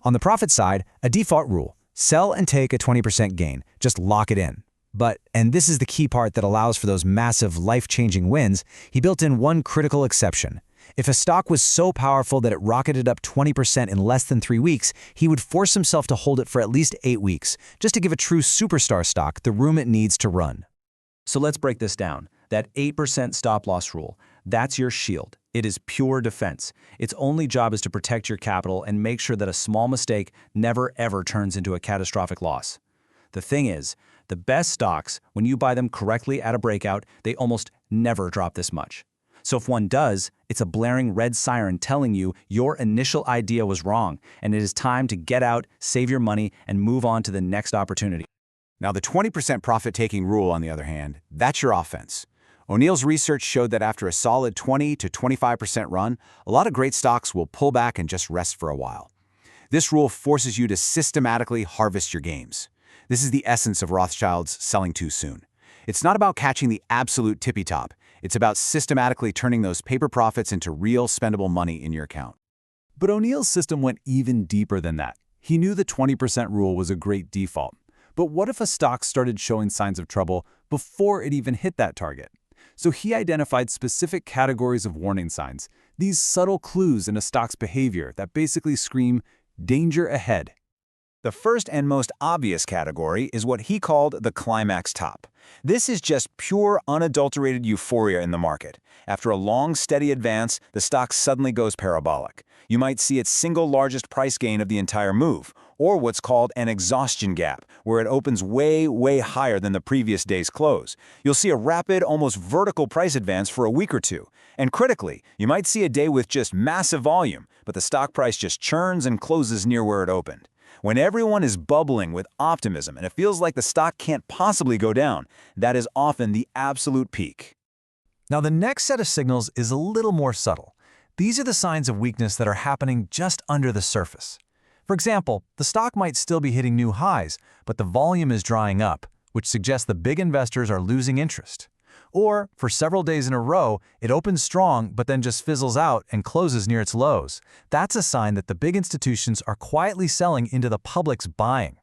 On the profit side, a default rule. Sell and take a 20% gain. Just lock it in. But, and this is the key part that allows for those massive life-changing wins, he built in one critical exception. If a stock was so powerful that it rocketed up 20% in less than 3 weeks, he would force himself to hold it for at least 8 weeks, just to give a true superstar stock the room it needs to run. So let's break this down. That 8% stop-loss rule, that's your shield. It is pure defense. Its only job is to protect your capital and make sure that a small mistake never ever turns into a catastrophic loss. The thing is, the best stocks, when you buy them correctly at a breakout, they almost never drop this much. So if one does, it's a blaring red siren telling you your initial idea was wrong, and it is time to get out, save your money, and move on to the next opportunity. Now, the 20% profit-taking rule, on the other hand, that's your offense. O'Neill's research showed that after a solid 20 to 25% run, a lot of great stocks will pull back and just rest for a while. This rule forces you to systematically harvest your gains. This is the essence of Rothschild's selling too soon. It's not about catching the absolute tippy top. It's about systematically turning those paper profits into real spendable money in your account. But O'Neill's system went even deeper than that. He knew the 20% rule was a great default. But what if a stock started showing signs of trouble before it even hit that target? So he identified specific categories of warning signs, these subtle clues in a stock's behavior that basically scream, danger ahead. The first and most obvious category is what he called the climax top. This is just pure, unadulterated euphoria in the market. After a long, steady advance, the stock suddenly goes parabolic. You might see its single largest price gain of the entire move, or what's called an exhaustion gap, where it opens way, way higher than the previous day's close. You'll see a rapid, almost vertical price advance for a week or two. And critically, you might see a day with just massive volume, but the stock price just churns and closes near where it opened. When everyone is bubbling with optimism and it feels like the stock can't possibly go down, that is often the absolute peak. Now, the next set of signals is a little more subtle. These are the signs of weakness that are happening just under the surface. For example, the stock might still be hitting new highs, but the volume is drying up, which suggests the big investors are losing interest. Or, for several days in a row, it opens strong but then just fizzles out and closes near its lows. That's a sign that the big institutions are quietly selling into the public's buying.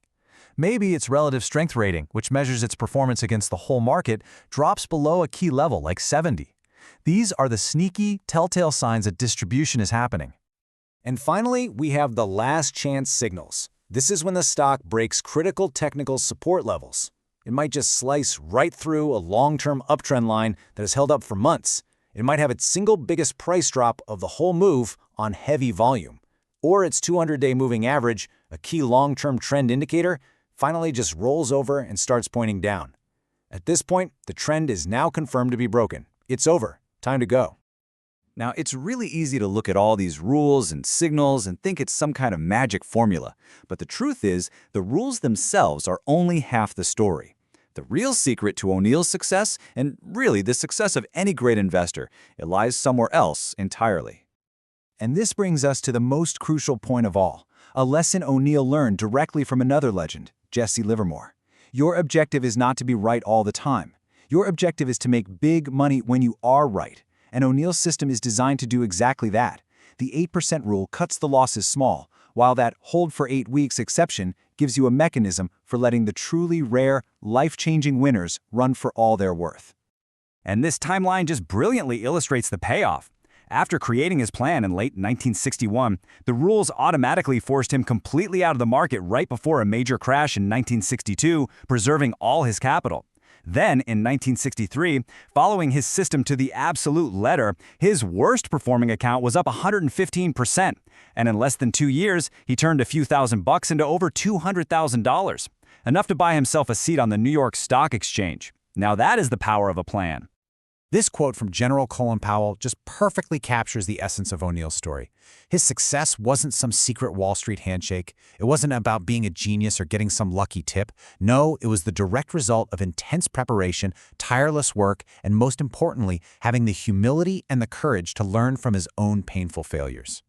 Maybe its relative strength rating, which measures its performance against the whole market, drops below a key level like 70. These are the sneaky, telltale signs that distribution is happening. And finally, we have the last chance signals. This is when the stock breaks critical technical support levels. It might just slice right through a long-term uptrend line that has held up for months. It might have its single biggest price drop of the whole move on heavy volume. Or its 200-day moving average, a key long-term trend indicator, finally just rolls over and starts pointing down. At this point, the trend is now confirmed to be broken. It's over. Time to go. Now, it's really easy to look at all these rules and signals and think it's some kind of magic formula. But the truth is, the rules themselves are only half the story. The real secret to O'Neill's success, and really the success of any great investor, it lies somewhere else entirely. And this brings us to the most crucial point of all, a lesson O'Neill learned directly from another legend, Jesse Livermore. Your objective is not to be right all the time. Your objective is to make big money when you are right. And O'Neill's system is designed to do exactly that. The 8% rule cuts the losses small, while that hold for 8 weeks exception gives you a mechanism for letting the truly rare, life-changing winners run for all they're worth. And this timeline just brilliantly illustrates the payoff. After creating his plan in late 1961, the rules automatically forced him completely out of the market right before a major crash in 1962, preserving all his capital. Then, in 1963, following his system to the absolute letter, his worst-performing account was up 115%, and in less than 2 years, he turned a few $1,000 into over $200,000, enough to buy himself a seat on the New York Stock Exchange. Now that is the power of a plan. This quote from General Colin Powell just perfectly captures the essence of O'Neill's story. His success wasn't some secret Wall Street handshake. It wasn't about being a genius or getting some lucky tip. No, it was the direct result of intense preparation, tireless work, and most importantly, having the humility and the courage to learn from his own painful failures.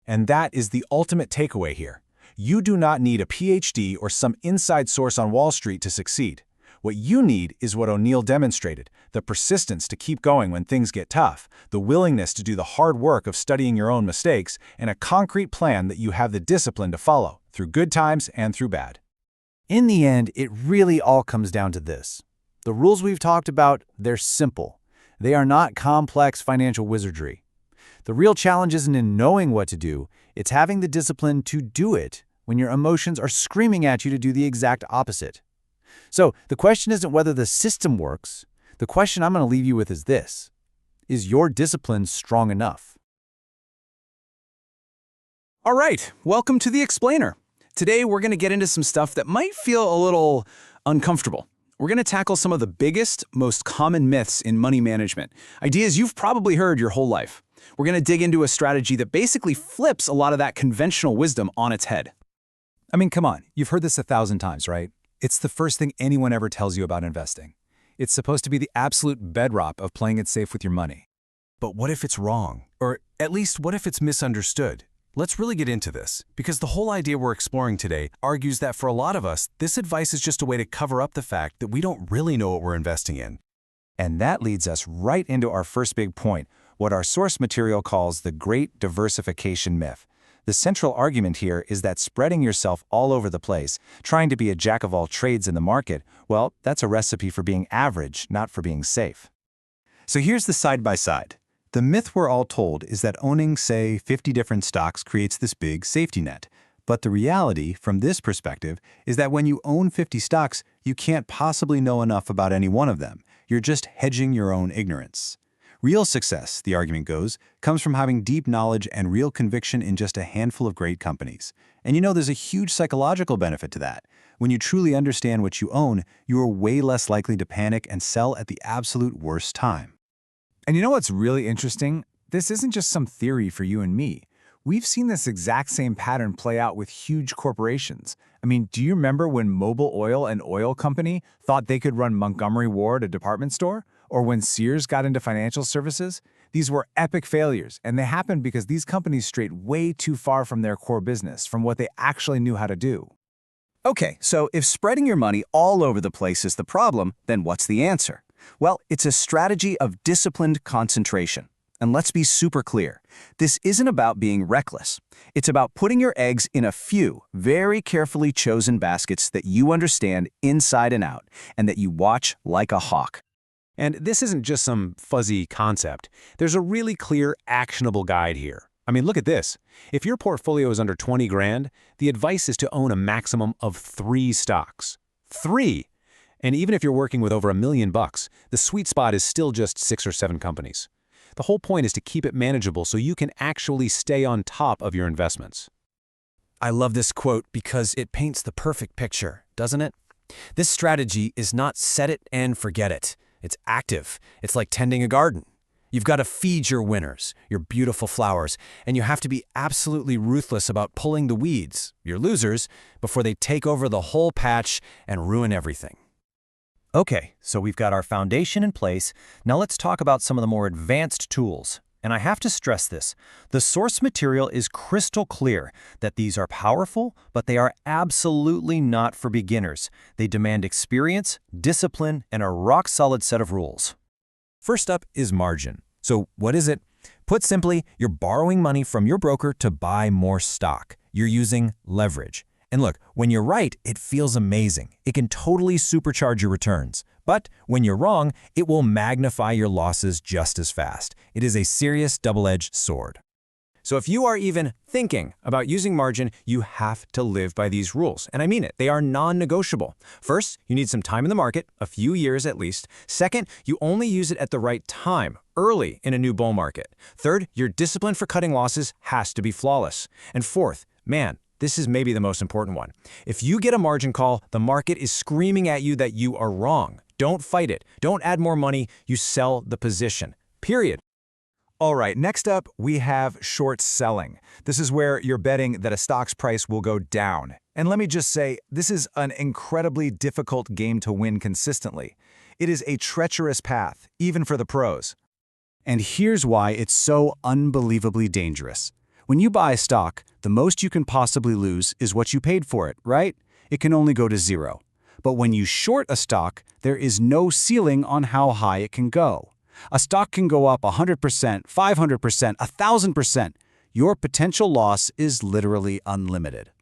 And that is the ultimate takeaway here. You do not need a PhD or some inside source on Wall Street to succeed. What you need is what O'Neill demonstrated, the persistence to keep going when things get tough, the willingness to do the hard work of studying your own mistakes, and a concrete plan that you have the discipline to follow, through good times and through bad. In the end, it really all comes down to this. The rules we've talked about, they're simple. They are not complex financial wizardry. The real challenge isn't in knowing what to do, it's having the discipline to do it when your emotions are screaming at you to do the exact opposite. So the question isn't whether the system works. The question I'm going to leave you with is this. Is your discipline strong enough? All right, welcome to The Explainer. Today we're going to get into some stuff that might feel a little uncomfortable. We're going to tackle some of the biggest, most common myths in money management, ideas you've probably heard your whole life. We're going to dig into a strategy that basically flips a lot of that conventional wisdom on its head. I mean, come on, you've heard this 1,000 times, right? It's the first thing anyone ever tells you about investing. It's supposed to be the absolute bedrock of playing it safe with your money. But what if it's wrong? Or at least what if it's misunderstood? Let's really get into this, because the whole idea we're exploring today argues that for a lot of us, this advice is just a way to cover up the fact that we don't really know what we're investing in. And that leads us right into our first big point, what our source material calls the great diversification myth. The central argument here is that spreading yourself all over the place, trying to be a jack of all trades in the market, well, that's a recipe for being average, not for being safe. So here's the side-by-side. The myth we're all told is that owning, say, 50 different stocks creates this big safety net. But the reality, from this perspective, is that when you own 50 stocks, you can't possibly know enough about any one of them. You're just hedging your own ignorance. Real success, the argument goes, comes from having deep knowledge and real conviction in just a handful of great companies. And there's a huge psychological benefit to that. When you truly understand what you own, you are way less likely to panic and sell at the absolute worst time. And you know what's really interesting? This isn't just some theory for you and me. We've seen this exact same pattern play out with huge corporations. I mean, do you remember when Mobil Oil and Oil Company thought they could run Montgomery Ward, a department store? Or when Sears got into financial services? These were epic failures, and they happened because these companies strayed way too far from their core business, from what they actually knew how to do. Okay, so if spreading your money all over the place is the problem, then what's the answer? Well, it's a strategy of disciplined concentration. And let's be super clear. This isn't about being reckless. It's about putting your eggs in a few, very carefully chosen baskets that you understand inside and out, and that you watch like a hawk. And this isn't just some fuzzy concept. There's a really clear, actionable guide here. I mean, look at this. If your portfolio is under 20 grand, the advice is to own a maximum of 3 stocks. 3! And even if you're working with over $1 million, the sweet spot is still just 6 or 7 companies. The whole point is to keep it manageable so you can actually stay on top of your investments. I love this quote because it paints the perfect picture, doesn't it? This strategy is not set it and forget it. It's active. It's like tending a garden. You've got to feed your winners, your beautiful flowers, and you have to be absolutely ruthless about pulling the weeds, your losers, before they take over the whole patch and ruin everything. Okay, so we've got our foundation in place. Now let's talk about some of the more advanced tools. And I have to stress this. The source material is crystal clear that these are powerful, but they are absolutely not for beginners. They demand experience, discipline, and a rock-solid set of rules. First up is margin. So what is it? Put simply, you're borrowing money from your broker to buy more stock. You're using leverage. And look, when you're right, it feels amazing. It can totally supercharge your returns. But when you're wrong, it will magnify your losses just as fast. It is a serious double-edged sword. So if you are even thinking about using margin, you have to live by these rules. And I mean it. They are non-negotiable. First, you need some time in the market, a few years at least. Second, you only use it at the right time, early in a new bull market. Third, your discipline for cutting losses has to be flawless. And fourth, man, this is maybe the most important one. If you get a margin call, the market is screaming at you that you are wrong. Don't fight it. Don't add more money. You sell the position. Period. All right, next up, we have short selling. This is where you're betting that a stock's price will go down. And let me just say, this is an incredibly difficult game to win consistently. It is a treacherous path, even for the pros. And here's why it's so unbelievably dangerous. When you buy a stock, the most you can possibly lose is what you paid for it, right? It can only go to zero. But when you short a stock, there is no ceiling on how high it can go. A stock can go up 100%, 500%, 1,000%. Your potential loss is literally unlimited.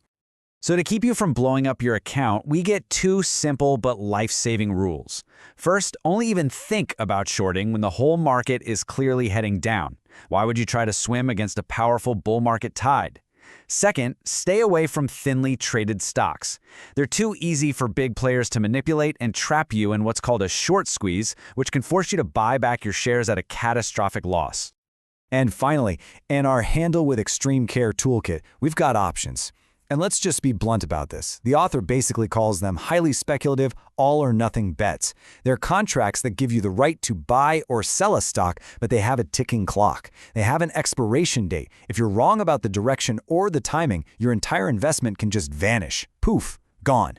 So to keep you from blowing up your account, we get two simple but life-saving rules. First, only even think about shorting when the whole market is clearly heading down. Why would you try to swim against a powerful bull market tide? Second, stay away from thinly traded stocks. They're too easy for big players to manipulate and trap you in what's called a short squeeze, which can force you to buy back your shares at a catastrophic loss. And finally, in our Handle with Extreme Care toolkit, we've got options. And let's just be blunt about this. The author basically calls them highly speculative, all-or-nothing bets. They're contracts that give you the right to buy or sell a stock, but they have a ticking clock. They have an expiration date. If you're wrong about the direction or the timing, your entire investment can just vanish. Poof, gone.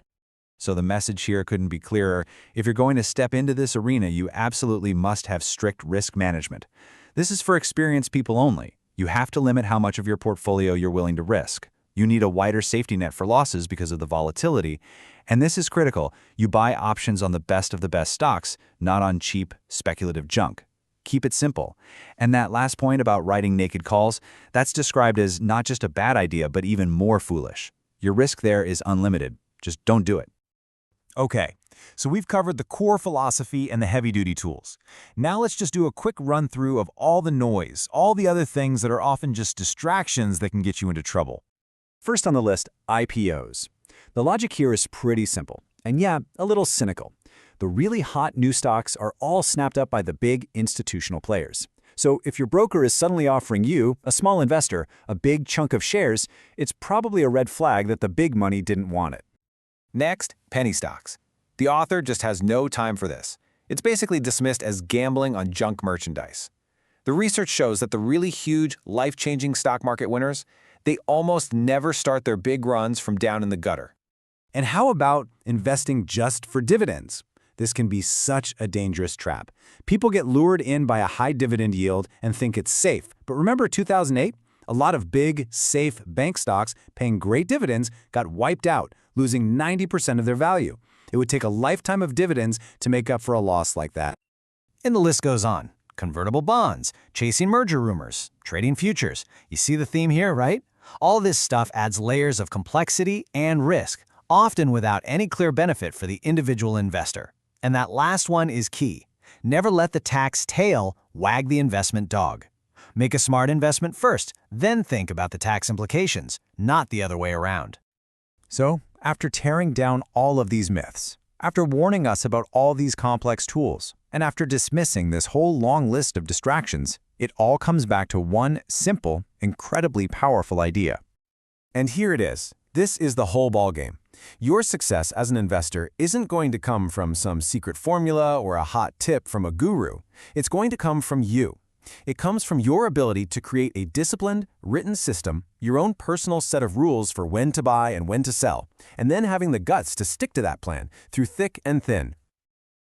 So the message here couldn't be clearer. If you're going to step into this arena, you absolutely must have strict risk management. This is for experienced people only. You have to limit how much of your portfolio you're willing to risk. You need a wider safety net for losses because of the volatility. And this is critical. You buy options on the best of the best stocks, not on cheap, speculative junk. Keep it simple. And that last point about writing naked calls, that's described as not just a bad idea, but even more foolish. Your risk there is unlimited. Just don't do it. Okay, so we've covered the core philosophy and the heavy-duty tools. Now let's just do a quick run-through of all the noise, all the other things that are often just distractions that can get you into trouble. First on the list, IPOs. The logic here is pretty simple, and yeah, a little cynical. The really hot new stocks are all snapped up by the big institutional players. So if your broker is suddenly offering you, a small investor, a big chunk of shares, it's probably a red flag that the big money didn't want it. Next, penny stocks. The author just has no time for this. It's basically dismissed as gambling on junk merchandise. The research shows that the really huge, life-changing stock market winners, they almost never start their big runs from down in the gutter. And how about investing just for dividends? This can be such a dangerous trap. People get lured in by a high dividend yield and think it's safe. But remember 2008? A lot of big, safe bank stocks paying great dividends got wiped out, losing 90% of their value. It would take a lifetime of dividends to make up for a loss like that. And the list goes on. Convertible bonds, chasing merger rumors, trading futures. You see the theme here, right? All this stuff adds layers of complexity and risk, often without any clear benefit for the individual investor. And that last one is key. Never let the tax tail wag the investment dog. Make a smart investment first, then think about the tax implications, not the other way around. So, after tearing down all of these myths, after warning us about all these complex tools, and after dismissing this whole long list of distractions, it all comes back to one simple, incredibly powerful idea. And here it is. This is the whole ballgame. Your success as an investor isn't going to come from some secret formula or a hot tip from a guru. It's going to come from you. It comes from your ability to create a disciplined, written system, your own personal set of rules for when to buy and when to sell, and then having the guts to stick to that plan through thick and thin.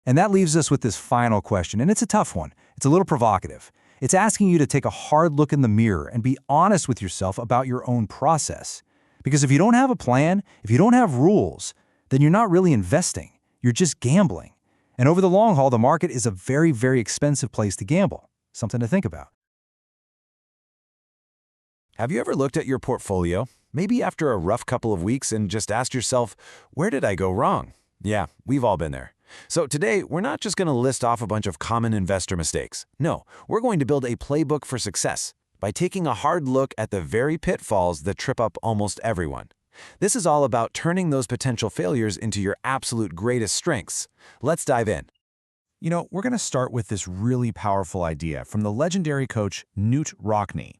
And that leaves us with this final question, and it's a tough one. It's a little provocative. It's asking you to take a hard look in the mirror and be honest with yourself about your own process. Because if you don't have a plan, if you don't have rules, then you're not really investing. You're just gambling. And over the long haul, the market is a very, very expensive place to gamble. Something to think about. Have you ever looked at your portfolio, maybe after a rough couple of weeks, and just asked yourself, where did I go wrong? Yeah, we've all been there. So today, we're not just going to list off a bunch of common investor mistakes. No, we're going to build a playbook for success by taking a hard look at the very pitfalls that trip up almost everyone. This is all about turning those potential failures into your absolute greatest strengths. Let's dive in. You know, we're going to start with this really powerful idea from the legendary coach Knut Rockne.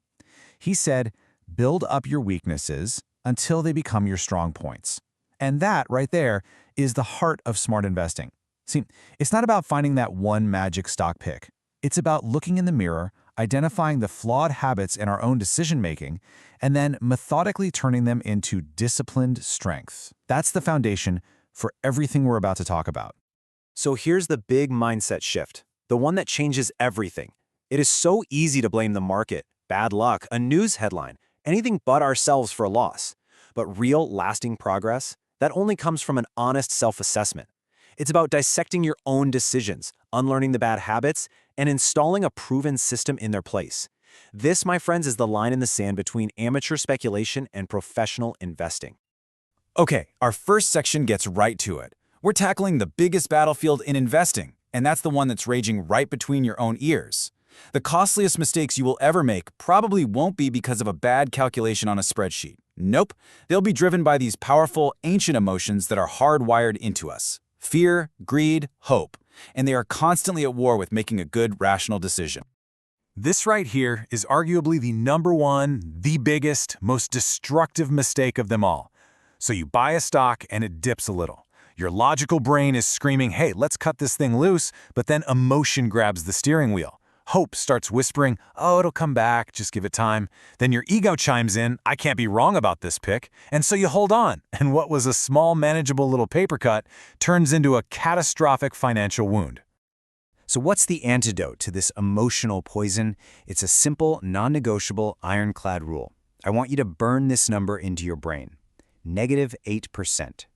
He said, build up your weaknesses until they become your strong points. And that right there is the heart of smart investing. See, it's not about finding that one magic stock pick. It's about looking in the mirror, identifying the flawed habits in our own decision-making, and then methodically turning them into disciplined strengths. That's the foundation for everything we're about to talk about. So here's the big mindset shift, the one that changes everything. It is so easy to blame the market, bad luck, a news headline, anything but ourselves for a loss. But real, lasting progress, that only comes from an honest self-assessment. It's about dissecting your own decisions, unlearning the bad habits, and installing a proven system in their place. This, my friends, is the line in the sand between amateur speculation and professional investing. Okay, our first section gets right to it. We're tackling the biggest battlefield in investing, and that's the one that's raging right between your own ears. The costliest mistakes you will ever make probably won't be because of a bad calculation on a spreadsheet. Nope, they'll be driven by these powerful, ancient emotions that are hardwired into us. Fear, greed, hope, and they are constantly at war with making a good, rational decision. This right here is arguably the number one, the biggest, most destructive mistake of them all. So you buy a stock and it dips a little. Your logical brain is screaming, hey, let's cut this thing loose, but then emotion grabs the steering wheel. Hope starts whispering, oh, it'll come back, just give it time. Then your ego chimes in, I can't be wrong about this pick, and so you hold on. And what was a small, manageable little paper cut turns into a catastrophic financial wound. So what's the antidote to this emotional poison? It's a simple, non-negotiable, ironclad rule. I want you to burn this number into your brain. -8%.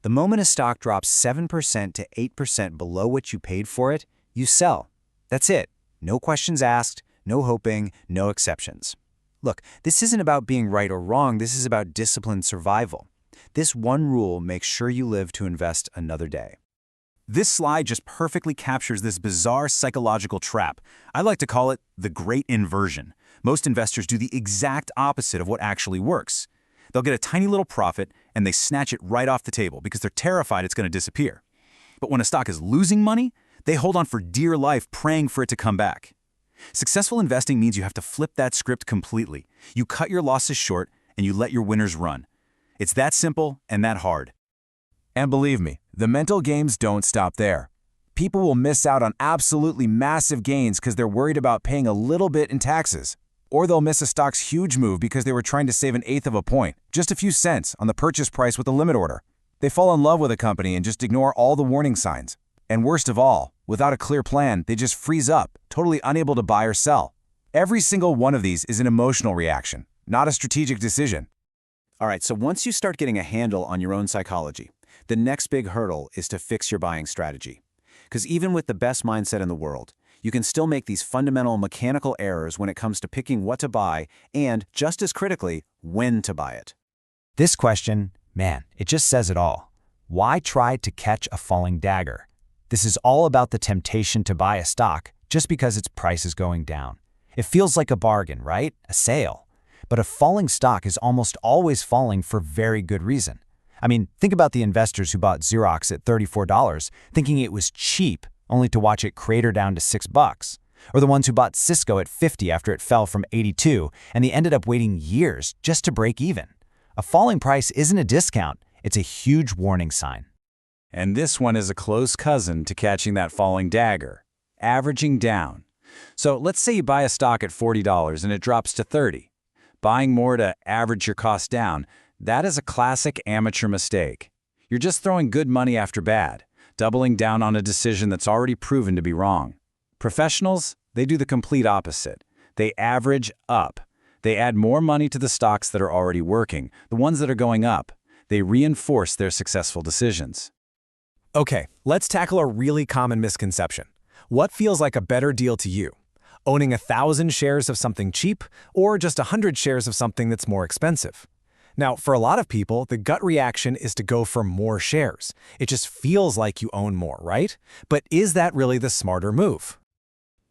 The moment a stock drops 7% to 8% below what you paid for it, you sell. That's it. No questions asked, no hoping, no exceptions. Look, this isn't about being right or wrong, this is about disciplined survival. This one rule makes sure you live to invest another day. This slide just perfectly captures this bizarre psychological trap. I like to call it the great inversion. Most investors do the exact opposite of what actually works. They'll get a tiny little profit and they snatch it right off the table because they're terrified it's going to disappear. But when a stock is losing money, they hold on for dear life, praying for it to come back. Successful investing means you have to flip that script completely. You cut your losses short and you let your winners run. It's that simple and that hard. And believe me, the mental games don't stop there. People will miss out on absolutely massive gains because they're worried about paying a little bit in taxes. Or they'll miss a stock's huge move because they were trying to save 1/8 of a point, just a few cents, on the purchase price with a limit order. They fall in love with a company and just ignore all the warning signs. And worst of all, without a clear plan, they just freeze up, totally unable to buy or sell. Every single one of these is an emotional reaction, not a strategic decision. All right, so once you start getting a handle on your own psychology, the next big hurdle is to fix your buying strategy. Because even with the best mindset in the world, you can still make these fundamental mechanical errors when it comes to picking what to buy and, just as critically, when to buy it. This question, man, it just says it all. Why try to catch a falling dagger? This is all about the temptation to buy a stock just because its price is going down. It feels like a bargain, right? A sale. But a falling stock is almost always falling for very good reason. I mean, think about the investors who bought Xerox at $34, thinking it was cheap, only to watch it crater down to $6. Or the ones who bought Cisco at 50 after it fell from 82, and they ended up waiting years just to break even. A falling price isn't a discount, it's a huge warning sign. And this one is a close cousin to catching that falling dagger, averaging down. So let's say you buy a stock at $40 and it drops to $30. Buying more to average your cost down, that is a classic amateur mistake. You're just throwing good money after bad. doubling down on a decision that's already proven to be wrong. Professionals, they do the complete opposite. They average up. They add more money to the stocks that are already working, the ones that are going up. They reinforce their successful decisions. Okay, let's tackle a really common misconception. What feels like a better deal to you? Owning 1,000 shares of something cheap or just 100 shares of something that's more expensive? Now, for a lot of people, the gut reaction is to go for more shares. It just feels like you own more, right? But is that really the smarter move?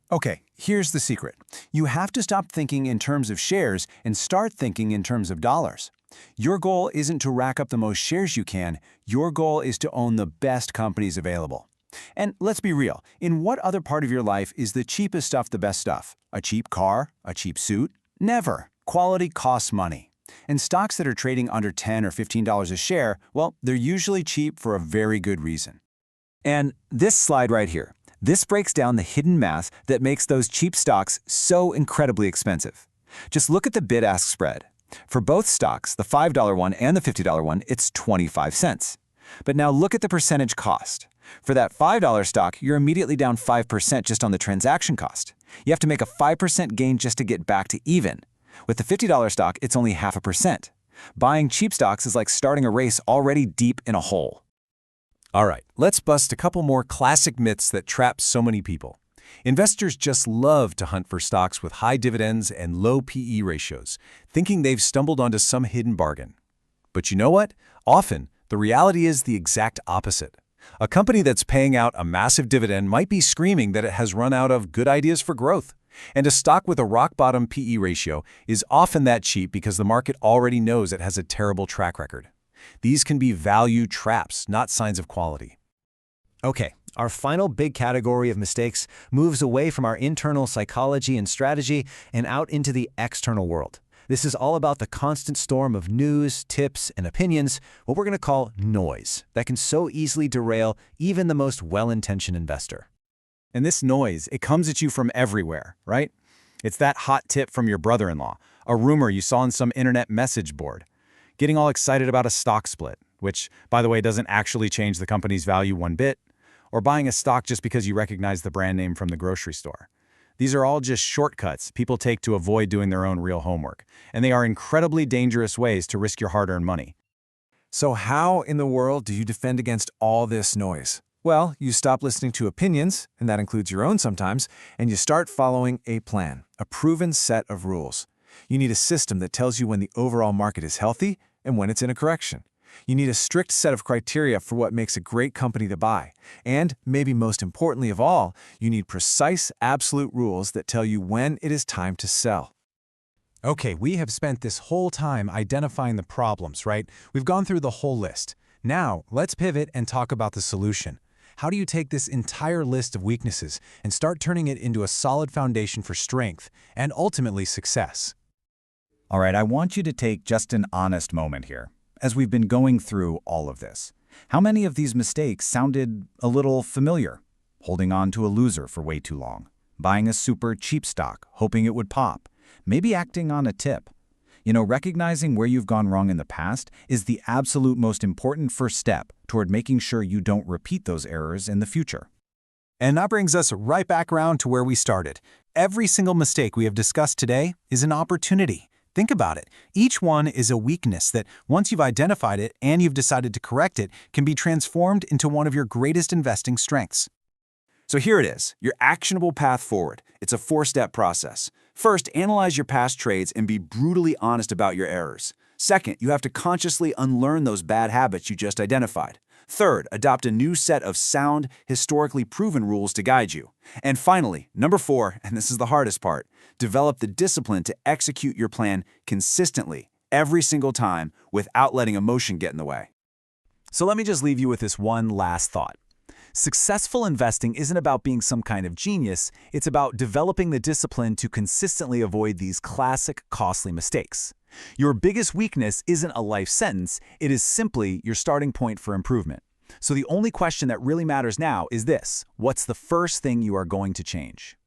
Okay, here's the secret. You have to stop thinking in terms of shares and start thinking in terms of dollars. Your goal isn't to rack up the most shares you can. Your goal is to own the best companies available. And let's be real, in what other part of your life is the cheapest stuff the best stuff? A cheap car? A cheap suit? Never. Quality costs money. And stocks that are trading under $10 or $15 a share, well, they're usually cheap for a very good reason. And this slide right here, this breaks down the hidden math that makes those cheap stocks so incredibly expensive. Just look at the bid-ask spread. For both stocks, the $5 one and the $50 one, it's 25 cents. But now look at the percentage cost. For that $5 stock, you're immediately down 5% just on the transaction cost. You have to make a 5% gain just to get back to even. With the $50 stock, it's only 0.5%. Buying cheap stocks is like starting a race already deep in a hole. All right, let's bust a couple more classic myths that trap so many people. Investors just love to hunt for stocks with high dividends and low PE ratios, thinking they've stumbled onto some hidden bargain. But you know what? Often, the reality is the exact opposite. A company that's paying out a massive dividend might be screaming that it has run out of good ideas for growth. And a stock with a rock-bottom PE ratio is often that cheap because the market already knows it has a terrible track record. These can be value traps, not signs of quality. Okay, our final big category of mistakes moves away from our internal psychology and strategy and out into the external world. This is all about the constant storm of news, tips, and opinions, what we're going to call noise, that can so easily derail even the most well-intentioned investor. And this noise, it comes at you from everywhere, right? It's that hot tip from your brother-in-law, a rumor you saw on some internet message board, getting all excited about a stock split, which, by the way, doesn't actually change the company's value one bit, or buying a stock just because you recognize the brand name from the grocery store. These are all just shortcuts people take to avoid doing their own real homework, and they are incredibly dangerous ways to risk your hard-earned money. So how in the world do you defend against all this noise? Well, you stop listening to opinions, and that includes your own sometimes, and you start following a plan, a proven set of rules. You need a system that tells you when the overall market is healthy and when it's in a correction. You need a strict set of criteria for what makes a great company to buy. And, maybe most importantly of all, you need precise, absolute rules that tell you when it is time to sell. Okay, we have spent this whole time identifying the problems, right? We've gone through the whole list. Now, let's pivot and talk about the solution. How do you take this entire list of weaknesses and start turning it into a solid foundation for strength and ultimately success? All right, I want you to take just an honest moment here, as we've been going through all of this. How many of these mistakes sounded a little familiar? Holding on to a loser for way too long, buying a super cheap stock, hoping it would pop, maybe acting on a tip. You know, recognizing where you've gone wrong in the past is the absolute most important first step toward making sure you don't repeat those errors in the future. And that brings us right back around to where we started. Every single mistake we have discussed today is an opportunity. Think about it. Each one is a weakness that, once you've identified it and you've decided to correct it, can be transformed into one of your greatest investing strengths. So here it is, your actionable path forward. It's a 4-step process. First, analyze your past trades and be brutally honest about your errors. Second, you have to consciously unlearn those bad habits you just identified. Third, adopt a new set of sound, historically proven rules to guide you. And finally, number 4, and this is the hardest part, develop the discipline to execute your plan consistently, every single time, without letting emotion get in the way. So let me just leave you with this one last thought. Successful investing isn't about being some kind of genius, it's about developing the discipline to consistently avoid these classic, costly mistakes. Your biggest weakness isn't a life sentence, it is simply your starting point for improvement. So the only question that really matters now is this: what's the first thing you are going to change?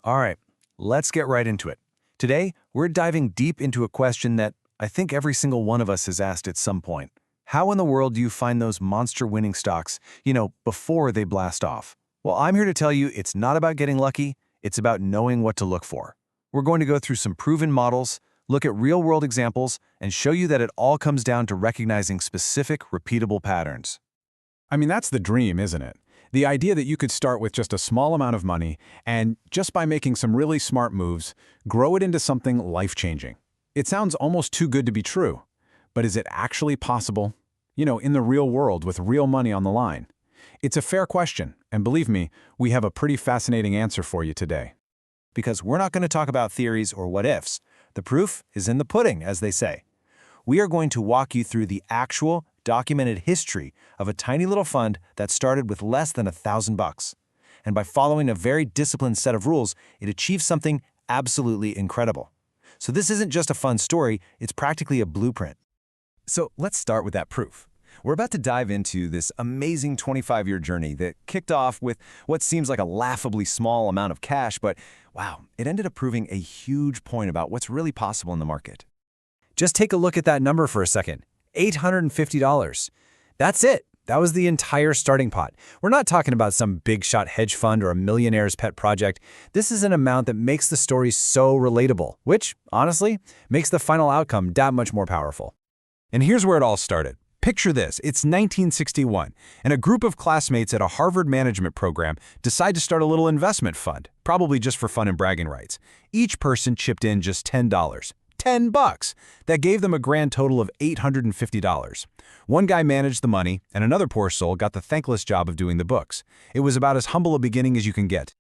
All right, let's get right into it. Today, we're diving deep into a question that I think every single one of us has asked at some point. How in the world do you find those monster winning stocks, before they blast off? Well, I'm here to tell you it's not about getting lucky, it's about knowing what to look for. We're going to go through some proven models, look at real-world examples, and show you that it all comes down to recognizing specific, repeatable patterns. I mean, that's the dream, isn't it? The idea that you could start with just a small amount of money and, just by making some really smart moves, grow it into something life-changing. It sounds almost too good to be true. But is it actually possible? In the real world with real money on the line? It's a fair question, and believe me, we have a pretty fascinating answer for you today. Because we're not going to talk about theories or what-ifs. The proof is in the pudding, as they say. We are going to walk you through the actual, documented history of a tiny little fund that started with less than $1,000. And by following a very disciplined set of rules, it achieved something absolutely incredible. So this isn't just a fun story, it's practically a blueprint. So let's start with that proof. We're about to dive into this amazing 25-year journey that kicked off with what seems like a laughably small amount of cash, but wow, it ended up proving a huge point about what's really possible in the market. Just take a look at that number for a second. $850. That's it. That was the entire starting pot. We're not talking about some big-shot hedge fund or a millionaire's pet project. This is an amount that makes the story so relatable, which, honestly, makes the final outcome that much more powerful. And here's where it all started. Picture this, it's 1961, and a group of classmates at a Harvard management program decide to start a little investment fund, probably just for fun and bragging rights. Each person chipped in just $10. $10! That gave them a grand total of $850. One guy managed the money, and another poor soul got the thankless job of doing the books. It was about as humble a beginning as you can get.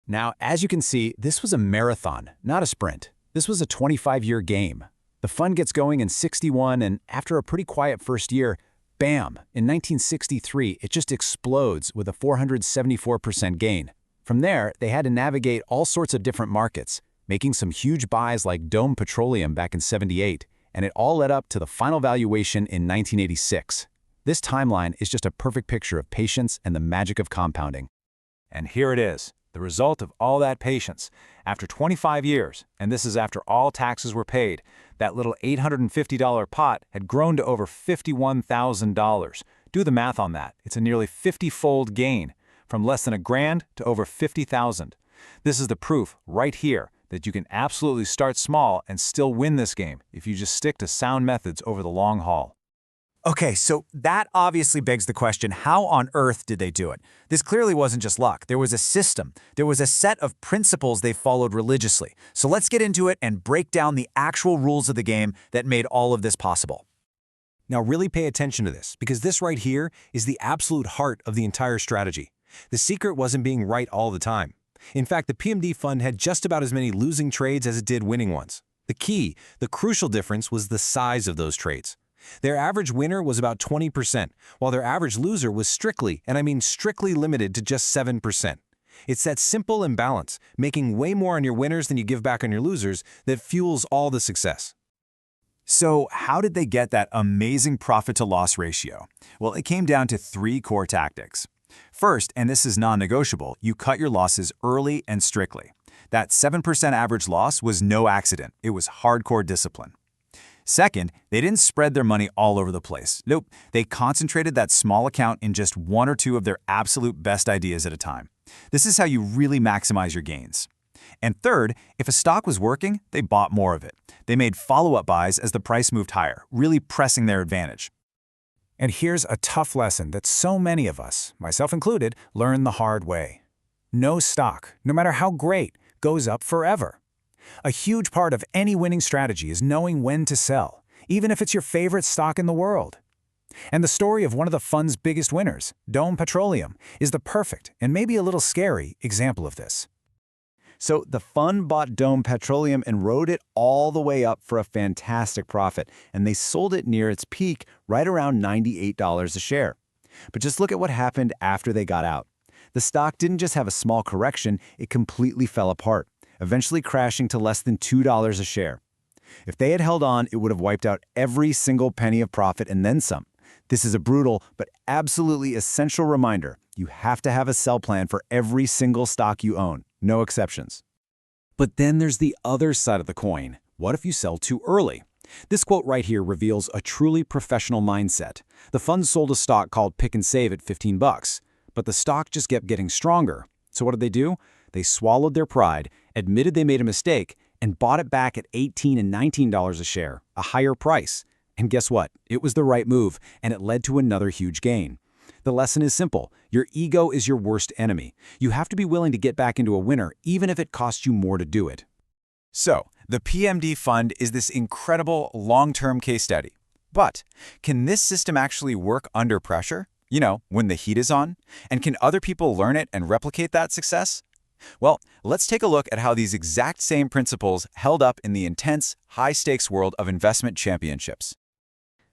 Now, as you can see, this was a marathon, not a sprint. This was a 25-year game. The fund gets going in '61, and after a pretty quiet first year, bam, in 1963, it just explodes with a 474% gain. From there, they had to navigate all sorts of different markets, making some huge buys like Dome Petroleum back in '78, and it all led up to the final valuation in 1986. This timeline is just a perfect picture of patience and the magic of compounding. And here it is, the result of all that patience. After 25 years, and this is after all taxes were paid, that little $850 pot had grown to over $51,000. Do the math on that. It's a nearly 50-fold gain, from less than $1,000 to over $50,000. This is the proof, right here, that you can absolutely start small and still win this game if you just stick to sound methods over the long haul. Okay, so that obviously begs the question, how on earth did they do it? This clearly wasn't just luck. There was a system. There was a set of principles they followed religiously. So let's get into it and break down the actual rules of the game that made all of this possible. Now really pay attention to this, because this right here is the absolute heart of the entire strategy. The secret wasn't being right all the time. In fact, the PMD fund had just about as many losing trades as it did winning ones. The key, the crucial difference, was the size of those trades. Their average winner was about 20%, while their average loser was strictly, and I mean strictly, limited to just 7%. It's that simple imbalance, making way more on your winners than you give back on your losers, that fuels all the success. So how did they get that amazing profit-to-loss ratio? Well, it came down to 3 core tactics. First, and this is non-negotiable, you cut your losses early and strictly. That 7% average loss was no accident. It was hardcore discipline. Second, they didn't spread their money all over the place. Nope, they concentrated that small account in just 1 or 2 of their absolute best ideas at a time. This is how you really maximize your gains. And third, if a stock was working, they bought more of it. They made follow-up buys as the price moved higher, really pressing their advantage. And here's a tough lesson that so many of us, myself included, learn the hard way. No stock, no matter how great, goes up forever. A huge part of any winning strategy is knowing when to sell, even if it's your favorite stock in the world. And the story of one of the fund's biggest winners, Dome Petroleum, is the perfect, and maybe a little scary, example of this. So the fund bought Dome Petroleum and rode it all the way up for a fantastic profit, and they sold it near its peak right around $98 a share. But just look at what happened after they got out. The stock didn't just have a small correction, it completely fell apart, eventually crashing to less than $2 a share. If they had held on, it would have wiped out every single penny of profit and then some. This is a brutal but absolutely essential reminder. You have to have a sell plan for every single stock you own, no exceptions. But then there's the other side of the coin. What if you sell too early? This quote right here reveals a truly professional mindset. The fund sold a stock called Pick and Save at 15 bucks, but the stock just kept getting stronger. So what did they do? They swallowed their pride, admitted they made a mistake, and bought it back at $18 and $19 a share, a higher price. And guess what? It was the right move, and it led to another huge gain. The lesson is simple. Your ego is your worst enemy. You have to be willing to get back into a winner, even if it costs you more to do it. So, the PMD fund is this incredible long-term case study. But can this system actually work under pressure? You know, when the heat is on? And can other people learn it and replicate that success? Well, let's take a look at how these exact same principles held up in the intense, high-stakes world of investment championships.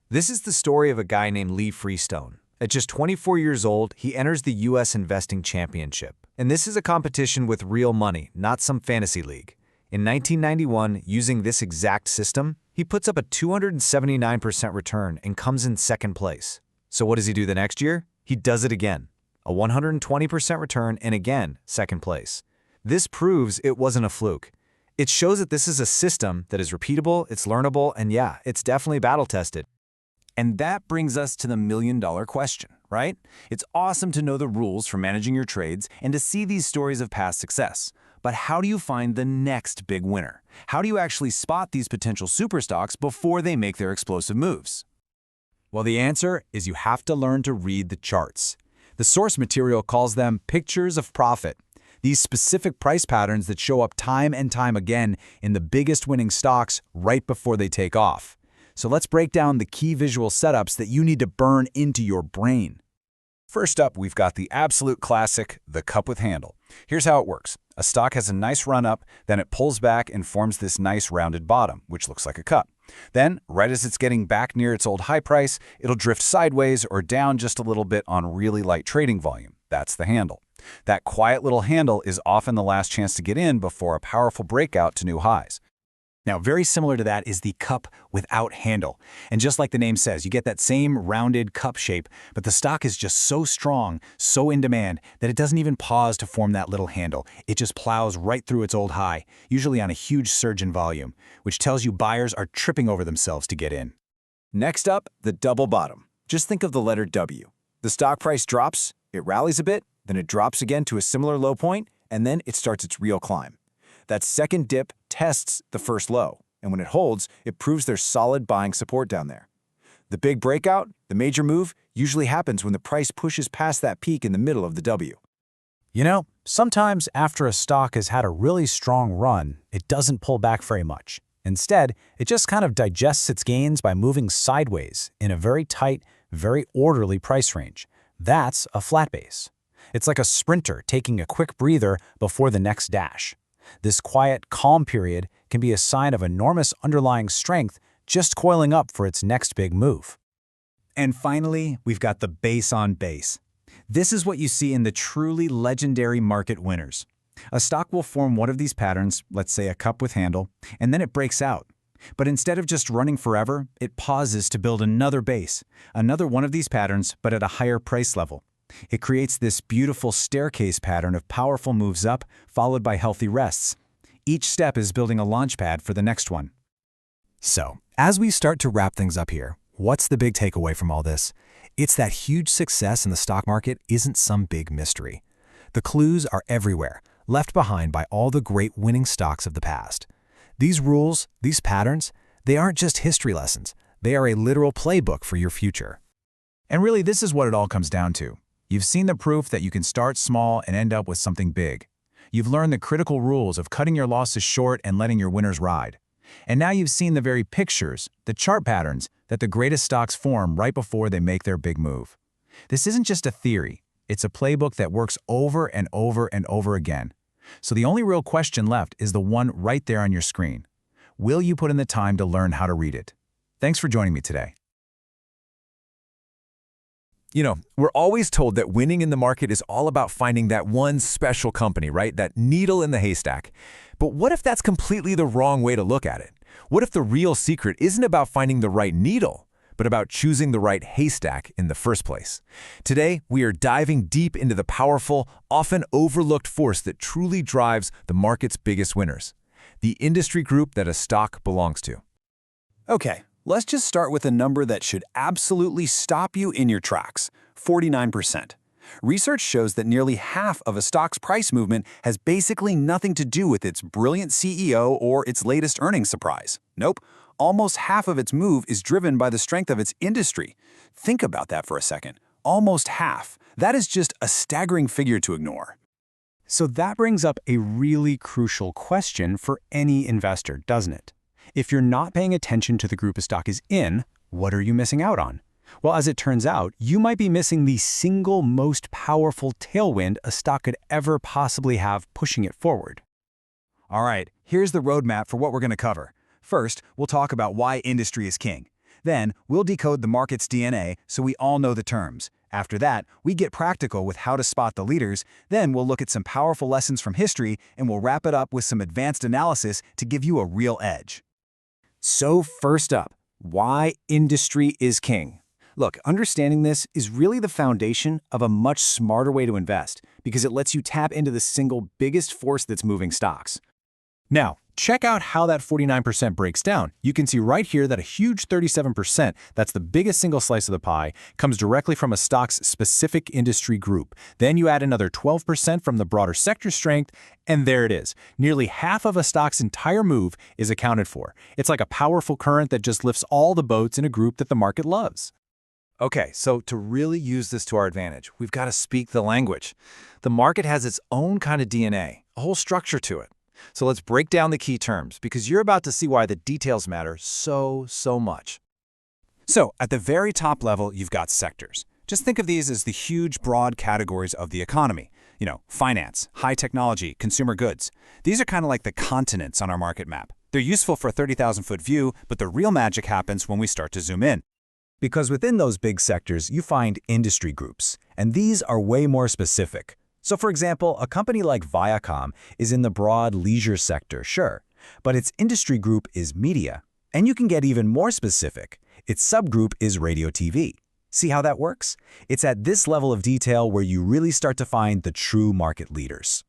This is the story of a guy named Lee Freestone. At just 24 years old, he enters the U.S. Investing Championship. And this is a competition with real money, not some fantasy league. In 1991, using this exact system, he puts up a 279% return and comes in second place. So what does he do the next year? He does it again. A 120% return and again, second place. This proves it wasn't a fluke. It shows that this is a system that is repeatable, it's learnable, and yeah, it's definitely battle-tested. And that brings us to the million-dollar question, right? It's awesome to know the rules for managing your trades and to see these stories of past success. But how do you find the next big winner? How do you actually spot these potential superstocks before they make their explosive moves? Well, the answer is you have to learn to read the charts. The source material calls them pictures of profit. These specific price patterns that show up time and time again in the biggest winning stocks right before they take off. So let's break down the key visual setups that you need to burn into your brain. First up, we've got the absolute classic, the cup with handle. Here's how it works. A stock has a nice run up, then it pulls back and forms this nice rounded bottom, which looks like a cup. Then, right as it's getting back near its old high price, it'll drift sideways or down just a little bit on really light trading volume. That's the handle. That quiet little handle is often the last chance to get in before a powerful breakout to new highs. Now, very similar to that is the cup without handle. And just like the name says, you get that same rounded cup shape, but the stock is just so strong, so in demand, that it doesn't even pause to form that little handle. It just plows right through its old high, usually on a huge surge in volume, which tells you buyers are tripping over themselves to get in. Next up, the double bottom. Just think of the letter W. The stock price drops, it rallies a bit, then it drops again to a similar low point, and then it starts its real climb. That second dip tests the first low, and when it holds, it proves there's solid buying support down there. The big breakout, the major move, usually happens when the price pushes past that peak in the middle of the W. You know, sometimes after a stock has had a really strong run, it doesn't pull back very much. Instead, it just kind of digests its gains by moving sideways in a very tight, very orderly price range. That's a flat base. It's like a sprinter taking a quick breather before the next dash. This quiet, calm period can be a sign of enormous underlying strength just coiling up for its next big move. And finally, we've got the base on base. This is what you see in the truly legendary market winners. A stock will form one of these patterns, let's say a cup with handle, and then it breaks out. But instead of just running forever, it pauses to build another base, another one of these patterns, but at a higher price level. It creates this beautiful staircase pattern of powerful moves up, followed by healthy rests. Each step is building a launch pad for the next one. So, as we start to wrap things up here, what's the big takeaway from all this? It's that huge success in the stock market isn't some big mystery. The clues are everywhere, left behind by all the great winning stocks of the past. These rules, these patterns, they aren't just history lessons. They are a literal playbook for your future. And really, this is what it all comes down to. You've seen the proof that you can start small and end up with something big. You've learned the critical rules of cutting your losses short and letting your winners ride. And now you've seen the very pictures, the chart patterns, that the greatest stocks form right before they make their big move. This isn't just a theory. It's a playbook that works over and over and over again. So the only real question left is the one right there on your screen. Will you put in the time to learn how to read it? Thanks for joining me today. You know, we're always told that winning in the market is all about finding that one special company, right? That needle in the haystack. But what if that's completely the wrong way to look at it? What if the real secret isn't about finding the right needle, but about choosing the right haystack in the first place? Today, we are diving deep into the powerful, often overlooked force that truly drives the market's biggest winners, the industry group that a stock belongs to. Okay, let's just start with a number that should absolutely stop you in your tracks, 49%. Research shows that nearly half of a stock's price movement has basically nothing to do with its brilliant CEO or its latest earnings surprise. Nope, almost half of its move is driven by the strength of its industry. Think about that for a second. Almost half. That is just a staggering figure to ignore. So that brings up a really crucial question for any investor, doesn't it? If you're not paying attention to the group a stock is in, what are you missing out on? Well, as it turns out, you might be missing the single most powerful tailwind a stock could ever possibly have pushing it forward. All right, here's the roadmap for what we're going to cover. First, we'll talk about why industry is king. Then, we'll decode the market's DNA so we all know the terms. After that, we get practical with how to spot the leaders. Then we'll look at some powerful lessons from history, and we'll wrap it up with some advanced analysis to give you a real edge. So first up, why industry is king. Look, understanding this is really the foundation of a much smarter way to invest because it lets you tap into the single biggest force that's moving stocks. Now, check out how that 49% breaks down. You can see right here that a huge 37%, that's the biggest single slice of the pie, comes directly from a stock's specific industry group. Then you add another 12% from the broader sector strength, and there it is. Nearly half of a stock's entire move is accounted for. It's like a powerful current that just lifts all the boats in a group that the market loves. Okay, so to really use this to our advantage, we've got to speak the language. The market has its own kind of DNA, a whole structure to it. So let's break down the key terms, because you're about to see why the details matter so much. So, at the very top level, you've got sectors. Just think of these as the huge, broad categories of the economy. You know, finance, high technology, consumer goods. These are kind of like the continents on our market map. They're useful for a 30,000-foot view, but the real magic happens when we start to zoom in. Because within those big sectors, you find industry groups, and these are way more specific. So for example, a company like Viacom is in the broad leisure sector, sure, but its industry group is media. And you can get even more specific. Its subgroup is radio TV. See how that works? It's at this level of detail where you really start to find the true market leaders.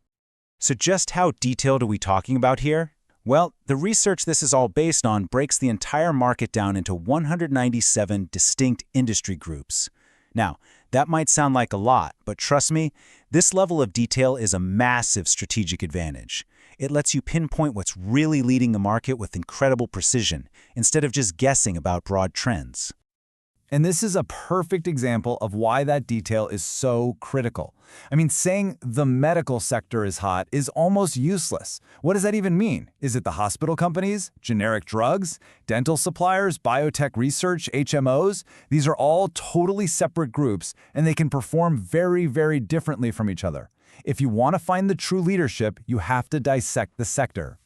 So just how detailed are we talking about here? Well, the research this is all based on breaks the entire market down into 197 distinct industry groups. Now, that might sound like a lot, but trust me, this level of detail is a massive strategic advantage. It lets you pinpoint what's really leading the market with incredible precision, instead of just guessing about broad trends. And this is a perfect example of why that detail is so critical. I mean, saying the medical sector is hot is almost useless. What does that even mean? Is it the hospital companies, generic drugs, dental suppliers, biotech research, HMOs? These are all totally separate groups, and they can perform very differently from each other. If you want to find the true leadership, you have to dissect the sector.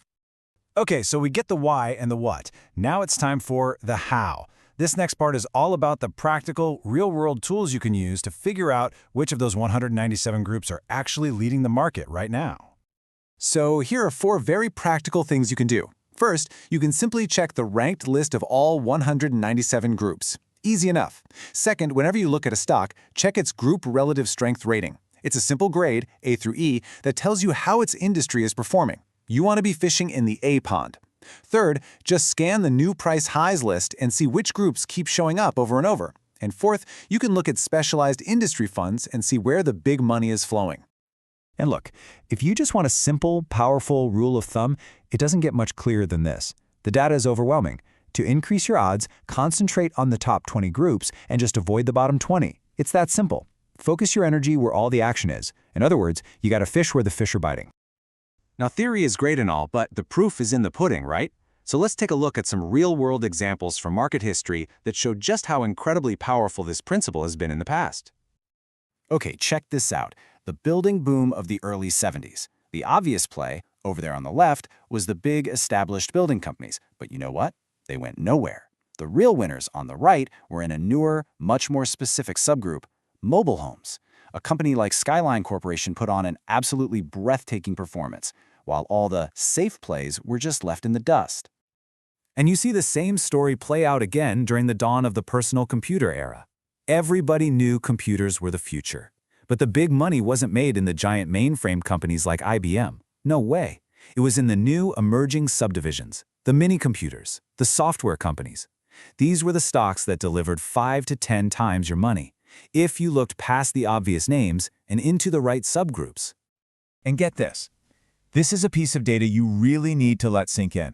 Okay, so we get the why and the what. Now it's time for the how. This next part is all about the practical, real-world tools you can use to figure out which of those 197 groups are actually leading the market right now. So here are 4 very practical things you can do. First, you can simply check the ranked list of all 197 groups. Easy enough. Second, whenever you look at a stock, check its group relative strength rating. It's a simple grade, A through E, that tells you how its industry is performing. You want to be fishing in the A pond. Third, just scan the new price highs list and see which groups keep showing up over and over. And fourth, you can look at specialized industry funds and see where the big money is flowing. And look, if you just want a simple, powerful rule of thumb, it doesn't get much clearer than this. The data is overwhelming. To increase your odds, concentrate on the top 20 groups and just avoid the bottom 20. It's that simple. Focus your energy where all the action is. In other words, you got to fish where the fish are biting. Now, theory is great and all, but the proof is in the pudding, right? So let's take a look at some real-world examples from market history that show just how incredibly powerful this principle has been in the past. Okay, check this out. The building boom of the early 70s. The obvious play, over there on the left, was the big established building companies. But you know what? They went nowhere. The real winners on the right were in a newer, much more specific subgroup, mobile homes. A company like Skyline Corporation put on an absolutely breathtaking performance, while all the safe plays were just left in the dust. And you see the same story play out again during the dawn of the personal computer era. Everybody knew computers were the future. But the big money wasn't made in the giant mainframe companies like IBM. No way. It was in the new emerging subdivisions, The mini-computers, the software companies. These were the stocks that delivered 5 to 10 times your money, if you looked past the obvious names and into the right subgroups. And get this. This is a piece of data you really need to let sink in.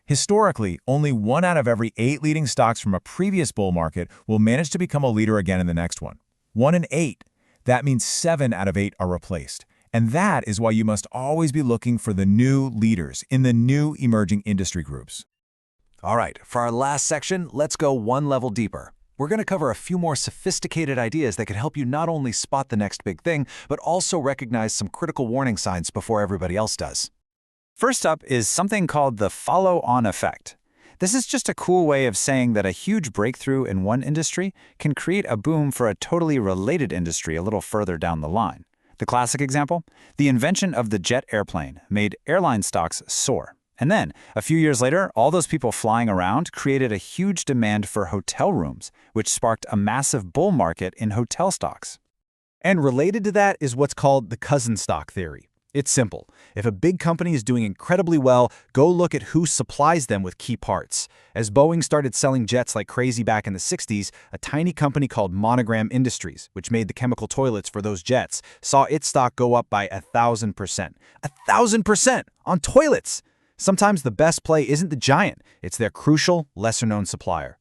Historically, only 1 out of every 8 leading stocks from a previous bull market will manage to become a leader again in the next one. 1 in 8. That means 7 out of 8 are replaced. And that is why you must always be looking for the new leaders in the new emerging industry groups. All right, for our last section, let's go one level deeper. We're going to cover a few more sophisticated ideas that can help you not only spot the next big thing, but also recognize some critical warning signs before everybody else does. First up is something called the follow-on effect. This is just a cool way of saying that a huge breakthrough in one industry can create a boom for a totally related industry a little further down the line. The classic example? The invention of the jet airplane made airline stocks soar. And then, a few years later, all those people flying around created a huge demand for hotel rooms, which sparked a massive bull market in hotel stocks. And related to that is what's called the cousin stock theory. It's simple. If a big company is doing incredibly well, go look at who supplies them with key parts. As Boeing started selling jets like crazy back in the 60s, a tiny company called Monogram Industries, which made the chemical toilets for those jets, saw its stock go up by 1,000%. 1,000% on toilets! Sometimes the best play isn't the giant, it's their crucial, lesser-known supplier.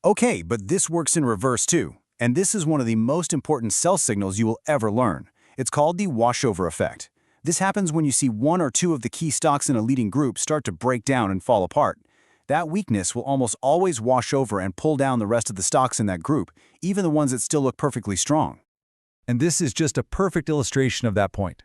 Okay, but this works in reverse too. And this is one of the most important sell signals you will ever learn. It's called the washover effect. This happens when you see 1 or 2 of the key stocks in a leading group start to break down and fall apart. That weakness will almost always wash over and pull down the rest of the stocks in that group, even the ones that still look perfectly strong. And this is just a perfect illustration of that point.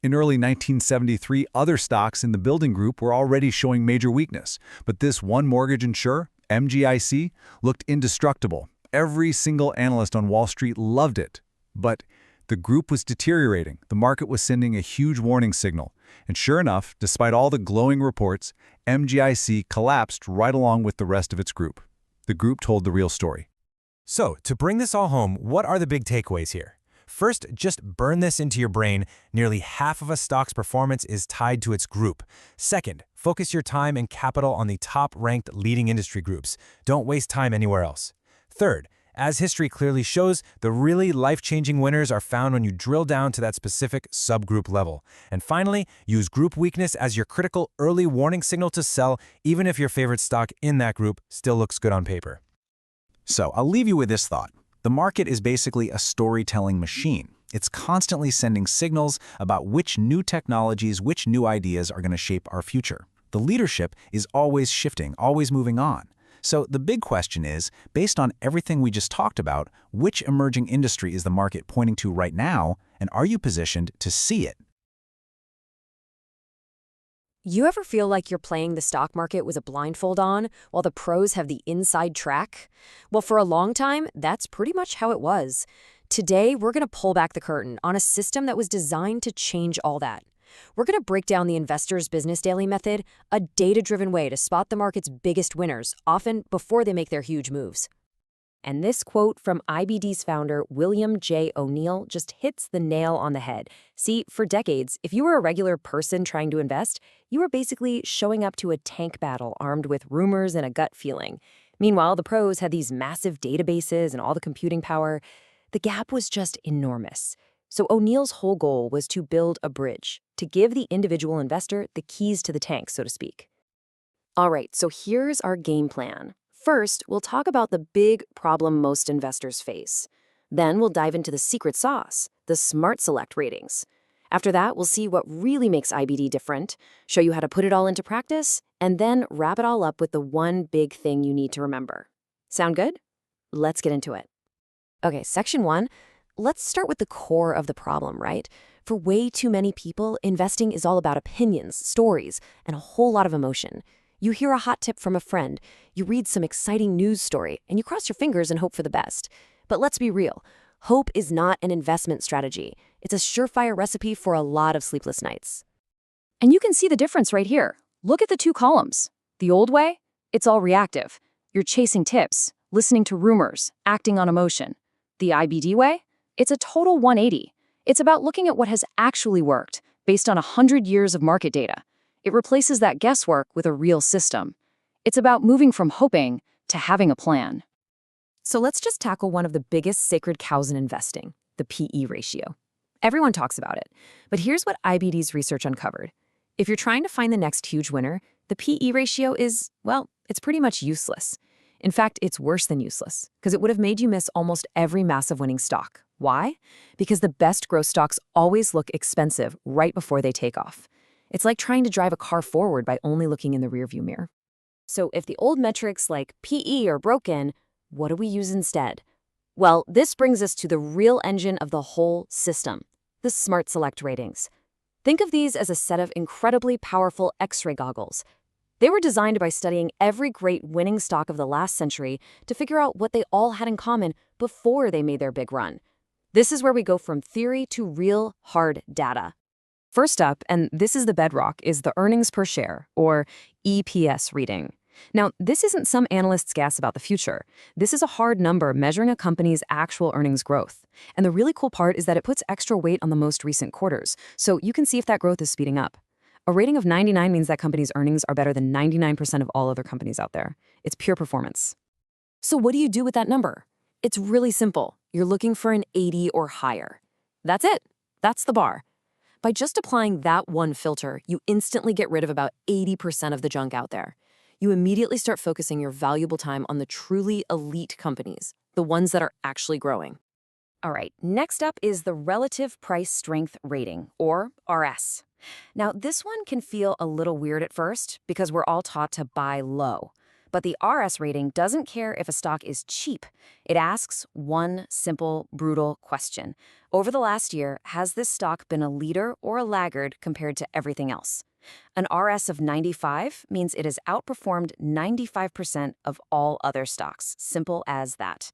In early 1973, other stocks in the building group were already showing major weakness, but this one mortgage insurer, MGIC, looked indestructible. Every single analyst on Wall Street loved it. But the group was deteriorating. The market was sending a huge warning signal. And sure enough, despite all the glowing reports, MGIC collapsed right along with the rest of its group. The group told the real story. So, to bring this all home, what are the big takeaways here? First, just burn this into your brain. Nearly half of a stock's performance is tied to its group. Second, focus your time and capital on the top-ranked leading industry groups. Don't waste time anywhere else. Third, as history clearly shows, the really life-changing winners are found when you drill down to that specific subgroup level. And finally, use group weakness as your critical early warning signal to sell, even if your favorite stock in that group still looks good on paper. So I'll leave you with this thought. The market is basically a storytelling machine. It's constantly sending signals about which new technologies, which new ideas are going to shape our future. The leadership is always shifting, always moving on. So the big question is, based on everything we just talked about, which emerging industry is the market pointing to right now, and are you positioned to see it? You ever feel like you're playing the stock market with a blindfold on while the pros have the inside track? Well, for a long time, that's pretty much how it was. Today, we're going to pull back the curtain on a system that was designed to change all that. We're going to break down the Investor's Business Daily method, a data-driven way to spot the market's biggest winners, often before they make their huge moves. And this quote from IBD's founder, William J. O'Neill, just hits the nail on the head. See, for decades, if you were a regular person trying to invest, you were basically showing up to a tank battle armed with rumors and a gut feeling. Meanwhile, the pros had these massive databases and all the computing power. The gap was just enormous. So O'Neill's whole goal was to build a bridge, to give the individual investor the keys to the tank, so to speak. All right, so here's our game plan. First, we'll talk about the big problem most investors face. Then we'll dive into the secret sauce, the Smart Select ratings. After that, we'll see what really makes IBD different, show you how to put it all into practice, and then wrap it all up with the one big thing you need to remember. Sound good? Let's get into it. Okay, section 1. Let's start with the core of the problem, right? For way too many people, investing is all about opinions, stories, and a whole lot of emotion. You hear a hot tip from a friend, you read some exciting news story, and you cross your fingers and hope for the best. But let's be real. Hope is not an investment strategy. It's a surefire recipe for a lot of sleepless nights. And you can see the difference right here. Look at the 2 columns. The old way? It's all reactive. You're chasing tips, listening to rumors, acting on emotion. The IBD way? It's a total 180. It's about looking at what has actually worked, based on 100 years of market data. It replaces that guesswork with a real system. It's about moving from hoping to having a plan. So let's just tackle one of the biggest sacred cows in investing, the PE ratio. Everyone talks about it, but here's what IBD's research uncovered. If you're trying to find the next huge winner, the PE ratio is, well, it's pretty much useless. In fact, it's worse than useless, because it would have made you miss almost every massive winning stock. Why? Because the best growth stocks always look expensive right before they take off. It's like trying to drive a car forward by only looking in the rearview mirror. So if the old metrics like PE are broken, what do we use instead? Well, this brings us to the real engine of the whole system, the Smart Select ratings. Think of these as a set of incredibly powerful X-ray goggles. They were designed by studying every great winning stock of the last century to figure out what they all had in common before they made their big run. This is where we go from theory to real, hard data. First up, and this is the bedrock, is the earnings per share, or EPS reading. Now, this isn't some analyst's guess about the future. This is a hard number measuring a company's actual earnings growth. And the really cool part is that it puts extra weight on the most recent quarters, so you can see if that growth is speeding up. A rating of 99 means that company's earnings are better than 99% of all other companies out there. It's pure performance. So what do you do with that number? It's really simple. You're looking for an 80 or higher. That's it. That's the bar. By just applying that one filter, you instantly get rid of about 80% of the junk out there. You immediately start focusing your valuable time on the truly elite companies, the ones that are actually growing. All right, next up is the Relative Price Strength Rating, or RS. Now, this one can feel a little weird at first because we're all taught to buy low. But the RS rating doesn't care if a stock is cheap. It asks one simple, brutal question. Over the last year, has this stock been a leader or a laggard compared to everything else? An RS of 95 means it has outperformed 95% of all other stocks. Simple as that.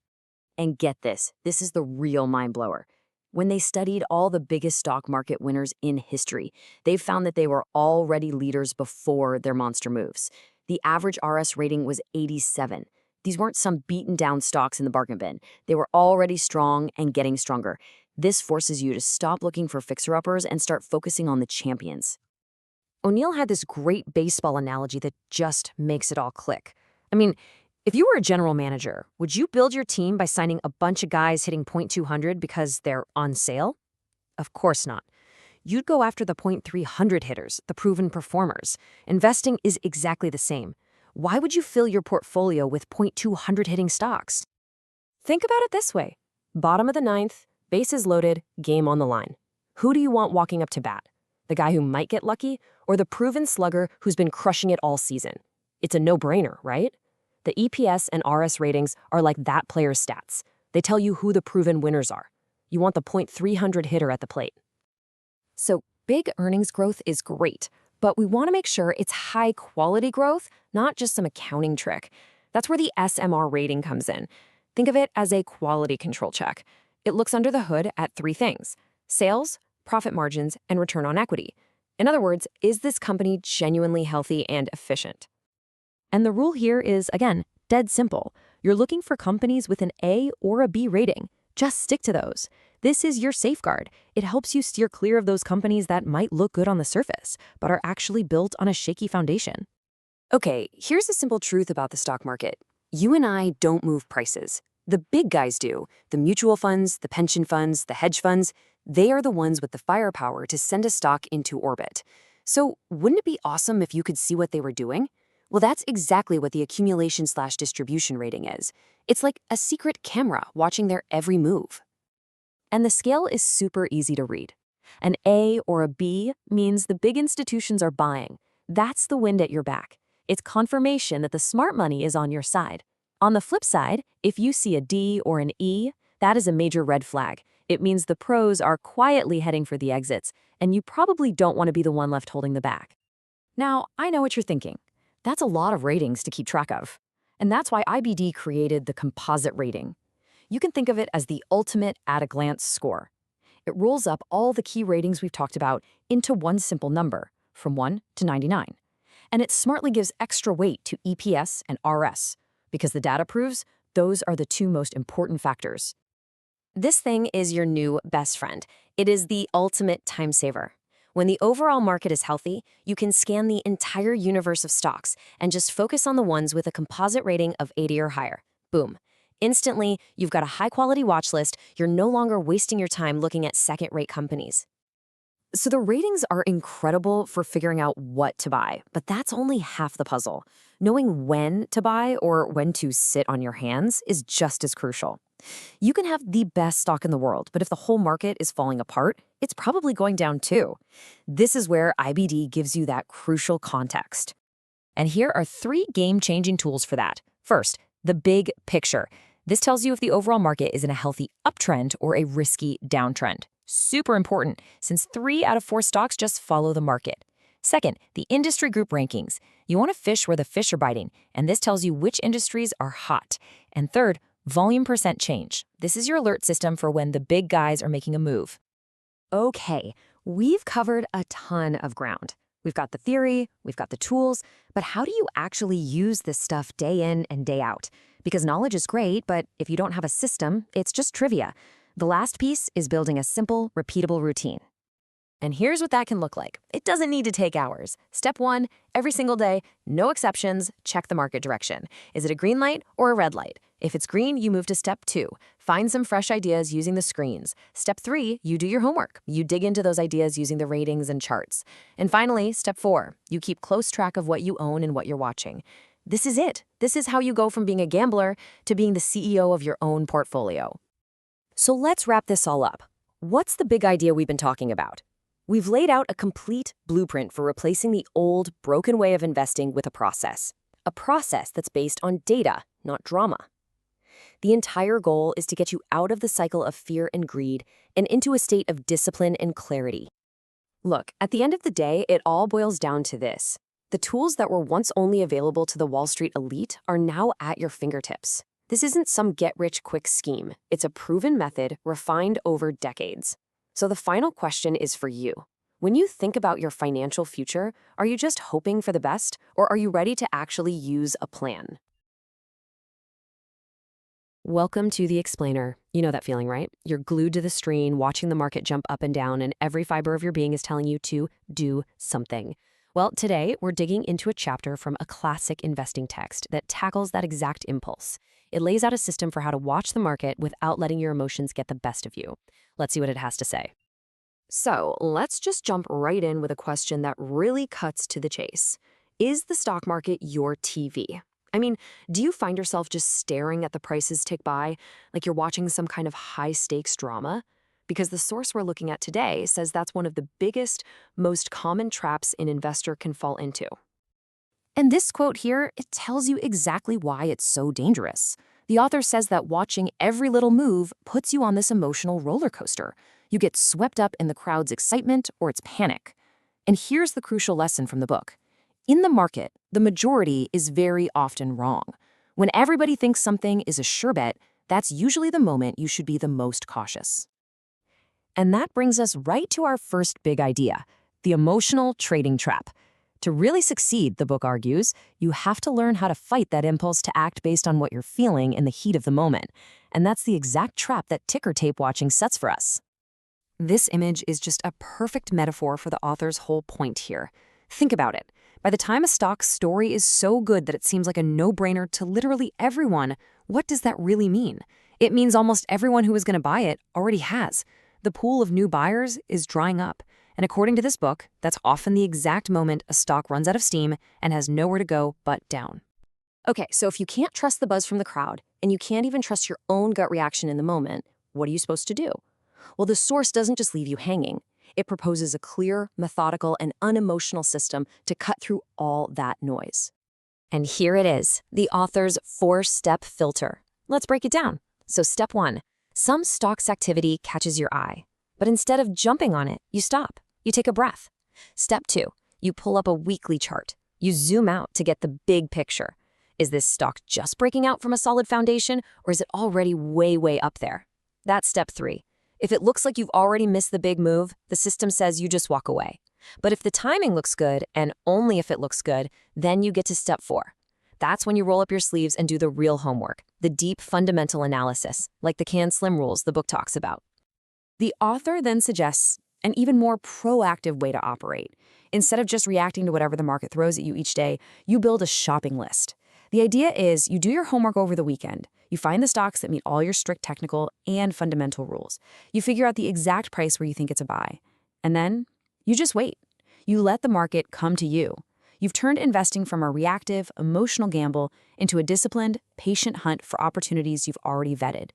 And get this is the real mind blower. When they studied all the biggest stock market winners in history, they found that they were already leaders before their monster moves. The average RS rating was 87. These weren't some beaten down stocks in the bargain bin. They were already strong and getting stronger. This forces you to stop looking for fixer-uppers and start focusing on the champions. O'Neill had this great baseball analogy that just makes it all click. I mean, if you were a general manager, would you build your team by signing a bunch of guys hitting .200 because they're on sale? Of course not. You'd go after the .300 hitters, the proven performers. Investing is exactly the same. Why would you fill your portfolio with .200 hitting stocks? Think about it this way. Bottom of the ninth, bases loaded, game on the line. Who do you want walking up to bat? The guy who might get lucky, or the proven slugger who's been crushing it all season? It's a no-brainer, right? The EPS and RS ratings are like that player's stats. They tell you who the proven winners are. You want the .300 hitter at the plate. So big earnings growth is great, but we want to make sure it's high-quality growth, not just some accounting trick. That's where the SMR rating comes in. Think of it as a quality control check. It looks under the hood at three things: sales, profit margins, and return on equity. In other words, is this company genuinely healthy and efficient? And the rule here is, again, dead simple. You're looking for companies with an A or a B rating. Just stick to those. This is your safeguard. It helps you steer clear of those companies that might look good on the surface, but are actually built on a shaky foundation. Okay, here's a simple truth about the stock market. You and I don't move prices. The big guys do. The mutual funds, the pension funds, the hedge funds, they are the ones with the firepower to send a stock into orbit. So wouldn't it be awesome if you could see what they were doing? Well, that's exactly what the accumulation/distribution rating is. It's like a secret camera watching their every move. And the scale is super easy to read. An A or a B means the big institutions are buying. That's the wind at your back. It's confirmation that the smart money is on your side. On the flip side, if you see a D or an E, that is a major red flag. It means the pros are quietly heading for the exits, and you probably don't want to be the one left holding the bag. Now, I know what you're thinking. That's a lot of ratings to keep track of. And that's why IBD created the composite rating. You can think of it as the ultimate at-a-glance score. It rolls up all the key ratings we've talked about into one simple number, from 1 to 99. And it smartly gives extra weight to EPS and RS, because the data proves those are the two most important factors. This thing is your new best friend. It is the ultimate time saver. When the overall market is healthy, you can scan the entire universe of stocks and just focus on the ones with a composite rating of 80 or higher. Boom. Instantly, you've got a high-quality watch list. You're no longer wasting your time looking at second-rate companies. So the ratings are incredible for figuring out what to buy, but that's only half the puzzle. Knowing when to buy or when to sit on your hands is just as crucial. You can have the best stock in the world, but if the whole market is falling apart, it's probably going down too. This is where IBD gives you that crucial context. And here are 3 game-changing tools for that. First, the big picture. This tells you if the overall market is in a healthy uptrend or a risky downtrend. Super important, since 3 out of 4 stocks just follow the market. Second, the industry group rankings. You want to fish where the fish are biting, and this tells you which industries are hot. And third, volume percent change. This is your alert system for when the big guys are making a move. Okay, we've covered a ton of ground. We've got the theory, we've got the tools, but how do you actually use this stuff day in and day out? Because knowledge is great, but if you don't have a system, it's just trivia. The last piece is building a simple, repeatable routine. And here's what that can look like. It doesn't need to take hours. Step 1, every single day, no exceptions, check the market direction. Is it a green light or a red light? If it's green, you move to step 2. Find some fresh ideas using the screens. Step 3, you do your homework. You dig into those ideas using the ratings and charts. And finally, step 4, you keep close track of what you own and what you're watching. This is it. This is how you go from being a gambler to being the CEO of your own portfolio. So let's wrap this all up. What's the big idea we've been talking about? We've laid out a complete blueprint for replacing the old, broken way of investing with a process that's based on data, not drama. The entire goal is to get you out of the cycle of fear and greed and into a state of discipline and clarity. Look, at the end of the day, it all boils down to this. The tools that were once only available to the Wall Street elite are now at your fingertips. This isn't some get-rich-quick scheme. It's a proven method refined over decades. So the final question is for you. When you think about your financial future, are you just hoping for the best, or are you ready to actually use a plan? Welcome to The Explainer. You know that feeling, right? You're glued to the screen, watching the market jump up and down, and every fiber of your being is telling you to do something. Well, today we're digging into a chapter from a classic investing text that tackles that exact impulse. It lays out a system for how to watch the market without letting your emotions get the best of you. Let's see what it has to say. So let's just jump right in with a question that really cuts to the chase. Is the stock market your TV? I mean, do you find yourself just staring at the prices tick by like you're watching some kind of high-stakes drama? Because the source we're looking at today says that's one of the biggest, most common traps an investor can fall into. And this quote here, it tells you exactly why it's so dangerous. The author says that watching every little move puts you on this emotional roller coaster. You get swept up in the crowd's excitement or its panic. And here's the crucial lesson from the book. In the market, the majority is very often wrong. When everybody thinks something is a sure bet, that's usually the moment you should be the most cautious. And that brings us right to our first big idea, the emotional trading trap. To really succeed, the book argues, you have to learn how to fight that impulse to act based on what you're feeling in the heat of the moment. And that's the exact trap that ticker tape watching sets for us. This image is just a perfect metaphor for the author's whole point here. Think about it. By the time a stock's story is so good that it seems like a no-brainer to literally everyone, what does that really mean? It means almost everyone who is going to buy it already has. The pool of new buyers is drying up. And according to this book, that's often the exact moment a stock runs out of steam and has nowhere to go but down. Okay, so if you can't trust the buzz from the crowd, and you can't even trust your own gut reaction in the moment, what are you supposed to do? Well, the source doesn't just leave you hanging. It proposes a clear, methodical, and unemotional system to cut through all that noise. And here it is, the author's 4-step filter. Let's break it down. So step 1, some stock's activity catches your eye. But instead of jumping on it, you stop. You take a breath. Step 2, you pull up a weekly chart. You zoom out to get the big picture. Is this stock just breaking out from a solid foundation, or is it already way up there? That's step 3. If it looks like you've already missed the big move, the system says you just walk away. But if the timing looks good, and only if it looks good, then you get to step 4. That's when you roll up your sleeves and do the real homework, the deep fundamental analysis, like the Can Slim rules the book talks about. The author then suggests an even more proactive way to operate. Instead of just reacting to whatever the market throws at you each day, you build a shopping list. The idea is you do your homework over the weekend. You find the stocks that meet all your strict technical and fundamental rules. You figure out the exact price where you think it's a buy. And then you just wait. You let the market come to you. You've turned investing from a reactive, emotional gamble into a disciplined, patient hunt for opportunities you've already vetted.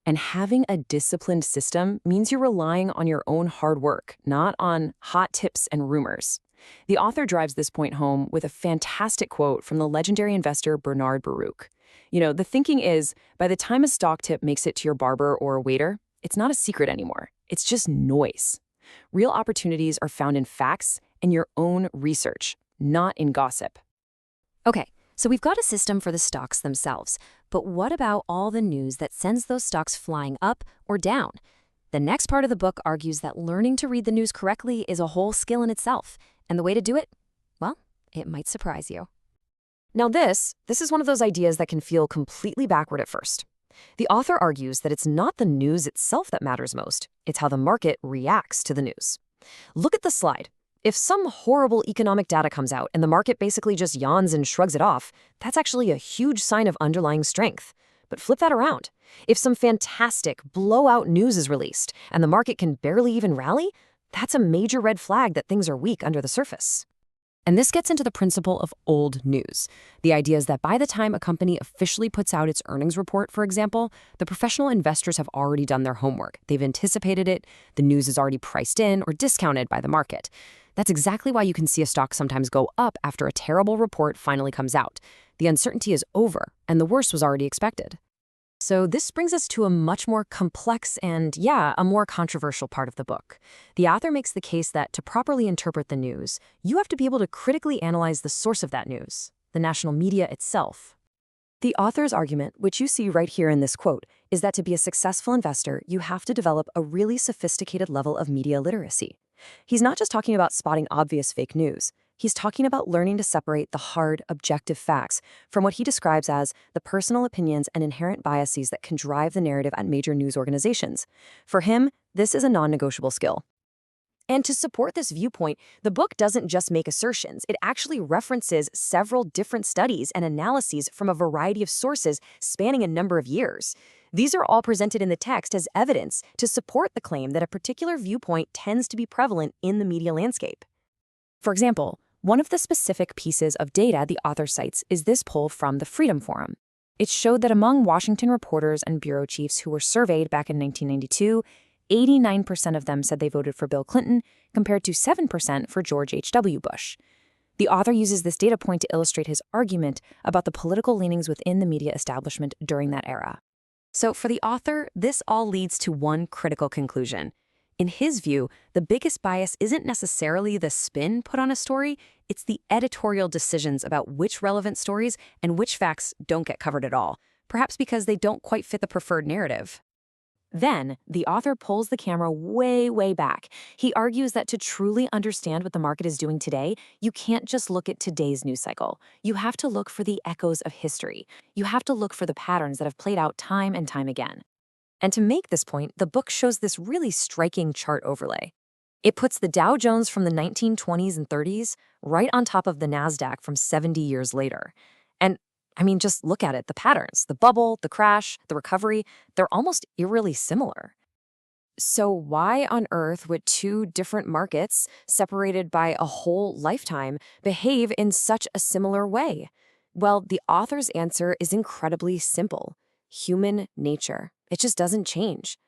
And having a disciplined system means you're relying on your own hard work, not on hot tips and rumors. The author drives this point home with a fantastic quote from the legendary investor Bernard Baruch. The thinking is, by the time a stock tip makes it to your barber or a waiter, it's not a secret anymore. It's just noise. Real opportunities are found in facts and your own research, not in gossip. Okay, so we've got a system for the stocks themselves, but what about all the news that sends those stocks flying up or down? The next part of the book argues that learning to read the news correctly is a whole skill in itself, and the way to do it? Well, it might surprise you. Now this is one of those ideas that can feel completely backward at first. The author argues that it's not the news itself that matters most, it's how the market reacts to the news. Look at the slide. If some horrible economic data comes out and the market basically just yawns and shrugs it off, that's actually a huge sign of underlying strength. But flip that around. If some fantastic, blowout news is released and the market can barely even rally, that's a major red flag that things are weak under the surface. And this gets into the principle of old news. The idea is that by the time a company officially puts out its earnings report, for example, the professional investors have already done their homework. They've anticipated it, the news is already priced in or discounted by the market. That's exactly why you can see a stock sometimes go up after a terrible report finally comes out. The uncertainty is over, and the worst was already expected. So this brings us to a much more complex and, a more controversial part of the book. The author makes the case that to properly interpret the news, you have to be able to critically analyze the source of that news, the national media itself. The author's argument, which you see right here in this quote, is that to be a successful investor, you have to develop a really sophisticated level of media literacy. He's not just talking about spotting obvious fake news. He's talking about learning to separate the hard, objective facts from what he describes as the personal opinions and inherent biases that can drive the narrative at major news organizations. For him, this is a non-negotiable skill. And to support this viewpoint, the book doesn't just make assertions. It actually references several different studies and analyses from a variety of sources spanning a number of years. These are all presented in the text as evidence to support the claim that a particular viewpoint tends to be prevalent in the media landscape. For example, one of the specific pieces of data the author cites is this poll from the Freedom Forum. It showed that among Washington reporters and bureau chiefs who were surveyed back in 1992, 89% of them said they voted for Bill Clinton, compared to 7% for George H.W. Bush. The author uses this data point to illustrate his argument about the political leanings within the media establishment during that era. So for the author, this all leads to one critical conclusion. In his view, the biggest bias isn't necessarily the spin put on a story, it's the editorial decisions about which relevant stories and which facts don't get covered at all, perhaps because they don't quite fit the preferred narrative. Then, the author pulls the camera way, way back. He argues that to truly understand what the market is doing today, you can't just look at today's news cycle. You have to look for the echoes of history. You have to look for the patterns that have played out time and time again. And to make this point, the book shows this really striking chart overlay. It puts the Dow Jones from the 1920s and 30s right on top of the NASDAQ from 70 years later. And just look at it, the patterns, the bubble, the crash, the recovery, they're almost eerily similar. So why on earth would two different markets, separated by a whole lifetime, behave in such a similar way? Well, the author's answer is incredibly simple. Human nature. It just doesn't change.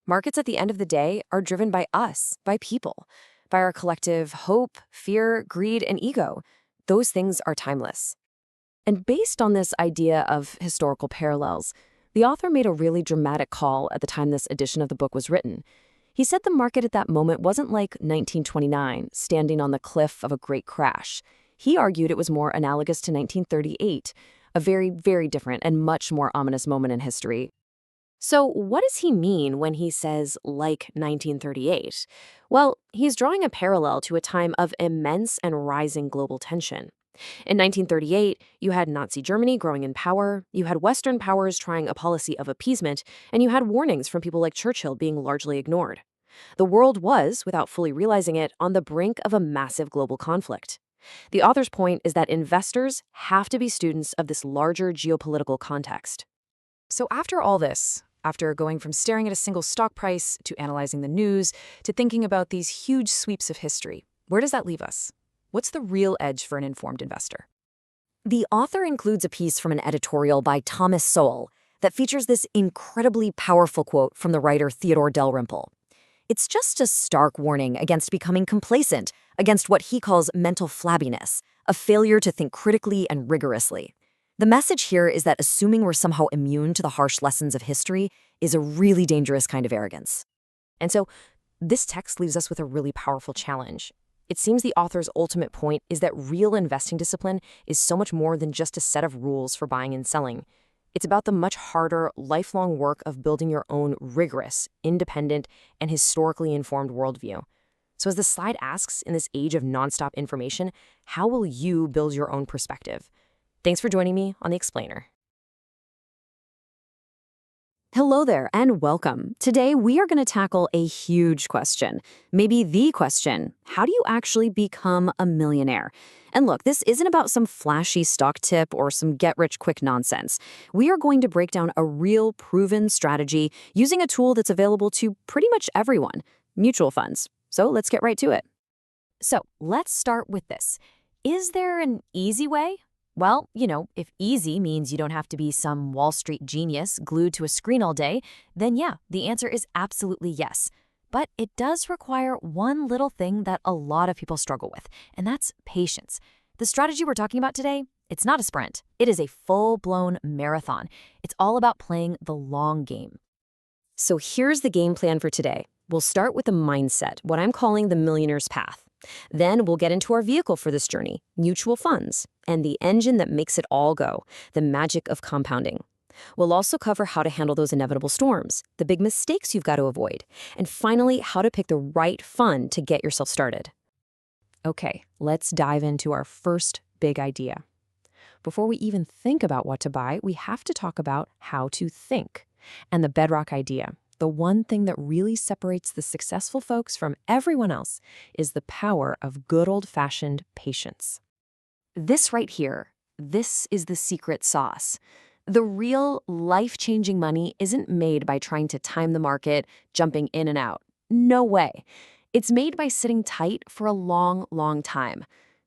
Markets at the end of the day are driven by us, by people, by our collective hope, fear, greed, and ego. Those things are timeless. And based on this idea of historical parallels, the author made a really dramatic call at the time this edition of the book was written. He said the market at that moment wasn't like 1929, standing on the cliff of a great crash. He argued it was more analogous to 1938, a very, very different and much more ominous moment in history. So what does he mean when he says, like 1938? Well, he's drawing a parallel to a time of immense and rising global tension. In 1938, you had Nazi Germany growing in power, you had Western powers trying a policy of appeasement, and you had warnings from people like Churchill being largely ignored. The world was, without fully realizing it, on the brink of a massive global conflict. The author's point is that investors have to be students of this larger geopolitical context. So after all this, after going from staring at a single stock price to analyzing the news to thinking about these huge sweeps of history, where does that leave us? What's the real edge for an informed investor? The author includes a piece from an editorial by Thomas Sowell that features this incredibly powerful quote from the writer Theodore Dalrymple. It's just a stark warning against becoming complacent, against what he calls mental flabbiness, a failure to think critically and rigorously. The message here is that assuming we're somehow immune to the harsh lessons of history is a really dangerous kind of arrogance. And so, this text leaves us with a really powerful challenge. It seems the author's ultimate point is that real investing discipline is so much more than just a set of rules for buying and selling. It's about the much harder, lifelong work of building your own rigorous, independent, and historically informed worldview. So as the slide asks, in this age of nonstop information, how will you build your own perspective? Thanks for joining me on The Explainer. Hello there and welcome. Today we are going to tackle a huge question, maybe the question: how do you actually become a millionaire? And look, this isn't about some flashy stock tip or some get-rich-quick nonsense. We are going to break down a real, proven strategy using a tool that's available to pretty much everyone: mutual funds. So let's get right to it. So let's start with this. Is there an easy way? Well, if easy means you don't have to be some Wall Street genius glued to a screen all day, then yeah, the answer is absolutely yes. But it does require one little thing that a lot of people struggle with, and that's patience. The strategy we're talking about today, it's not a sprint. It is a full-blown marathon. It's all about playing the long game. So here's the game plan for today. We'll start with the mindset, what I'm calling the millionaire's path. Then we'll get into our vehicle for this journey, mutual funds, and the engine that makes it all go, the magic of compounding. We'll also cover how to handle those inevitable storms, the big mistakes you've got to avoid, and finally, how to pick the right fund to get yourself started. Okay, let's dive into our first big idea. Before we even think about what to buy, we have to talk about how to think. And the bedrock idea, the one thing that really separates the successful folks from everyone else, is the power of good old-fashioned patience. This right here, this is the secret sauce. The real life-changing money isn't made by trying to time the market, jumping in and out. No way. It's made by sitting tight for a long, long time.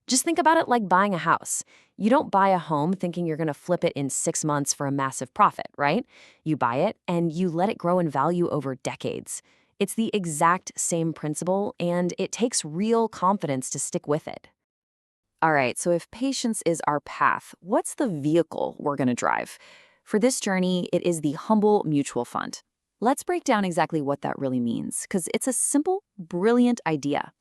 Just think about it like buying a house. You don't buy a home thinking you're going to flip it in 6 months for a massive profit, right? You buy it and you let it grow in value over decades. It's the exact same principle, and it takes real confidence to stick with it. All right, so if patience is our path, what's the vehicle we're going to drive? For this journey, it is the humble mutual fund. Let's break down exactly what that really means, because it's a simple, brilliant idea.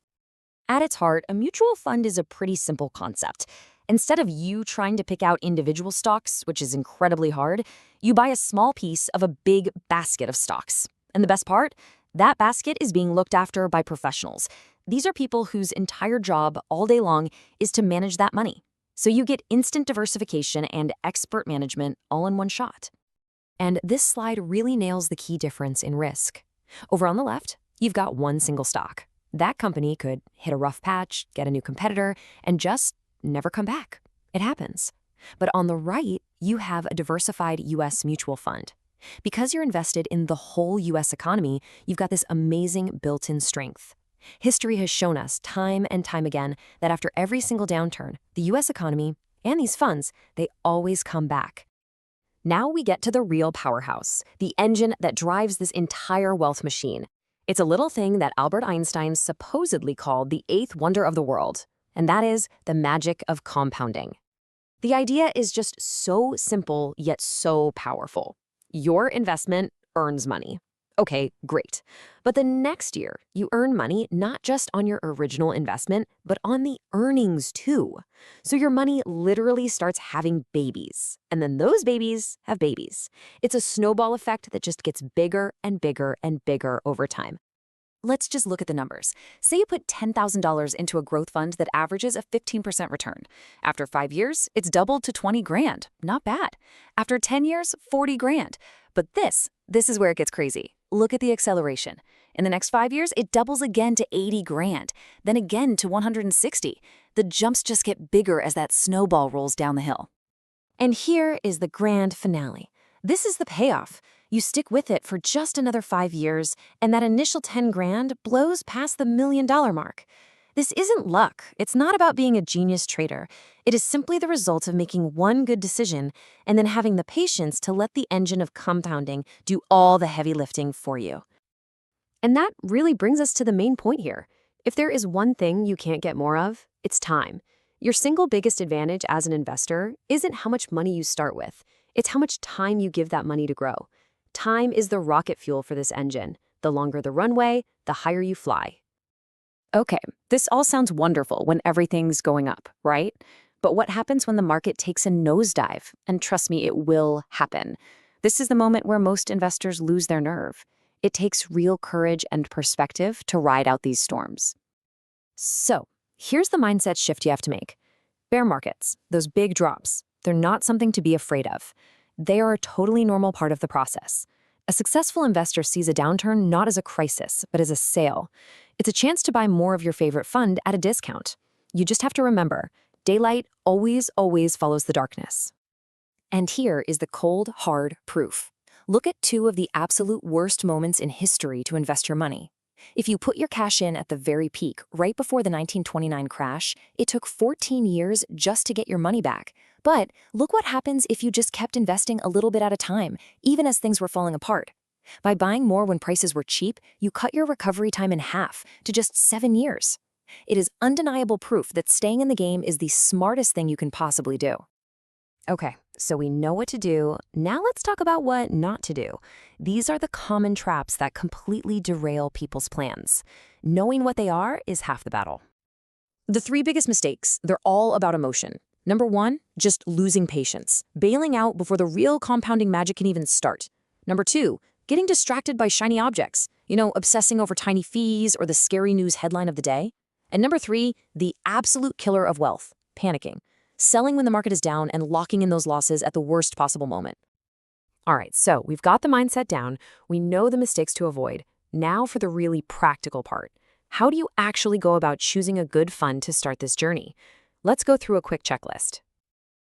At its heart, a mutual fund is a pretty simple concept. Instead of you trying to pick out individual stocks, which is incredibly hard, you buy a small piece of a big basket of stocks. And the best part? That basket is being looked after by professionals. These are people whose entire job all day long is to manage that money. So you get instant diversification and expert management all in one shot. And this slide really nails the key difference in risk. Over on the left, you've got one single stock. That company could hit a rough patch, get a new competitor, and just never come back. It happens. But on the right, you have a diversified U.S. mutual fund. Because you're invested in the whole U.S. economy, you've got this amazing built-in strength. History has shown us time and time again that after every single downturn, the U.S. economy and these funds, they always come back. Now we get to the real powerhouse, the engine that drives this entire wealth machine. It's a little thing that Albert Einstein supposedly called the eighth wonder of the world, and that is the magic of compounding. The idea is just so simple yet so powerful. Your investment earns money. Okay, great. But the next year, you earn money not just on your original investment, but on the earnings too. So your money literally starts having babies, and then those babies have babies. It's a snowball effect that just gets bigger and bigger and bigger over time. Let's just look at the numbers. Say you put $10,000 into a growth fund that averages a 15% return. After 5 years, it's doubled to 20 grand. Not bad. After 10 years, 40 grand. But this is where it gets crazy. Look at the acceleration. In the next 5 years, it doubles again to 80 grand, then again to 160. The jumps just get bigger as that snowball rolls down the hill. And here is the grand finale. This is the payoff. You stick with it for just another 5 years, and that initial 10 grand blows past the $1 million mark. This isn't luck. It's not about being a genius trader. It is simply the result of making one good decision and then having the patience to let the engine of compounding do all the heavy lifting for you. And that really brings us to the main point here. If there is one thing you can't get more of, it's time. Your single biggest advantage as an investor isn't how much money you start with. It's how much time you give that money to grow. Time is the rocket fuel for this engine. The longer the runway, the higher you fly. Okay, this all sounds wonderful when everything's going up, right? But what happens when the market takes a nosedive? And trust me, it will happen. This is the moment where most investors lose their nerve. It takes real courage and perspective to ride out these storms. So, here's the mindset shift you have to make. Bear markets, those big drops, they're not something to be afraid of. They are a totally normal part of the process. A successful investor sees a downturn not as a crisis, but as a sale. It's a chance to buy more of your favorite fund at a discount. You just have to remember, daylight always follows the darkness. And here is the cold, hard proof. Look at 2 of the absolute worst moments in history to invest your money. If you put your cash in at the very peak, right before the 1929 crash, it took 14 years just to get your money back. But look what happens if you just kept investing a little bit at a time, even as things were falling apart. By buying more when prices were cheap, you cut your recovery time in half to just 7 years. It is undeniable proof that staying in the game is the smartest thing you can possibly do. Okay, so we know what to do. Now let's talk about what not to do. These are the common traps that completely derail people's plans. Knowing what they are is half the battle. The 3 biggest mistakes, they're all about emotion. Number 1, just losing patience, bailing out before the real compounding magic can even start. Number 2, getting distracted by shiny objects, obsessing over tiny fees or the scary news headline of the day. And number 3, the absolute killer of wealth, panicking, selling when the market is down and locking in those losses at the worst possible moment. All right, so we've got the mindset down. We know the mistakes to avoid. Now for the really practical part. How do you actually go about choosing a good fund to start this journey? Let's go through a quick checklist.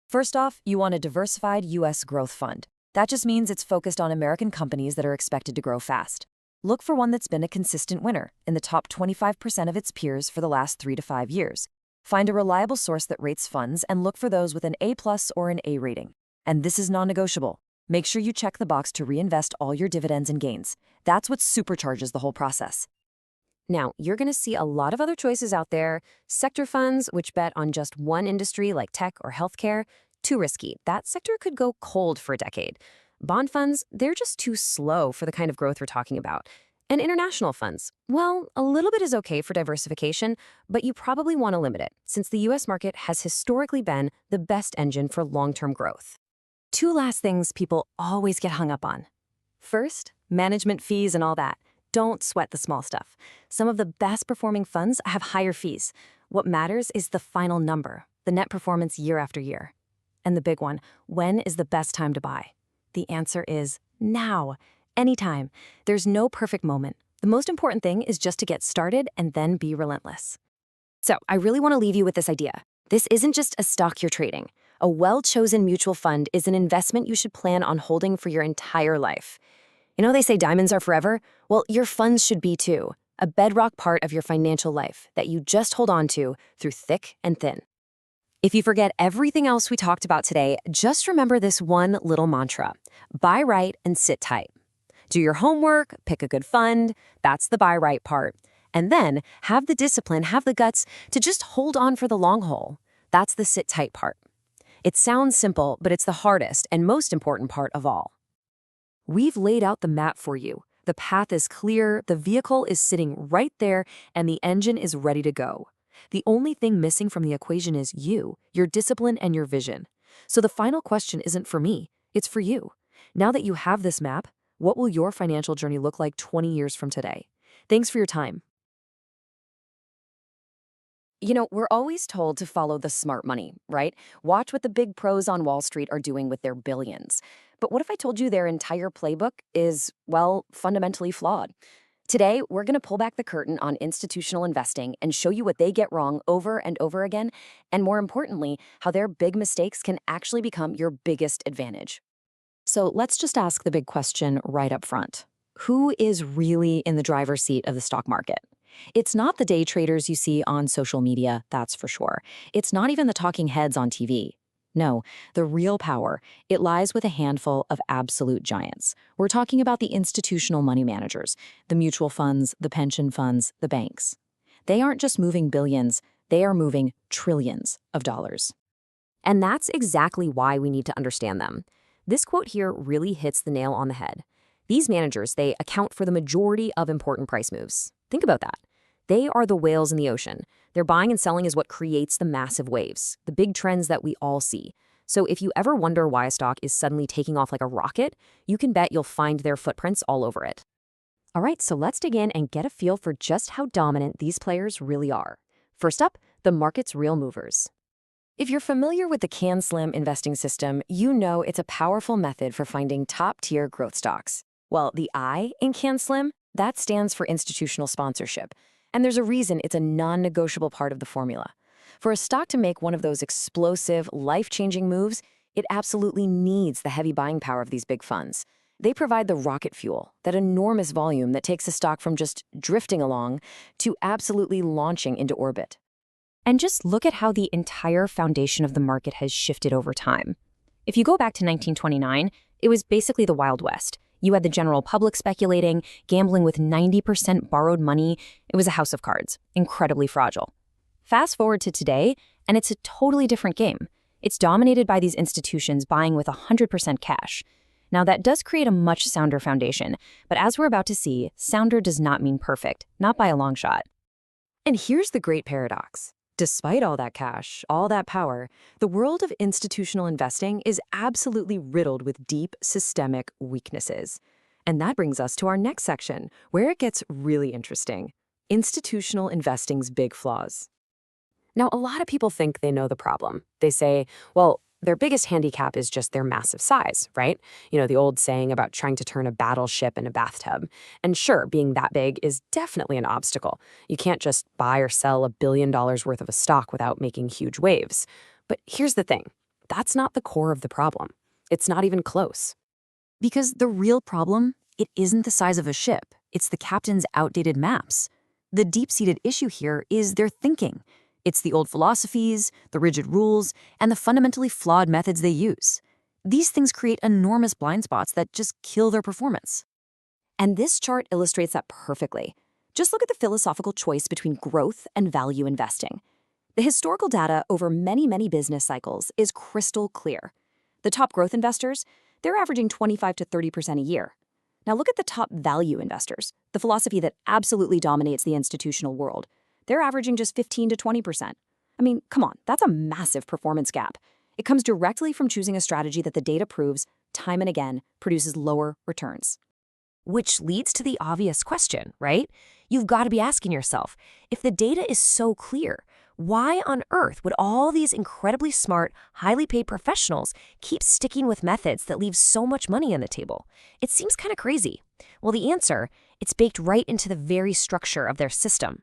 First off, you want a diversified U.S. growth fund. That just means it's focused on American companies that are expected to grow fast. Look for one that's been a consistent winner in the top 25% of its peers for the last 3 to 5 years. Find a reliable source that rates funds and look for those with an A+ or an A rating. And this is non-negotiable. Make sure you check the box to reinvest all your dividends and gains. That's what supercharges the whole process. Now, you're going to see a lot of other choices out there. Sector funds, which bet on just one industry like tech or healthcare, too risky. That sector could go cold for a decade. Bond funds, they're just too slow for the kind of growth we're talking about. And international funds, well, a little bit is okay for diversification, but you probably want to limit it, since the U.S. market has historically been the best engine for long-term growth. 2 last things people always get hung up on. First, management fees and all that. Don't sweat the small stuff. Some of the best performing funds have higher fees. What matters is the final number, the net performance year after year. And the big one, when is the best time to buy? The answer is now, anytime. There's no perfect moment. The most important thing is just to get started and then be relentless. So I really want to leave you with this idea. This isn't just a stock you're trading. A well-chosen mutual fund is an investment you should plan on holding for your entire life. They say diamonds are forever? Well, your funds should be too. A bedrock part of your financial life that you just hold on to through thick and thin. If you forget everything else we talked about today, just remember this one little mantra. Buy right and sit tight. Do your homework, pick a good fund. That's the buy right part. And then have the discipline, have the guts to just hold on for the long haul. That's the sit tight part. It sounds simple, but it's the hardest and most important part of all. We've laid out the map for you. The path is clear, the vehicle is sitting right there, and the engine is ready to go. The only thing missing from the equation is you, your discipline, and your vision. So the final question isn't for me, it's for you. Now that you have this map, what will your financial journey look like 20 years from today? Thanks for your time. We're always told to follow the smart money, right? Watch what the big pros on Wall Street are doing with their billions. But what if I told you their entire playbook is, well, fundamentally flawed? Today, we're going to pull back the curtain on institutional investing and show you what they get wrong over and over again, and more importantly, how their big mistakes can actually become your biggest advantage. So let's just ask the big question right up front. Who is really in the driver's seat of the stock market? It's not the day traders you see on social media, that's for sure. It's not even the talking heads on TV. No, the real power, it lies with a handful of absolute giants. We're talking about the institutional money managers, the mutual funds, the pension funds, the banks. They aren't just moving billions, they are moving trillions of dollars. And that's exactly why we need to understand them. This quote here really hits the nail on the head. These managers, they account for the majority of important price moves. Think about that. They are the whales in the ocean. Their buying and selling is what creates the massive waves, the big trends that we all see. So if you ever wonder why a stock is suddenly taking off like a rocket, you can bet you'll find their footprints all over it. All right, so let's dig in and get a feel for just how dominant these players really are. First up, the market's real movers. If you're familiar with the CAN-SLIM investing system, you know it's a powerful method for finding top-tier growth stocks. Well, the I in CAN-SLIM, that stands for institutional sponsorship. And there's a reason it's a non-negotiable part of the formula. For a stock to make one of those explosive, life-changing moves, it absolutely needs the heavy buying power of these big funds. They provide the rocket fuel, that enormous volume that takes a stock from just drifting along to absolutely launching into orbit. And just look at how the entire foundation of the market has shifted over time. If you go back to 1929, it was basically the Wild West. You had the general public speculating, gambling with 90% borrowed money. It was a house of cards, incredibly fragile. Fast forward to today, and it's a totally different game. It's dominated by these institutions buying with 100% cash. Now, that does create a much sounder foundation, but as we're about to see, sounder does not mean perfect, not by a long shot. And here's the great paradox. Despite all that cash, all that power, the world of institutional investing is absolutely riddled with deep systemic weaknesses. And that brings us to our next section, where it gets really interesting. Institutional investing's big flaws. Now, a lot of people think they know the problem. They say, well, their biggest handicap is just their massive size, right? You know, the old saying about trying to turn a battleship in a bathtub. And sure, being that big is definitely an obstacle. You can't just buy or sell $1 billion worth of a stock without making huge waves. But here's the thing. That's not the core of the problem. It's not even close. Because the real problem, it isn't the size of a ship. It's the captain's outdated maps. The deep-seated issue here is their thinking. It's the old philosophies, the rigid rules, and the fundamentally flawed methods they use. These things create enormous blind spots that just kill their performance. And this chart illustrates that perfectly. Just look at the philosophical choice between growth and value investing. The historical data over many, many business cycles is crystal clear. The top growth investors, they're averaging 25 to 30% a year. Now look at the top value investors, the philosophy that absolutely dominates the institutional world. They're averaging just 15 to 20%. I mean, come on, that's a massive performance gap. It comes directly from choosing a strategy that the data proves, time and again, produces lower returns. Which leads to the obvious question, right? You've got to be asking yourself, if the data is so clear, why on earth would all these incredibly smart, highly paid professionals keep sticking with methods that leave so much money on the table? It seems kind of crazy. Well, the answer, it's baked right into the very structure of their system.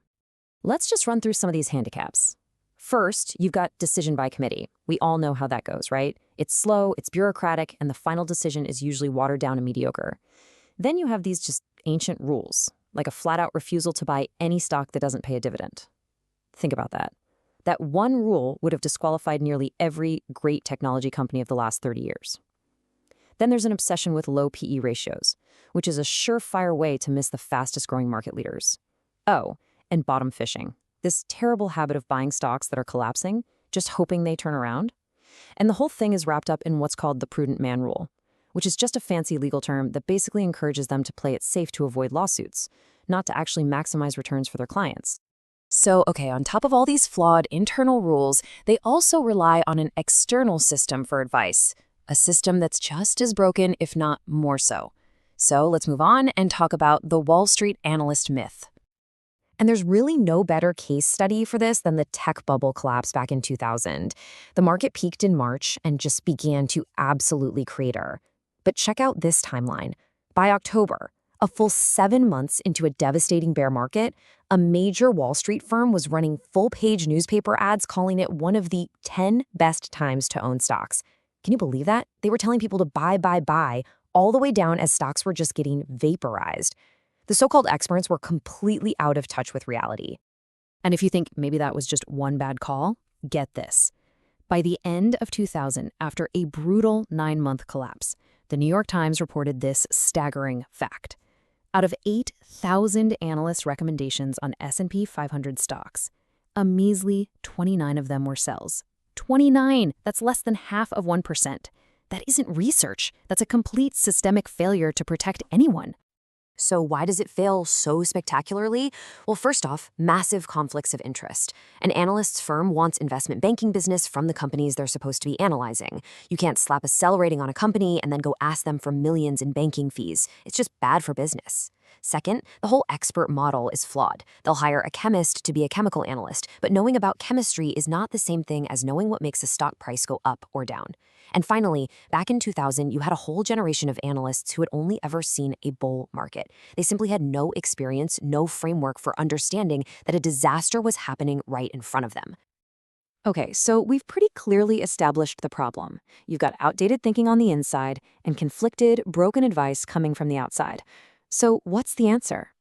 Let's just run through some of these handicaps. First, you've got decision by committee. We all know how that goes, right? It's slow, it's bureaucratic, and the final decision is usually watered down and mediocre. Then you have these just ancient rules, like a flat-out refusal to buy any stock that doesn't pay a dividend. Think about that. That one rule would have disqualified nearly every great technology company of the last 30 years. Then there's an obsession with low PE ratios, which is a surefire way to miss the fastest-growing market leaders. Oh, and bottom fishing, this terrible habit of buying stocks that are collapsing, just hoping they turn around. And the whole thing is wrapped up in what's called the prudent man rule, which is just a fancy legal term that basically encourages them to play it safe to avoid lawsuits, not to actually maximize returns for their clients. So, okay, on top of all these flawed internal rules, they also rely on an external system for advice, a system that's just as broken, if not more so. So let's move on and talk about the Wall Street analyst myth. And there's really no better case study for this than the tech bubble collapse back in 2000. The market peaked in March and just began to absolutely crater. But check out this timeline. By October, A full 7 months into a devastating bear market, a major Wall Street firm was running full-page newspaper ads calling it one of the 10 best times to own stocks. Can you believe that? They were telling people to buy, all the way down as stocks were just getting vaporized. The so-called experts were completely out of touch with reality. And if you think maybe that was just one bad call, get this. By the end of 2000, after a brutal 9-month collapse, the New York Times reported this staggering fact. Out of 8,000 analyst recommendations on S&P 500 stocks, a measly 29 of them were sells. 29! That's less than half of 1%. That isn't research. That's a complete systemic failure to protect anyone. So why does it fail so spectacularly? Well, first off, massive conflicts of interest. An analyst's firm wants investment banking business from the companies they're supposed to be analyzing. You can't slap a sell rating on a company and then go ask them for millions in banking fees. It's just bad for business. Second, the whole expert model is flawed. They'll hire a chemist to be a chemical analyst, but knowing about chemistry is not the same thing as knowing what makes a stock price go up or down. And finally, back in 2000, you had a whole generation of analysts who had only ever seen a bull market. They simply had no experience, no framework for understanding that a disaster was happening right in front of them. Okay, so we've pretty clearly established the problem. You've got outdated thinking on the inside and conflicted, broken advice coming from the outside. So what's the answer?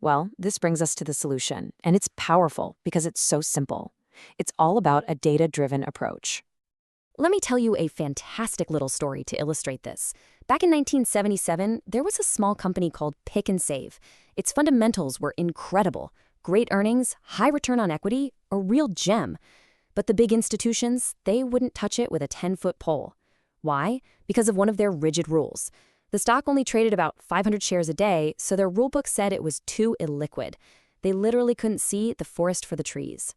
Well, this brings us to the solution, and it's powerful because it's so simple. It's all about a data-driven approach. Let me tell you a fantastic little story to illustrate this. Back in 1977, there was a small company called Pick and Save. Its fundamentals were incredible. Great earnings, high return on equity, a real gem. But the big institutions, they wouldn't touch it with a 10-foot pole. Why? Because of one of their rigid rules. The stock only traded about 500 shares a day, so their rulebook said it was too illiquid. They literally couldn't see the forest for the trees.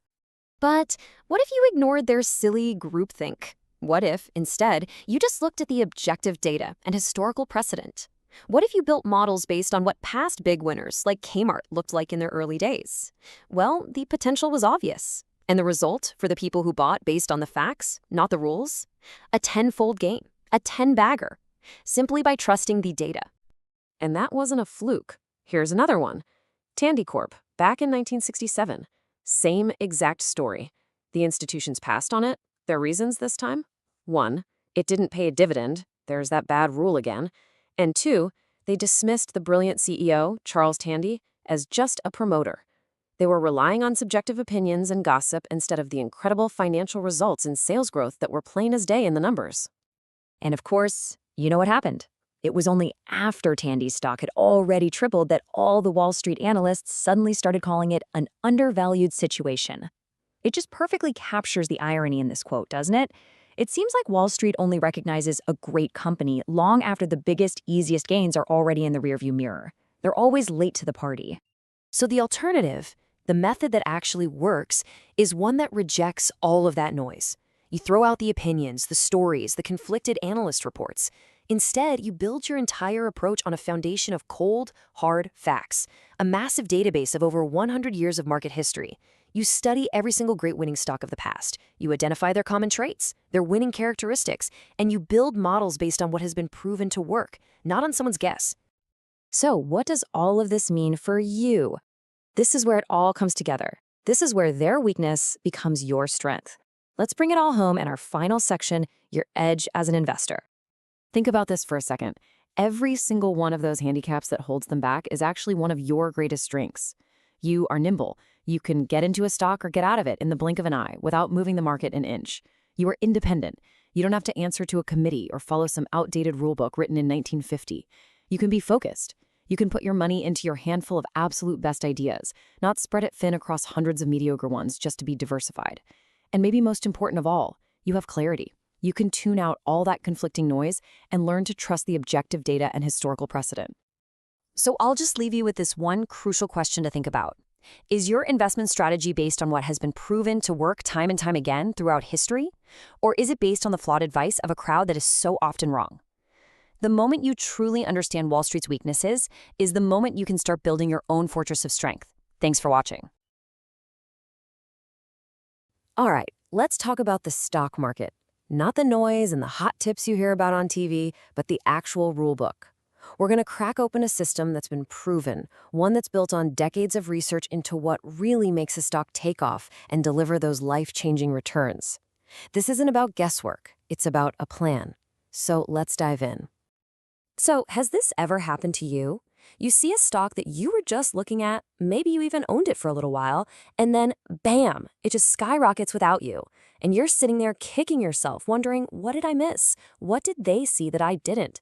But what if you ignored their silly groupthink? What if, instead, you just looked at the objective data and historical precedent? What if you built models based on what past big winners, like Kmart, looked like in their early days? Well, the potential was obvious. And the result, for the people who bought based on the facts, not the rules? A 10-fold gain, a 10-bagger, simply by trusting the data. And that wasn't a fluke. Here's another one. Tandy Corp, back in 1967. Same exact story. The institutions passed on it. Their reasons this time? 1, it didn't pay a dividend. There's that bad rule again. And 2, they dismissed the brilliant CEO, Charles Tandy, as just a promoter. They were relying on subjective opinions and gossip instead of the incredible financial results and sales growth that were plain as day in the numbers. And of course, you know what happened. It was only after Tandy's stock had already tripled that all the Wall Street analysts suddenly started calling it an undervalued situation. It just perfectly captures the irony in this quote, doesn't it? It seems like Wall Street only recognizes a great company long after the biggest, easiest gains are already in the rearview mirror. They're always late to the party. So the alternative, the method that actually works, is one that rejects all of that noise. You throw out the opinions, the stories, the conflicted analyst reports. Instead, you build your entire approach on a foundation of cold, hard facts, a massive database of over 100 years of market history. You study every single great winning stock of the past. You identify their common traits, their winning characteristics, and you build models based on what has been proven to work, not on someone's guess. So what does all of this mean for you? This is where it all comes together. This is where their weakness becomes your strength. Let's bring it all home in our final section, your edge as an investor. Think about this for a second. Every single one of those handicaps that holds them back is actually one of your greatest strengths. You are nimble. You can get into a stock or get out of it in the blink of an eye without moving the market an inch. You are independent. You don't have to answer to a committee or follow some outdated rulebook written in 1950. You can be focused. You can put your money into your handful of absolute best ideas, not spread it thin across hundreds of mediocre ones just to be diversified. And maybe most important of all, you have clarity. You can tune out all that conflicting noise and learn to trust the objective data and historical precedent. So I'll just leave you with this one crucial question to think about. Is your investment strategy based on what has been proven to work time and time again throughout history? Or is it based on the flawed advice of a crowd that is so often wrong? The moment you truly understand Wall Street's weaknesses is the moment you can start building your own fortress of strength. Thanks for watching. All right, let's talk about the stock market. Not the noise and the hot tips you hear about on TV, but the actual rule book. We're going to crack open a system that's been proven, one that's built on decades of research into what really makes a stock take off and deliver those life-changing returns. This isn't about guesswork, it's about a plan. So let's dive in. So, has this ever happened to you? You see a stock that you were just looking at, maybe you even owned it for a little while, and then bam, it just skyrockets without you. And you're sitting there kicking yourself, wondering, what did I miss? What did they see that I didn't?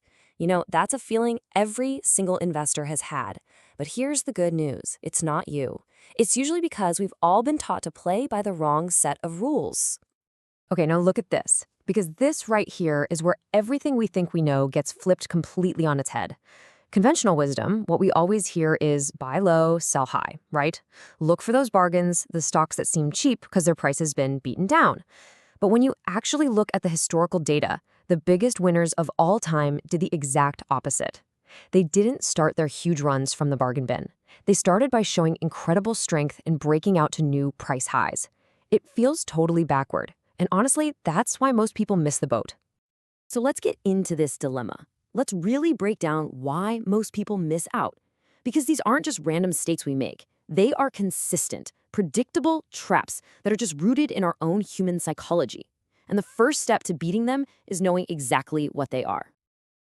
That's a feeling every single investor has had. But here's the good news. It's not you. It's usually because we've all been taught to play by the wrong set of rules. Okay, now look at this. Because this right here is where everything we think we know gets flipped completely on its head. Conventional wisdom, what we always hear is buy low, sell high, right? Look for those bargains, the stocks that seem cheap because their price has been beaten down. But when you actually look at the historical data, the biggest winners of all time did the exact opposite. They didn't start their huge runs from the bargain bin. They started by showing incredible strength and breaking out to new price highs. It feels totally backward, and honestly, that's why most people miss the boat. So let's get into this dilemma. Let's really break down why most people miss out. Because these aren't just random states we make. They are consistent, predictable traps that are just rooted in our own human psychology. And the first step to beating them is knowing exactly what they are.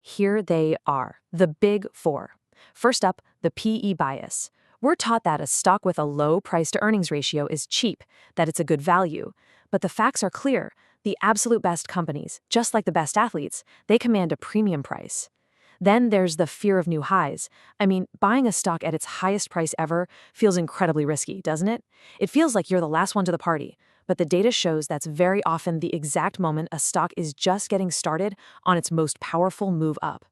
Here they are, the big four. First up, the PE bias. We're taught that a stock with a low price-to-earnings ratio is cheap, that it's a good value. But the facts are clear. The absolute best companies, just like the best athletes, they command a premium price. Then there's the fear of new highs. Buying a stock at its highest price ever feels incredibly risky, doesn't it? It feels like you're the last one to the party. But the data shows that's very often the exact moment a stock is just getting started on its most powerful move up.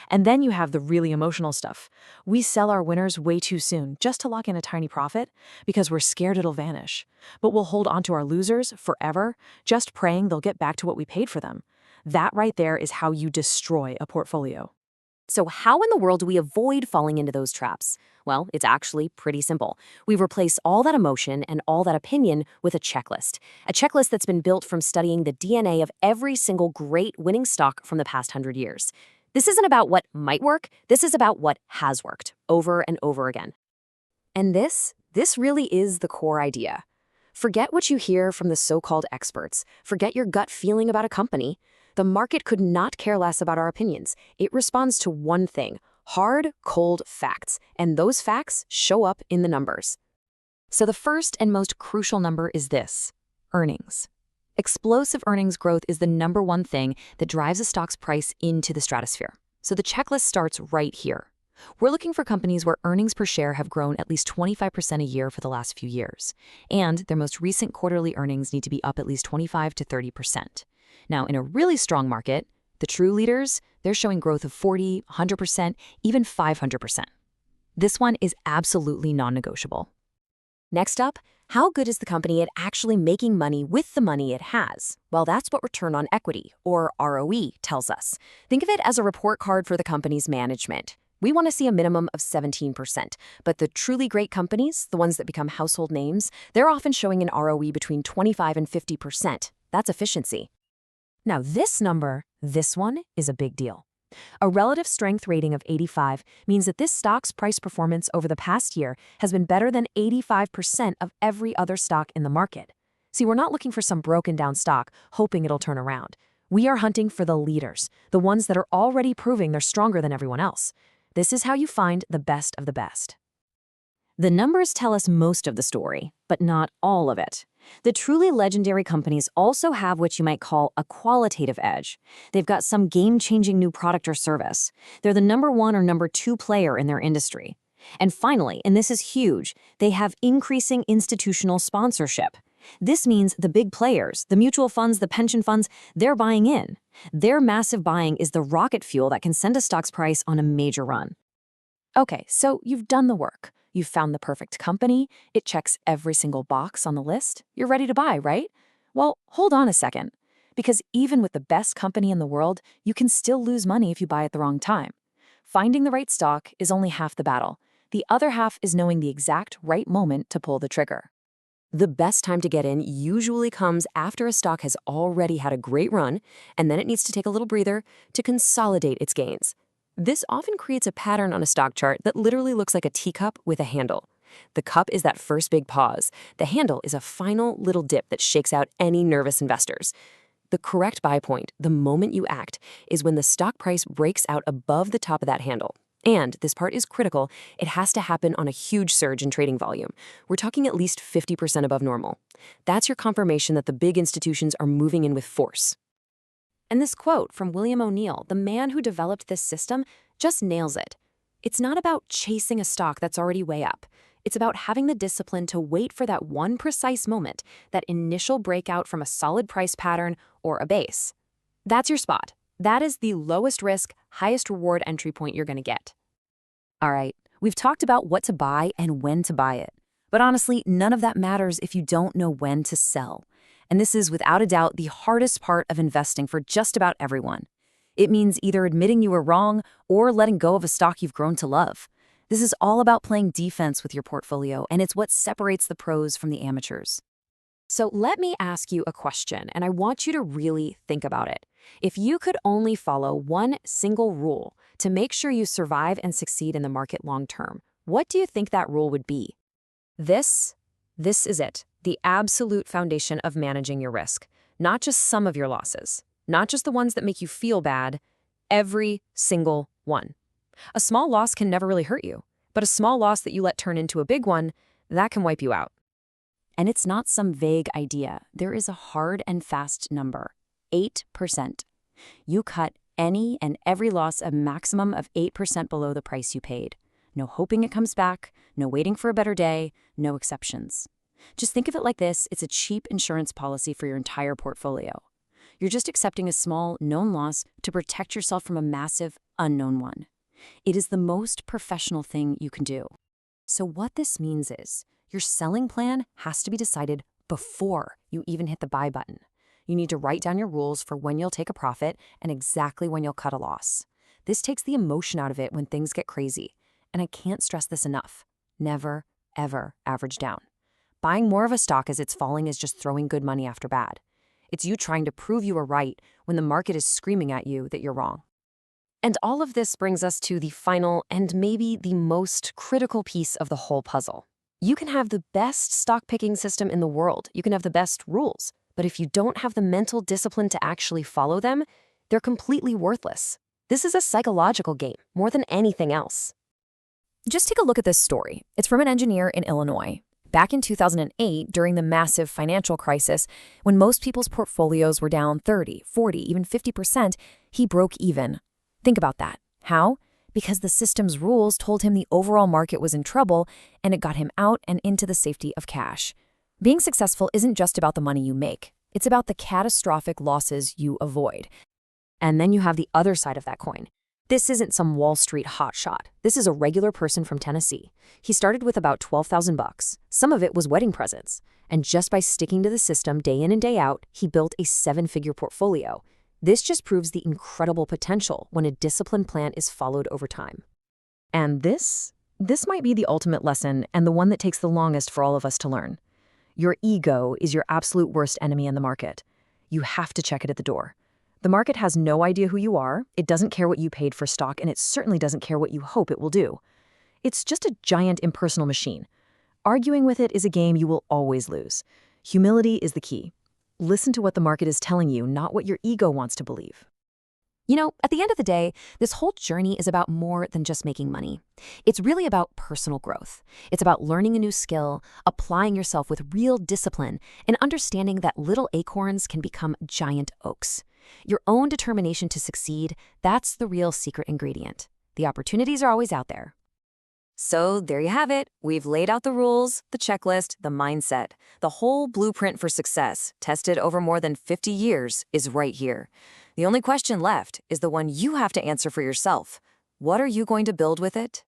And then you have the really emotional stuff. We sell our winners way too soon just to lock in a tiny profit because we're scared it'll vanish. But we'll hold onto our losers forever, just praying they'll get back to what we paid for them. That right there is how you destroy a portfolio. So how in the world do we avoid falling into those traps? Well, it's actually pretty simple. We replace all that emotion and all that opinion with a checklist that's been built from studying the DNA of every single great winning stock from the past 100 years. This isn't about what might work, this is about what has worked, over and over again. And this really is the core idea. Forget what you hear from the so-called experts. Forget your gut feeling about a company. The market could not care less about our opinions. It responds to one thing: hard, cold facts. And those facts show up in the numbers. So the first and most crucial number is this: earnings. Explosive earnings growth is the number one thing that drives a stock's price into the stratosphere. So the checklist starts right here. We're looking for companies where earnings per share have grown at least 25% a year for the last few years, and their most recent quarterly earnings need to be up at least 25 to 30%. Now, in a really strong market, the true leaders, they're showing growth of 40, 100%, even 500%. This one is absolutely non-negotiable. Next up, how good is the company at actually making money with the money it has? Well, that's what return on equity, or ROE, tells us. Think of it as a report card for the company's management. We want to see a minimum of 17%, but the truly great companies, the ones that become household names, they're often showing an ROE between 25 and 50%. That's efficiency. Now this number, this one, is a big deal. A relative strength rating of 85 means that this stock's price performance over the past year has been better than 85% of every other stock in the market. See, we're not looking for some broken down stock, hoping it'll turn around. We are hunting for the leaders, the ones that are already proving they're stronger than everyone else. This is how you find the best of the best. The numbers tell us most of the story, but not all of it. The truly legendary companies also have what you might call a qualitative edge. They've got some game-changing new product or service. They're the number one or number two player in their industry. And finally, and this is huge, they have increasing institutional sponsorship. This means the big players, the mutual funds, the pension funds, they're buying in. Their massive buying is the rocket fuel that can send a stock's price on a major run. Okay, so you've done the work. You've found the perfect company. It checks every single box on the list. You're ready to buy, right? Well, hold on a second. Because even with the best company in the world, you can still lose money if you buy at the wrong time. Finding the right stock is only half the battle. The other half is knowing the exact right moment to pull the trigger. The best time to get in usually comes after a stock has already had a great run, and then it needs to take a little breather to consolidate its gains. This often creates a pattern on a stock chart that literally looks like a teacup with a handle. The cup is that first big pause. The handle is a final little dip that shakes out any nervous investors. The correct buy point, the moment you act, is when the stock price breaks out above the top of that handle. And this part is critical. It has to happen on a huge surge in trading volume. We're talking at least 50% above normal. That's your confirmation that the big institutions are moving in with force. And this quote from William O'Neill, the man who developed this system, just nails it. It's not about chasing a stock that's already way up. It's about having the discipline to wait for that one precise moment, that initial breakout from a solid price pattern or a base. That's your spot. That is the lowest risk, highest reward entry point you're going to get. All right, we've talked about what to buy and when to buy it. But honestly, none of that matters if you don't know when to sell. And this is without a doubt the hardest part of investing for just about everyone. It means either admitting you were wrong or letting go of a stock you've grown to love. This is all about playing defense with your portfolio, and it's what separates the pros from the amateurs. So let me ask you a question, and I want you to really think about it. If you could only follow one single rule to make sure you survive and succeed in the market long term, what do you think that rule would be? This is it, the absolute foundation of managing your risk. Not just some of your losses, not just the ones that make you feel bad, every single one. A small loss can never really hurt you, but a small loss that you let turn into a big one, that can wipe you out. And it's not some vague idea. There is a hard and fast number, 8%. You cut any and every loss a maximum of 8% below the price you paid. No hoping it comes back, no waiting for a better day, no exceptions. Just think of it like this, it's a cheap insurance policy for your entire portfolio. You're just accepting a small, known loss to protect yourself from a massive, unknown one. It is the most professional thing you can do. So what this means is, your selling plan has to be decided before you even hit the buy button. You need to write down your rules for when you'll take a profit and exactly when you'll cut a loss. This takes the emotion out of it when things get crazy. And I can't stress this enough. Never, ever average down. Buying more of a stock as it's falling is just throwing good money after bad. It's you trying to prove you are right when the market is screaming at you that you're wrong. And all of this brings us to the final and maybe the most critical piece of the whole puzzle. You can have the best stock picking system in the world. You can have the best rules. But if you don't have the mental discipline to actually follow them, they're completely worthless. This is a psychological game more than anything else. Just take a look at this story. It's from an engineer in Illinois. Back in 2008, during the massive financial crisis, when most people's portfolios were down 30, 40, even 50%, he broke even. Think about that. How? Because the system's rules told him the overall market was in trouble, and it got him out and into the safety of cash. Being successful isn't just about the money you make. It's about the catastrophic losses you avoid. And then you have the other side of that coin. This isn't some Wall Street hotshot. This is a regular person from Tennessee. He started with about $12,000. Some of it was wedding presents. And just by sticking to the system day in and day out, he built a 7-figure portfolio. This just proves the incredible potential when a disciplined plan is followed over time. And this might be the ultimate lesson and the one that takes the longest for all of us to learn. Your ego is your absolute worst enemy in the market. You have to check it at the door. The market has no idea who you are, it doesn't care what you paid for stock, and it certainly doesn't care what you hope it will do. It's just a giant impersonal machine. Arguing with it is a game you will always lose. Humility is the key. Listen to what the market is telling you, not what your ego wants to believe. You know, at the end of the day, this whole journey is about more than just making money. It's really about personal growth. It's about learning a new skill, applying yourself with real discipline, and understanding that little acorns can become giant oaks. Your own determination to succeed, that's the real secret ingredient. The opportunities are always out there. So there you have it. We've laid out the rules, the checklist, the mindset. The whole blueprint for success, tested over more than 50 years, is right here. The only question left is the one you have to answer for yourself. What are you going to build with it?